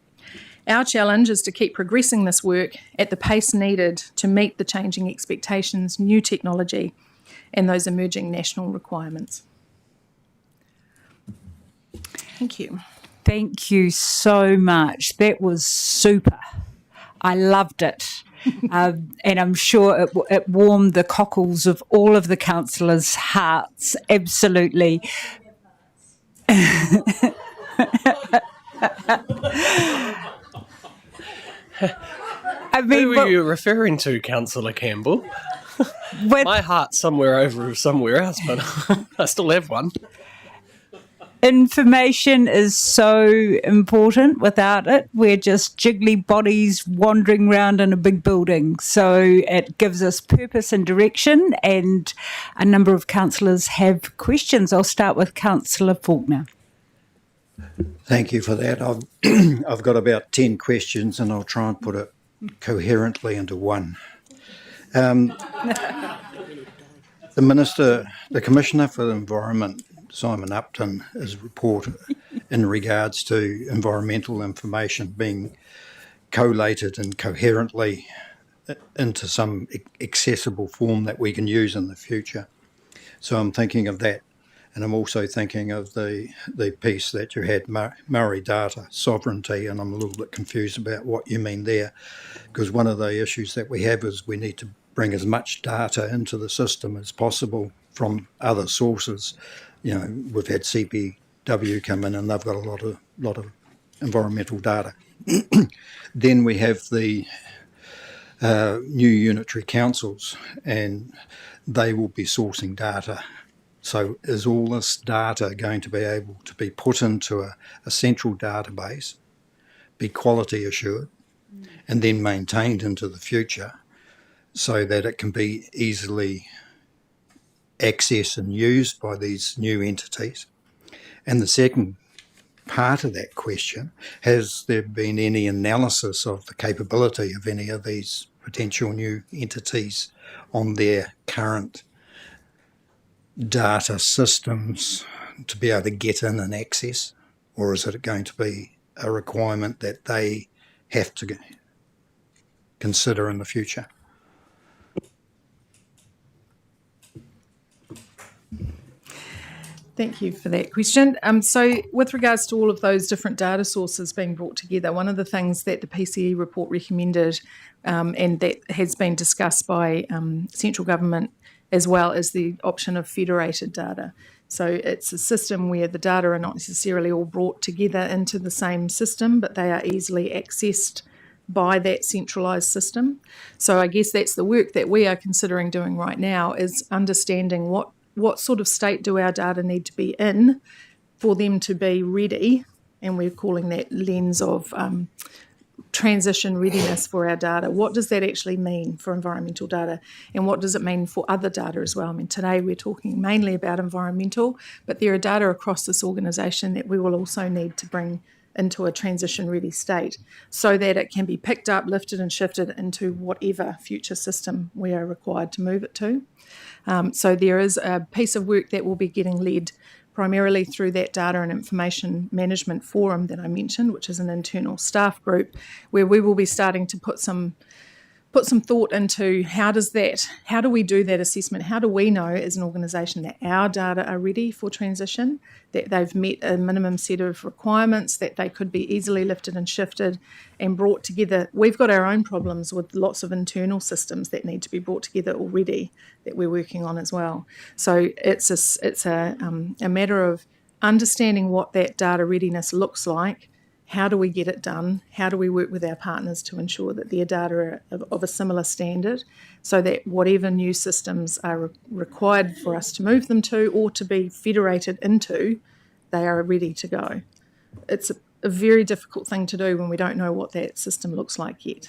Our challenge is to keep progressing this work at the pace needed to meet the changing expectations, new technology, and those emerging national requirements. Thank you. Thank you so much. That was super. I loved it. And I'm sure it warmed the cockles of all of the councillors' hearts. Absolutely. I mean, who were you referring to, Councillor Campbell? My heart's somewhere else, but I still have one. Information is so important. Without it, we're just jiggly bodies wandering around in a big building. So it gives us purpose and direction, and a number of councillors have questions. I'll start with Councillor Faulkner. Thank you for that. I've got about 10 questions and I'll try and put it coherently into one. The Commissioner for the Environment, Simon Upton, has reported in regards to environmental information being collated and coherently into some accessible form that we can use in the future. So I'm thinking of that. And I'm also thinking of the piece that you had, Maori data sovereignty, and I'm a little bit confused about what you mean there, because one of the issues that we have is we need to bring as much data into the system as possible from other sources. You know, we've had CPW come in and they've got a lot of environmental data. Then we have the new unitary councils, and they will be sourcing data. So is all this data going to be able to be put into a central database, be quality assured, and then maintained into the future so that it can be easily accessed and used by these new entities? And the second part of that question, has there been any analysis of the capability of any of these potential new entities on their current data systems to be able to get in and access, or is it going to be a requirement that they have to consider in the future? Thank you for that question. So with regards to all of those different data sources being brought together, one of the things that the PCE report recommended and that has been discussed by central government as well is the option of federated data. So it's a system where the data are not necessarily all brought together into the same system, but they are easily accessed by that centralised system. So I guess that's the work that we are considering doing right now, is understanding what sort of state do our data need to be in for them to be ready, and we're calling that lens of transition readiness for our data. What does that actually mean for environmental data, and what does it mean for other data as well? I mean, today we're talking mainly about environmental, but there are data across this organisation that we will also need to bring into a transition ready state so that it can be picked up, lifted and shifted into whatever future system we are required to move it to. So there is a piece of work that will be getting led primarily through that data and information management forum that I mentioned, which is an internal staff group, where we will be starting to put some thought into how do we do that assessment? How do we know as an organisation that our data are ready for transition, that they've met a minimum set of requirements, that they could be easily lifted and shifted and brought together? We've got our own problems with lots of internal systems that need to be brought together already that we're working on as well. So it's a matter of understanding what that data readiness looks like. How do we get it done? How do we work with our partners to ensure that their data are of a similar standard so that whatever new systems are required for us to move them to or to be federated into, they are ready to go? It's a very difficult thing to do when we don't know what that system looks like yet.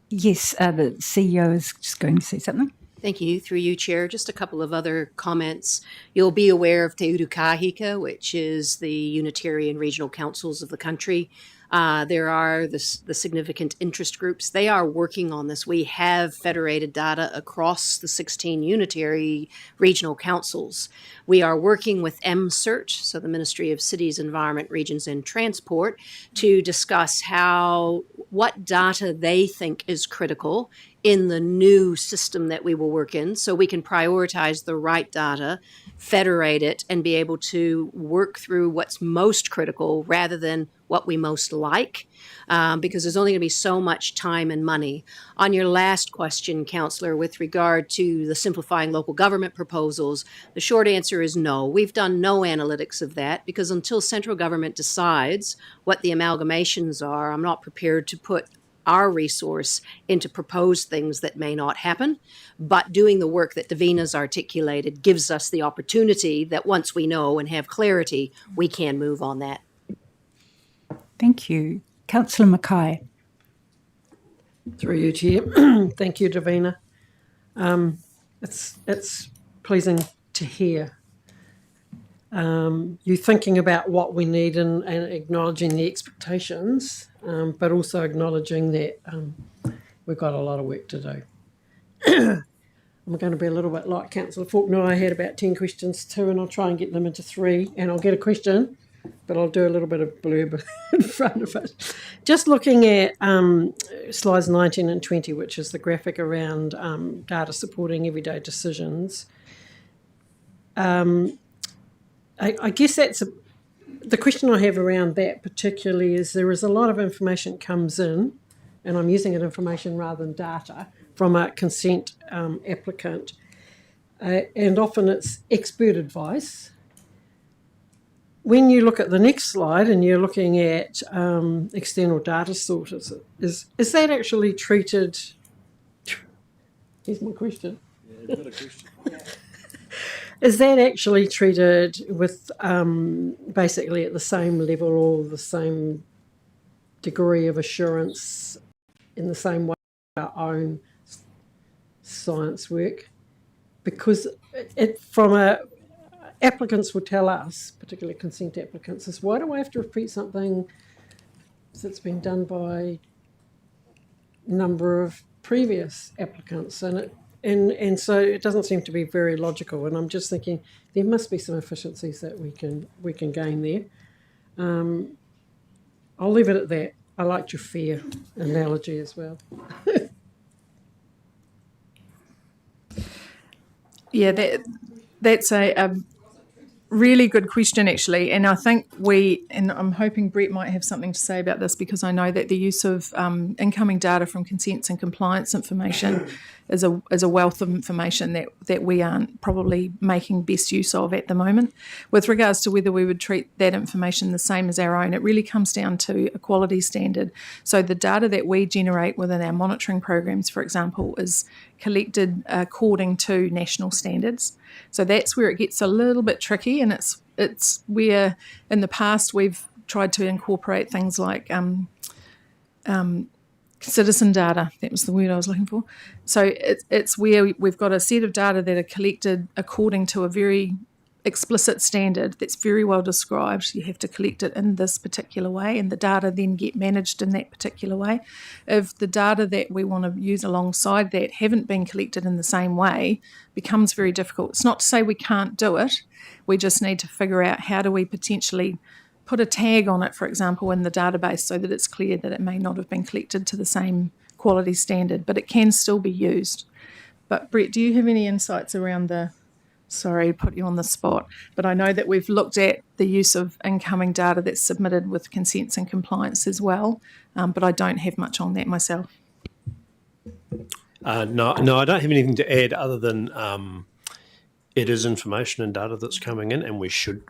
Yes, the CEO is just going to say something. Thank you. Through you, Chair. Just a couple of other comments. You'll be aware of Te Uru Kahika, which is the Unitarian regional councils of the country. There are the significant interest groups. They are working on this. We have federated data across the 16 unitary regional councils. We are working with MCERT, so the Ministry of Cities, Environment, Regions and Transport, to discuss what data they think is critical in the new system that we will work in, so we can prioritize the right data, federate it, and be able to work through what's most critical rather than what we most like, because there's only going to be so much time and money. On your last question, Councillor, with regard to the simplifying local government proposals, the short answer is no. We've done no analytics of that, because until central government decides what the amalgamations are, I'm not prepared to put our resource into proposed things that may not happen. But doing the work that Davina's articulated gives us the opportunity that once we know and have clarity, we can move on that. Thank you. Councillor Mackay. Through you, Chair. Thank you, Davina. It's pleasing to hear you thinking about what we need and acknowledging the expectations, but also acknowledging that we've got a lot of work to do. I'm going to be a little bit like Councillor Faulkner. I had about 10 questions too, and I'll try and get them into 3, and I'll get a question, but I'll do a little bit of blurb in front of it. Just looking at slides 19 and 20, which is the graphic around data supporting everyday decisions. I guess that's the question I have around that particularly is there is a lot of information comes in, and I'm using it information rather than data, from a consent applicant, and often it's expert advice. When you look at the next slide and you're looking at external data sources, is that actually treated? Here's my question. Yeah, good question. Is that actually treated with basically at the same level or the same degree of assurance in the same way our own science work? Because applicants will tell us, particularly consent applicants, is why do I have to repeat something that's been done by a number of previous applicants? And so it doesn't seem to be very logical. And I'm just thinking there must be some efficiencies that we can gain there. I'll leave it at that. I liked your fair analogy as well. Yeah, that's a really good question, actually. And I think and I'm hoping Brett might have something to say about this, because I know that the use of incoming data from consents and compliance information is a wealth of information that we aren't probably making best use of at the moment. With regards to whether we would treat that information the same as our own, it really comes down to a quality standard. So the data that we generate within our monitoring programs, for example, is collected according to national standards. So that's where it gets a little bit tricky, and it's where in the past we've tried to incorporate things like citizen data. That was the word I was looking for. So it's where we've got a set of data that are collected according to a very explicit standard that's very well described. You have to collect it in this particular way, and the data then get managed in that particular way. If the data that we want to use alongside that haven't been collected in the same way, becomes very difficult. It's not to say we can't do it. We just need to figure out how do we potentially put a tag on it, for example, in the database so that it's clear that it may not have been collected to the same quality standard, but it can still be used. But Brett, do you have any insights around sorry, put you on the spot, but I know that we've looked at the use of incoming data that's submitted with consents and compliance as well, but I don't have much on that myself. No, I don't have anything to add other than it is information and data that's coming in, and we should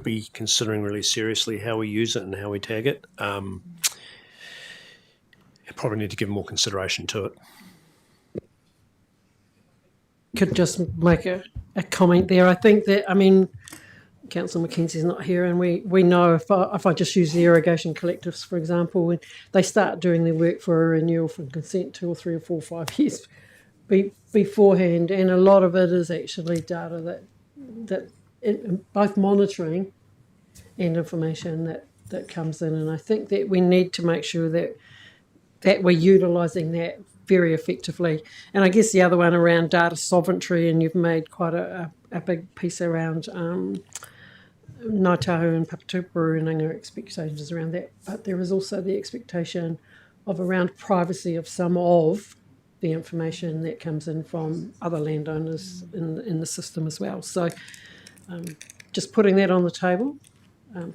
be considering really seriously how we use it and how we tag it. You probably need to give more consideration to it. Could just make a comment there. I think that, Councillor Mackenzie's not here, and we know if I just use the irrigation collectives, for example, when they start doing their work for a renewal from consent 2 or 3 or 4 or 5 years beforehand, and a lot of it is actually data both monitoring and information that comes in. And I think that we need to make sure that we're utilising that very effectively. And I guess the other one around data sovereignty, and you've made quite a big piece around Ngāi Tahu and Papatūparu and our expectations around that. But there is also the expectation of around privacy of some of the information that comes in from other landowners in the system as well. So just putting that on the table.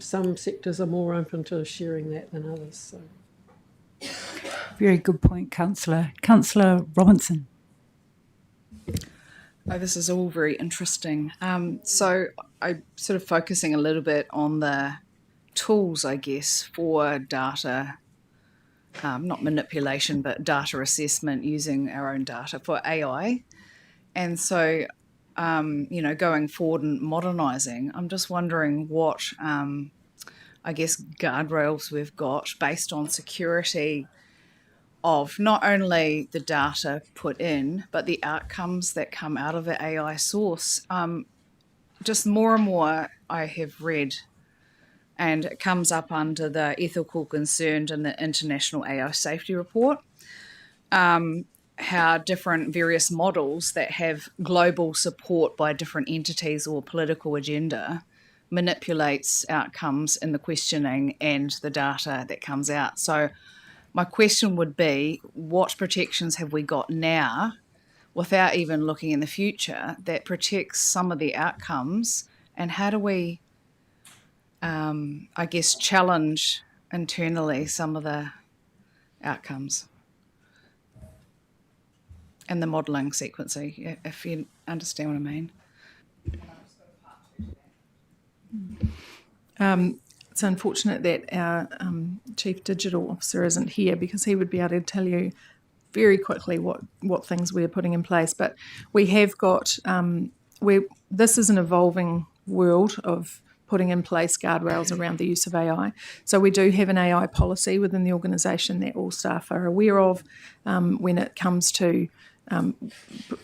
Some sectors are more open to sharing that than others. So. Very good point, Councillor. Councillor Robinson. Oh, this is all very interesting. So I'm sort of focusing a little bit on the tools, I guess, for data, not manipulation, but data assessment using our own data for AI. And so, going forward and modernising, I'm just wondering what, I guess, guardrails we've got based on security of not only the data put in, but the outcomes that come out of the AI source. Just more and more I have read, and it comes up under the ethical concern in the International AI Safety Report, how different various models that have global support by different entities or political agenda manipulates outcomes in the questioning and the data that comes out. So my question would be, what protections have we got now, without even looking in the future, that protects some of the outcomes, and how do we, I guess, challenge internally some of the outcomes and the modelling sequencing, if you understand what I mean? It's unfortunate that our Chief Digital Officer isn't here, because he would be able to tell you very quickly what things we're putting in place. But we have got, this is an evolving world of putting in place guardrails around the use of AI. So we do have an AI policy within the organisation that all staff are aware of. When it comes to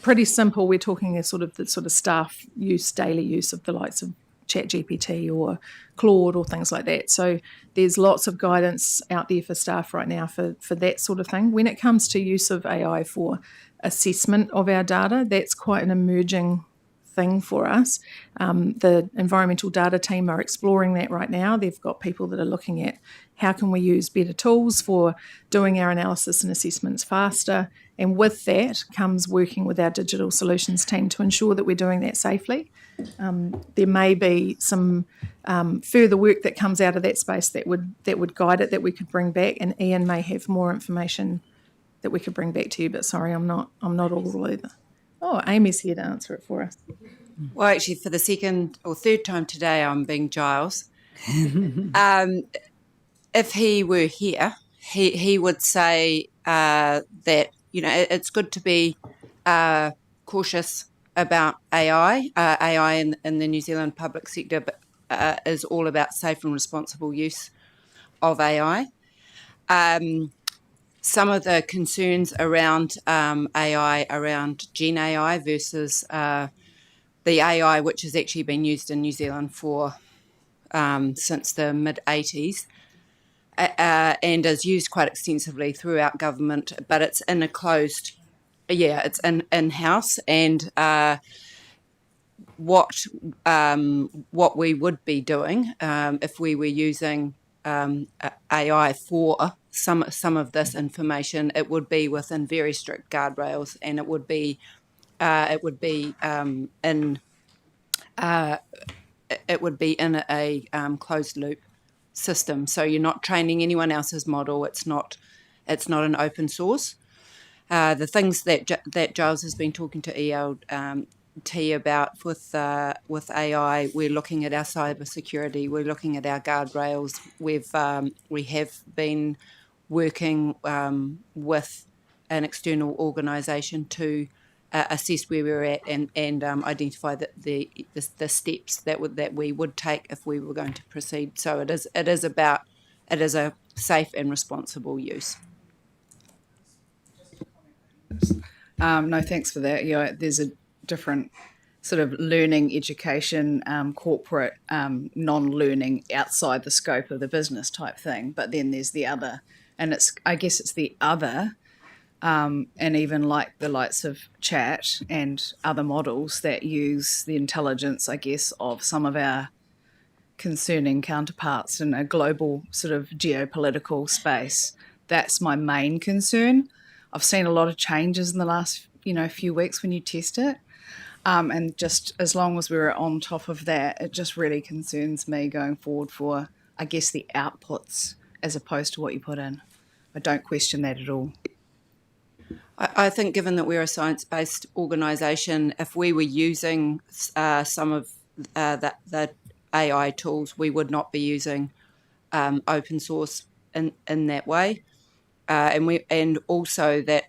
pretty simple, we're talking the sort of staff use, daily use of the likes of ChatGPT or Claude or things like that. So there's lots of guidance out there for staff right now for that sort of thing. When it comes to use of AI for assessment of our data, that's quite an emerging thing for us. The environmental data team are exploring that right now. They've got people that are looking at how can we use better tools for doing our analysis and assessments faster. And with that comes working with our digital solutions team to ensure that we're doing that safely. There may be some further work that comes out of that space that would guide it, that we could bring back, and Ian may have more information that we could bring back to you. But sorry, I'm not all either. Oh, Amy's here to answer it for us. Well, actually, for the second or third time today, I'm being Giles. If he were here, he would say that it's good to be cautious about AI. AI in the New Zealand public sector is all about safe and responsible use of AI. Some of the concerns around AI, around Gen AI versus the AI which has actually been used in New Zealand for since the mid-80s and is used quite extensively throughout government, but it's in a closed, it's in-house, and what we would be doing if we were using AI for some of this information, it would be within very strict guardrails, and it would be in a closed loop system. So you're not training anyone else's model. It's not an open source. The things that Giles has been talking to ELT about with AI, we're looking at our cybersecurity. We're looking at our guardrails. We have been working with an external organisation to assess where we're at and identify the steps that we would take if we were going to proceed. So it is a safe and responsible use. No, thanks for that. There's a different sort of learning, education, corporate, non-learning outside the scope of the business type thing. But then there's the other, and I guess it's the other, and even like the likes of chat and other models that use the intelligence, I guess, of some of our concerning counterparts in a global sort of geopolitical space. That's my main concern. I've seen a lot of changes in the last, few weeks when you test it. And just as long as we're on top of that, it just really concerns me going forward for, I guess, the outputs as opposed to what you put in. I don't question that at all. I think given that we're a science-based organisation, if we were using some of the AI tools, we would not be using open source in that way. And also that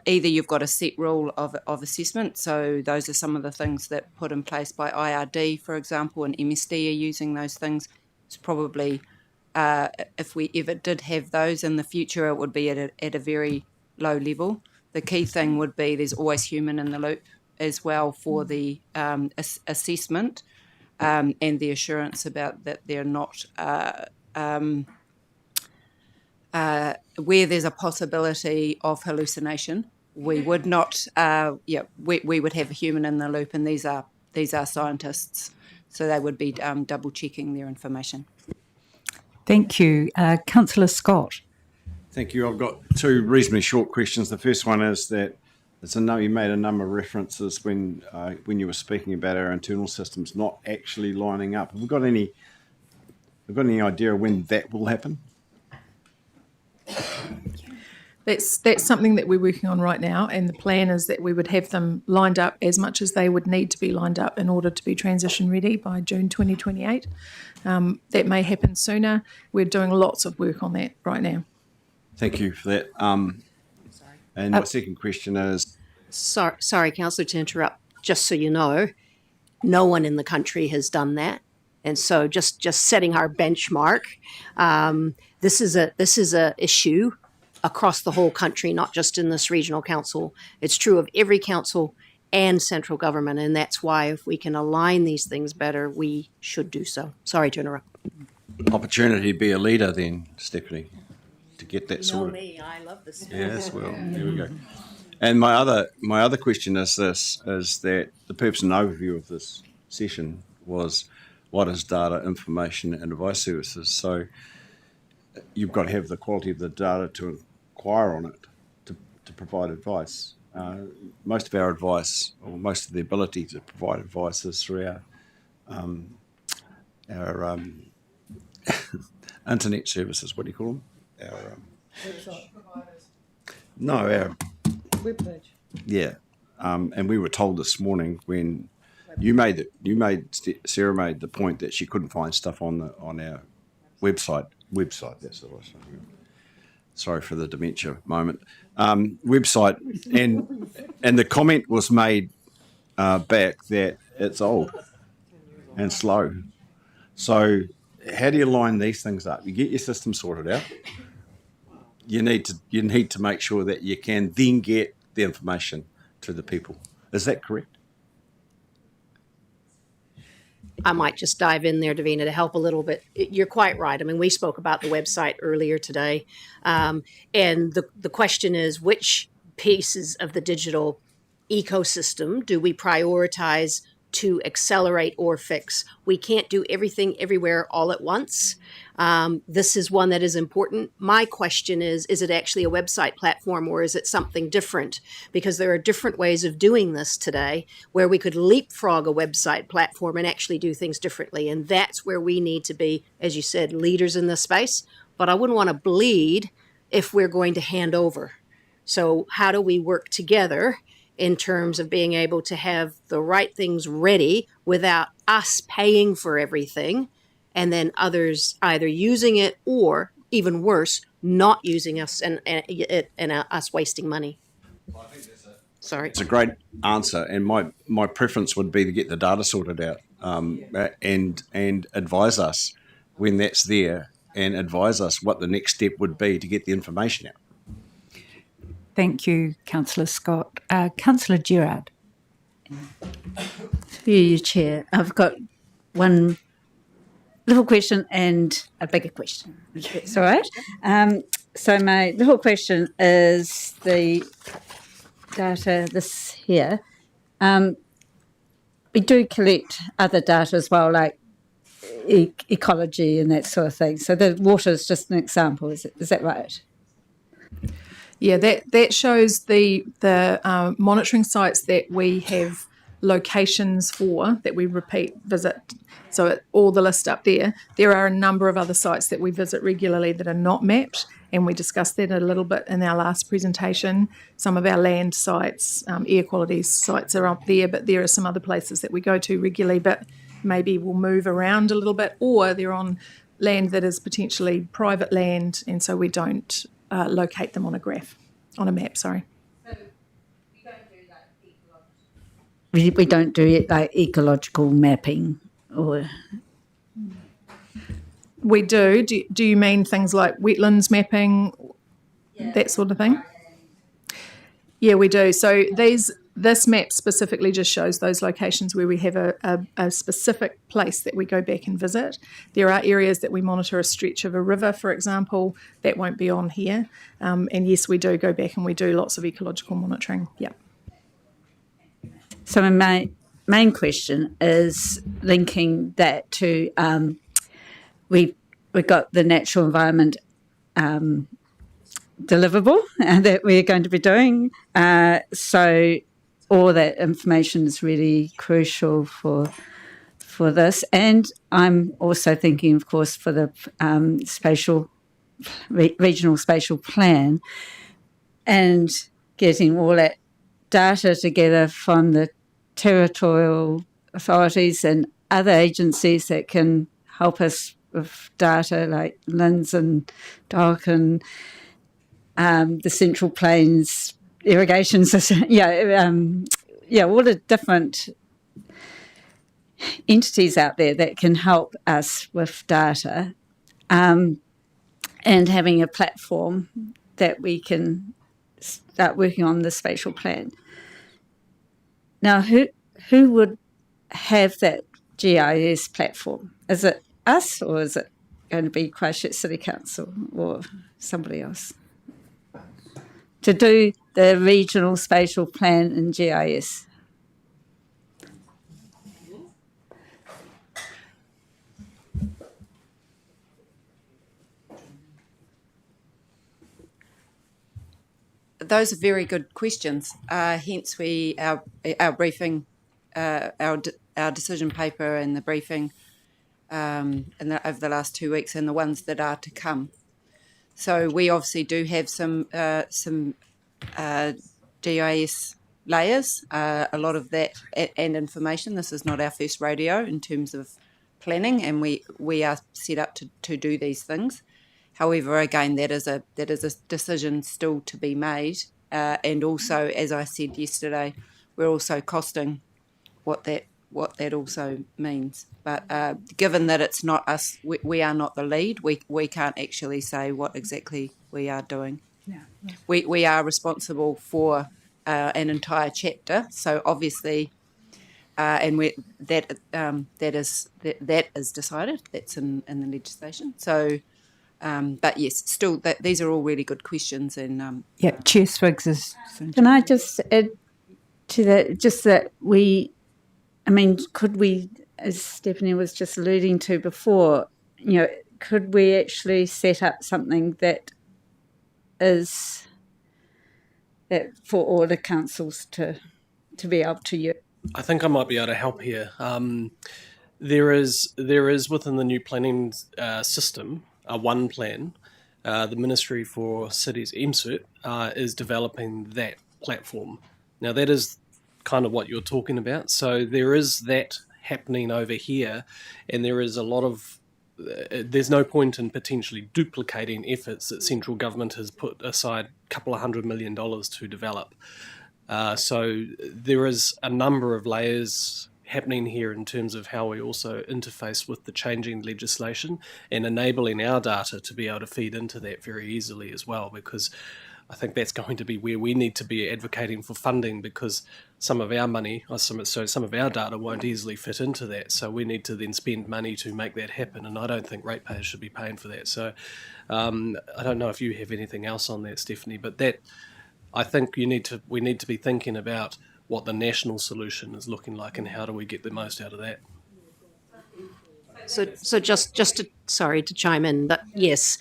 either you've got a set rule of assessment, so those are some of the things that put in place by IRD, for example, and MSD are using those things. It's probably, if we ever did have those in the future, it would be at a very low level. The key thing would be there's always human in the loop as well for the assessment and the assurance about that they're not where there's a possibility of hallucination. We would not, we would have a human in the loop, and these are scientists, so they would be double checking their information. Thank you, Councillor Scott. Thank you. I've got two reasonably short questions. The first one is that you made a number of references when you were speaking about our internal systems not actually lining up. Have we got any idea when that will happen? That's something that we're working on right now, and the plan is that we would have them lined up as much as they would need to be lined up in order to be transition ready by June 2028. That may happen sooner. We're doing lots of work on that right now. Thank you for that. And my second question is... Sorry, Councillor, to interrupt. Just so you know, no one in the country has done that. And so just setting our benchmark, this is a issue across the whole country, not just in this regional council. It's true of every council and central government, and that's why if we can align these things better, we should do so. Sorry to interrupt. Opportunity to be a leader then, Stephanie, to get that sorted. Me, I love this. Yes, well, there we go. And my other question is this, is that the purpose and overview of this session was what is data, information and advice services. So you've got to have the quality of the data to inquire on it, to provide advice. Most of our advice, or most of the ability to provide advice, is through our internet services. What do you call them? Our website providers. No, our webpage. Yeah, and we were told this morning when Sarah made the point that she couldn't find stuff on our website. That's the right one. Sorry for the dementia moment. Website, and the comment was made back that it's old and slow. So how do you line these things up? You get your system sorted out. You need to make sure that you can then get the information to the people. Is that correct? I might just dive in there, Davina, to help a little bit. You're quite right. I mean, we spoke about the website earlier today. And the question is, which pieces of the digital ecosystem do we prioritize to accelerate or fix? We can't do everything everywhere all at once. This is one that is important. My question is it actually a website platform or is it something different? Because there are different ways of doing this today where we could leapfrog a website platform and actually do things differently. And that's where we need to be, as you said, leaders in this space. But I wouldn't want to bleed if we're going to hand over. So how do we work together in terms of being able to have the right things ready without us paying for everything and then others either using it or, even worse, not using us and us wasting money? Sorry. It's a great answer, and my preference would be to get the data sorted out and advise us when that's there and advise us what the next step would be to get the information out. Thank you, Councillor Scott. Councillor Gerard. Through you, Chair. I've got one little question and a bigger question. It's all right. So my little question is the data, this here. We do collect other data as well, like ecology and that sort of thing. So the water is just an example. Is that right? Yeah, that shows the monitoring sites that we have locations for that we repeat visit. So all the list up there. There are a number of other sites that we visit regularly that are not mapped, and we discussed that a little bit in our last presentation. Some of our land sites, air quality sites are up there, but there are some other places that we go to regularly, but maybe we'll move around a little bit, or they're on land that is potentially private land, and so we don't locate them on a map, sorry. We don't do it like ecological mapping or... We do. Do you mean things like wetlands mapping, that sort of thing? Yeah, we do. So this map specifically just shows those locations where we have a specific place that we go back and visit. There are areas that we monitor a stretch of a river, for example, that won't be on here. And yes, we do go back and we do lots of ecological monitoring. Yeah. So my main question is linking that to we've got the natural environment deliverable that we're going to be doing. So all that information is really crucial for this. And I'm also thinking, of course, for the regional spatial plan and getting all that data together from the territorial authorities and other agencies that can help us with data like LINZ and DOC and the Central Plains irrigation system. All the different entities out there that can help us with data, and having a platform that we can start working on the spatial plan. Now, who would have that GIS platform? Is it us, or is it going to be Christchurch City Council or somebody else to do the regional spatial plan in GIS? Those are very good questions. Hence, our briefing, our decision paper, and the briefing, over the last 2 weeks, and the ones that are to come. So we obviously do have some GIS layers, a lot of that and information. This is not our first rodeo in terms of planning, and we are set up to do these things. However, again, that is a decision still to be made, and also, as I said yesterday, we're also costing what that also means. But given that it's not us, we are not the lead. We can't actually say what exactly we are doing. Yeah. We are responsible for an entire chapter. So obviously, and that is decided. That's in the legislation. So. But yes, still, these are all really good questions. And Chair Swiggs is. Can I just add to that? Just that could we, as Stephanie was just alluding to before, could we actually set up something that is that for all the councils to be able to use? I think I might be able to help here. There is within the new planning system a one plan. The Ministry for Cities, MCIT, is developing that platform. Now that is kind of what you're talking about. So there is that happening over here, and there is a lot of there's no point in potentially duplicating efforts that central government has put aside a couple of $100 million to develop. So there is a number of layers happening here in terms of how we also interface with the changing legislation and enabling our data to be able to feed into that very easily as well, because I think that's going to be where we need to be advocating for funding, because some of our money, or some of our data won't easily fit into that. So we need to then spend money to make that happen, and I don't think ratepayers should be paying for that. So I don't know if you have anything else on that, Stephanie, but that I think we need to be thinking about what the national solution is looking like and how do we get the most out of that. So just to chime in, that yes,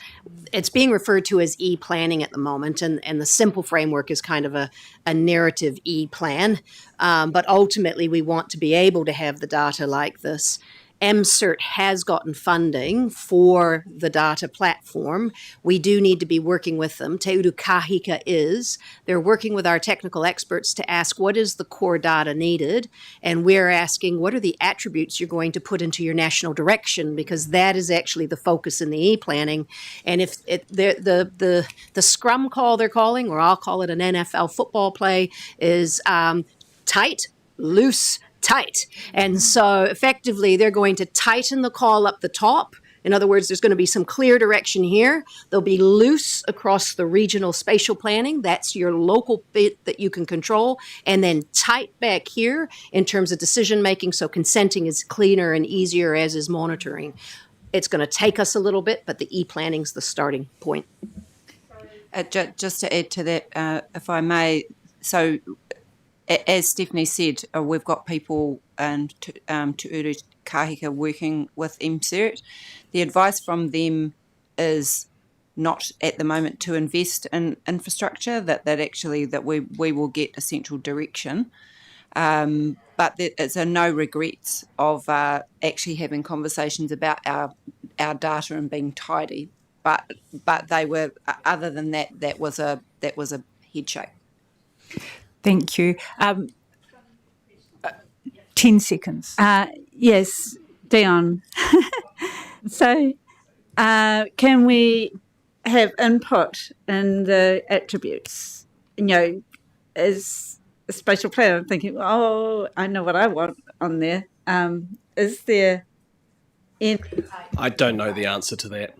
it's being referred to as e-planning at the moment, and the simple framework is kind of a narrative e-plan, but ultimately we want to be able to have the data like this. MCERT has gotten funding for the data platform. We do need to be working with them. Te Uru Kahika is. They're working with our technical experts to ask what is the core data needed, and we're asking what are the attributes you're going to put into your national direction, because that is actually the focus in the e-planning. And if the scrum call they're calling, or I'll call it an NFL football play, is tight, loose, tight. And so effectively they're going to tighten the call up the top. In other words, there's going to be some clear direction here. They'll be loose across the regional spatial planning. That's your local bit that you can control. And then tight back here in terms of decision making. So consenting is cleaner and easier, as is monitoring. It's going to take us a little bit, but the e-planning is the starting point. Just to add to that, if I may, so as Stephanie said, we've got people and Te Uru Kahika working with MCERT. The advice from them is not at the moment to invest in infrastructure, that we will get a central direction. But it's a no regrets of actually having conversations about our data and being tidy. But they were, other than that, that was a head shake. Thank you. 10 seconds. Yes, Dion. So can we have input in the attributes? As a spatial planner, I'm thinking, I know what I want on there. Is there... I don't know the answer to that.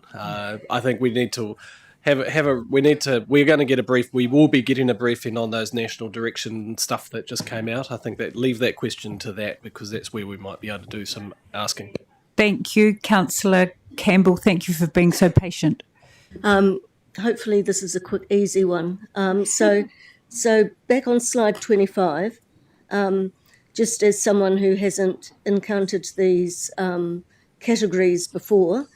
I think we need to we're going to get a brief. We will be getting a briefing on those national direction stuff that just came out. I think that leave that question to that, because that's where we might be able to do some asking. Thank you, Councillor Campbell. Thank you for being so patient. Hopefully this is a quick, easy one. So back on slide 25, just as someone who hasn't encountered these categories before,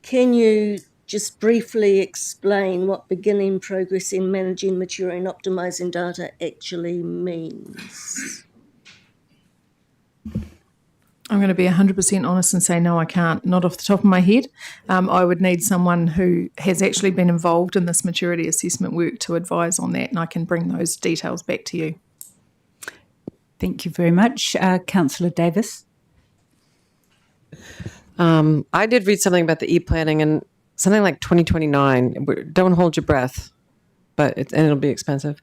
can you just briefly explain what beginning, progressing, managing, maturing, optimizing data actually means? I'm going to be 100% honest and say no, I can't, not off the top of my head. I would need someone who has actually been involved in this maturity assessment work to advise on that, and I can bring those details back to you. Thank you very much. Councillor Davis. I did read something about the e-planning, and something like 2029. Don't hold your breath, but it'll be expensive.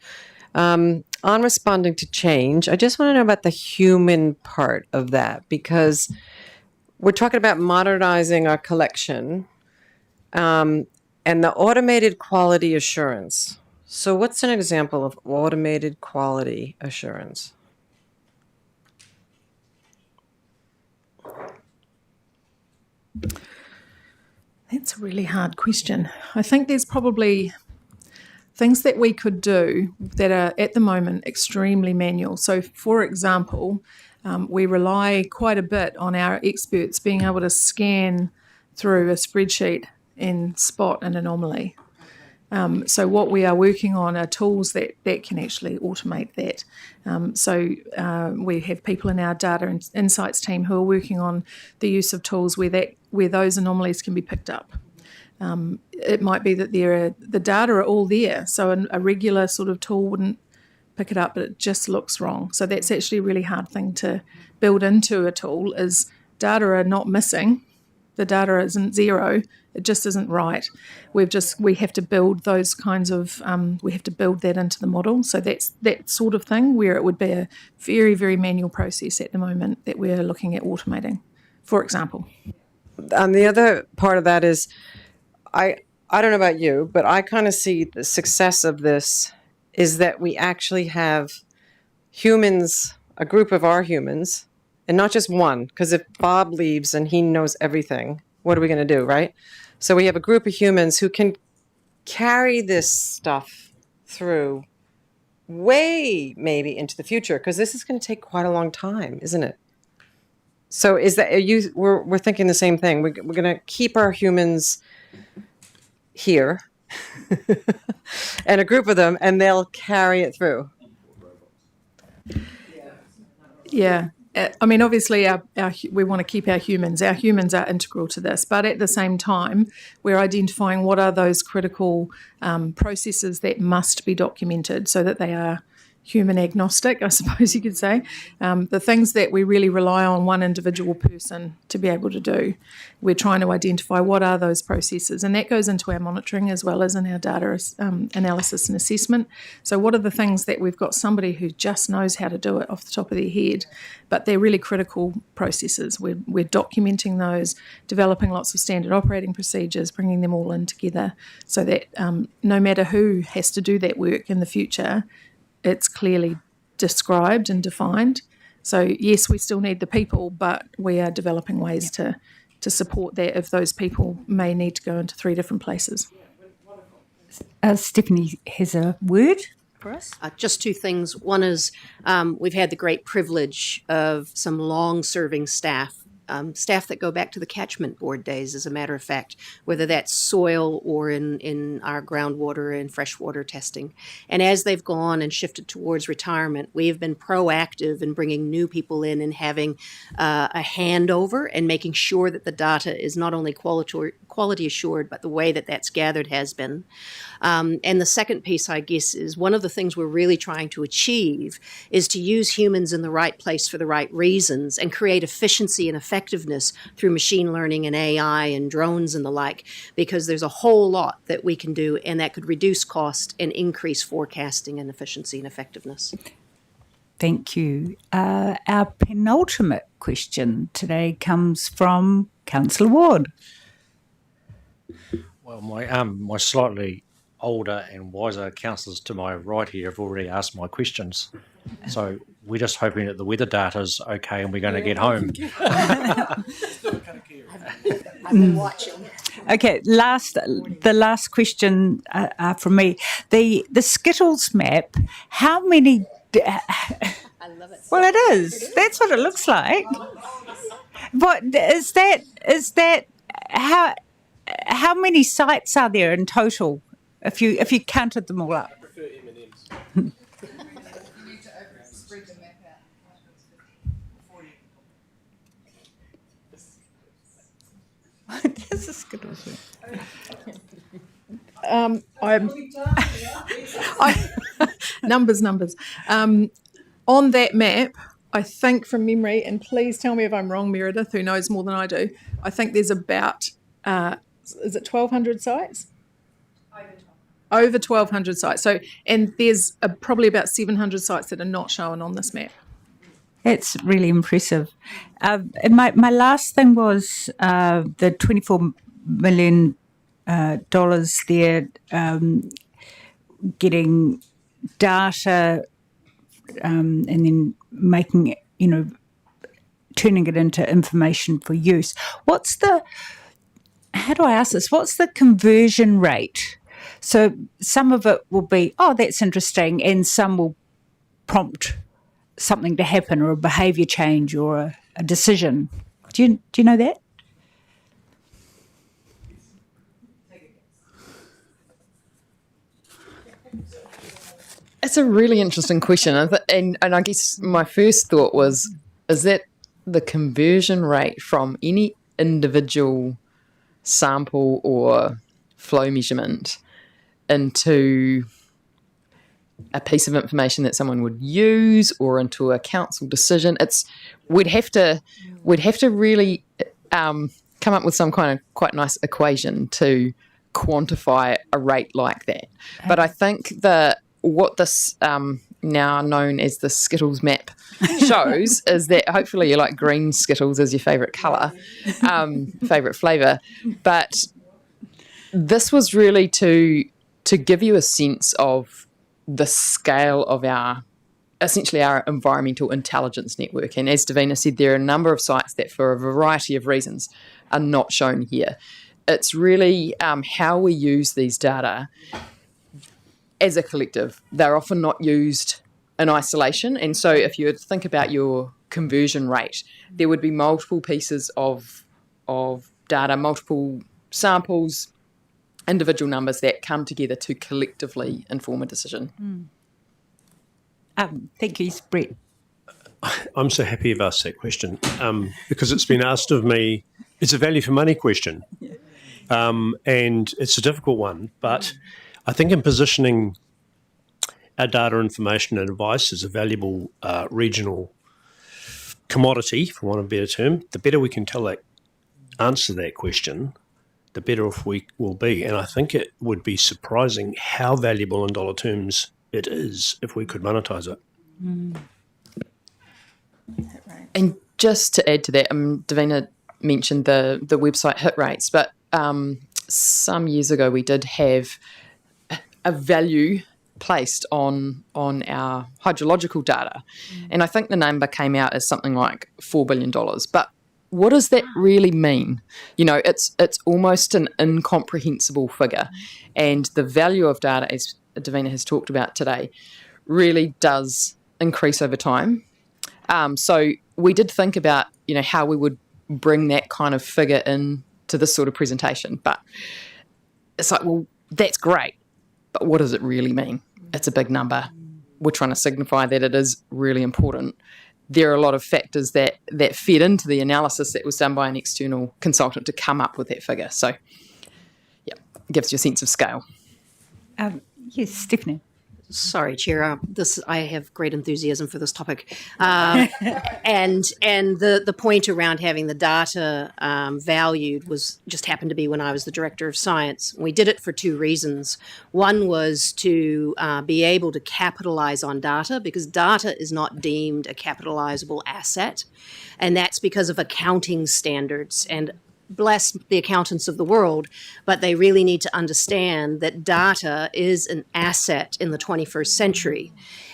On responding to change, I just want to know about the human part of that, because we're talking about modernizing our collection and the automated quality assurance. So what's an example of automated quality assurance? That's a really hard question. I think there's probably things that we could do that are at the moment extremely manual. So, for example, we rely quite a bit on our experts being able to scan through a spreadsheet and spot an anomaly. So what we are working on are tools that can actually automate that. We have people in our data and insights team who are working on the use of tools where those anomalies can be picked up. It might be that the data are all there, so a regular sort of tool wouldn't pick it up, but it just looks wrong. So that's actually a really hard thing to build into a tool, is data are not missing. The data isn't zero. It just isn't right. We have to build those kinds of, we have to build that into the model. So that's that sort of thing where it would be a very, very manual process at the moment that we're looking at automating, for example. The other part of that is, I I don't know about you, but I kind of see the success of this is that we actually have humans, a group of our humans, and not just one, because if Bob leaves and he knows everything, what are we going to do, right? So we have a group of humans who can carry this stuff through way maybe into the future, because this is going to take quite a long time, isn't it? So we're thinking the same thing. We're going to keep our humans here and a group of them, and they'll carry it through. Yeah. I mean, obviously, we want to keep our humans. Our humans are integral to this, but at the same time, we're identifying what are those critical processes that must be documented so that they are human agnostic, I suppose you could say. The things that we really rely on one individual person to be able to do, we're trying to identify what are those processes, and that goes into our monitoring as well as in our data analysis and assessment. So what are the things that we've got somebody who just knows how to do it off the top of their head, but they're really critical processes. We're documenting those, developing lots of standard operating procedures, bringing them all in together so that no matter who has to do that work in the future, it's clearly described and defined. So yes, we still need the people, but we are developing ways to support that if those people may need to go into 3 different places. Stephanie has a word for us. Just 2 things. One is we've had the great privilege of some long-serving staff that go back to the catchment board days, as a matter of fact, whether that's soil or in our groundwater and freshwater testing. And as they've gone and shifted towards retirement, we have been proactive in bringing new people in and having a handover and making sure that the data is not only quality assured, but the way that that's gathered has been. And the second piece, I guess, is one of the things we're really trying to achieve is to use humans in the right place for the right reasons and create efficiency and effectiveness through machine learning and AI and drones and the like, because there's a whole lot that we can do, and that could reduce cost and increase forecasting and efficiency and effectiveness. Thank you. Our penultimate question today comes from Councillor Ward. Well, my slightly older and wiser councillors to my right here have already asked my questions. So we're just hoping that the weather data's okay and we're going to get home. I've been watching. Okay, the last question from me. The Skittles map, how many... I love it. Well, it is. That's what it looks like. What is that how many sites are there in total if you counted them all up? This is good. Numbers. On that map, I think from memory, and please tell me if I'm wrong, Meredith, who knows more than I do, I think there's about, is it 1,200 sites? Over 1,200 sites. So, and there's probably about 700 sites that are not shown on this map. That's really impressive. And my last thing was the $24 million there, getting data and then making it, turning it into information for use. How do I ask this? What's the conversion rate? So some of it will be, oh, that's interesting, and some will prompt something to happen, or a behaviour change, or a decision. Do you know that? It's a really interesting question, and I guess my first thought was, is that the conversion rate from any individual sample or flow measurement into a piece of information that someone would use or into a council decision? We'd have to really come up with some kind of quite nice equation to quantify a rate like that. But I think that what this now known as the Skittles map shows is that hopefully you like green Skittles as your favourite colour, favourite flavour, but this was really to give you a sense of the scale of essentially our environmental intelligence network. And as Davina said, there are a number of sites that for a variety of reasons are not shown here. It's really how we use these data as a collective. They're often not used in isolation. And so if you think about your conversion rate, there would be multiple pieces of data, multiple samples, individual numbers that come together to collectively inform a decision. Thank you, Brett. I'm so happy you've asked that question because it's been asked of me. It's a value for money question, and it's a difficult one. But I think in positioning our data, information, and advice as a valuable regional commodity, for want of a better term, the better we can answer that question, the better off we will be. And I think it would be surprising how valuable in dollar terms it is if we could monetize it. And just to add to that, Davina mentioned the website hit rates, but some years ago we did have a value placed on our hydrological data, and I think the number came out as something like $4 billion. But what does that really mean? It's almost an incomprehensible figure, and the value of data, as Davina has talked about today, really does increase over time. So we did think about, how we would bring that kind of figure in to this sort of presentation. But it's like, well, that's great, but what does it really mean? It's a big number. We're trying to signify that it is really important. There are a lot of factors that fed into the analysis that was done by an external consultant to come up with that figure. So, yeah, it gives you a sense of scale. Yes, Stephanie. Sorry, Chair. I have great enthusiasm for this topic, and the point around having the data valued was just happened to be when I was the Director of Science. We did it for two reasons. One was to be able to capitalize on data, because data is not deemed a capitalizable asset, and that's because of accounting standards. And bless the accountants of the world, but they really need to understand that data is an asset in the 21st century.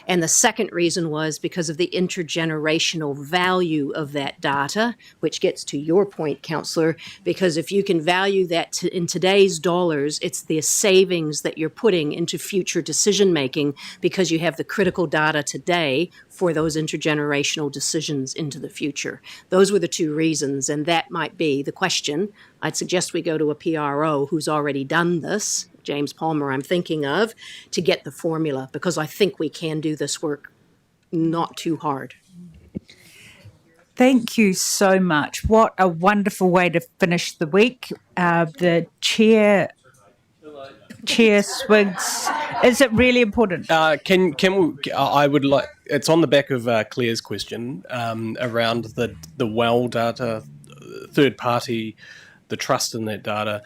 And the second reason was because of the intergenerational value of that data, which gets to your point, Councillor, because if you can value that in today's dollars, it's the savings that you're putting into future decision making because you have the critical data today for those intergenerational decisions into the future. Those were the two reasons, and that might be the question. I'd suggest we go to a PRO who's already done this, James Palmer I'm thinking of, to get the formula, because I think we can do this work not too hard. Thank you so much. What a wonderful way to finish the week. The chair swigs. Is it really important? Can we? I would like. It's on the back of Claire's question around the well data, third party, the trust in that data.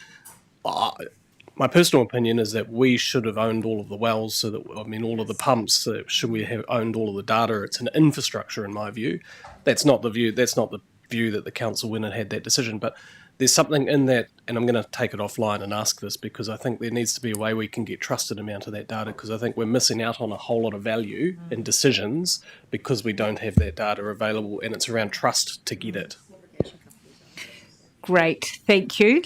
My personal opinion is that we should have owned all of the wells, so that all of the pumps. So should we have owned all of the data? It's an infrastructure, in my view. That's not the view. That's not the view that the council went and had that decision. But there's something in that, and I'm going to take it offline and ask this, because I think there needs to be a way we can get trusted amount of that data, because I think we're missing out on a whole lot of value in decisions because we don't have that data available, and it's around trust to get it. Great, thank you.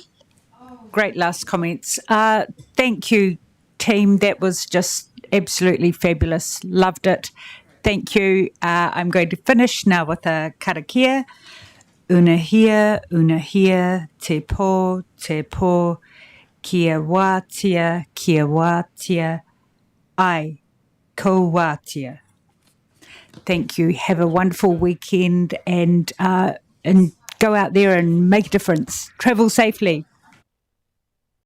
Great last comments. Thank you, team. That was just absolutely fabulous. Loved it. Thank you. I'm going to finish now with a karakia. Una hia, te pō, kia wātia, ai, ko wātia. Thank you. Have a wonderful weekend and go out there and make a difference. Travel safely.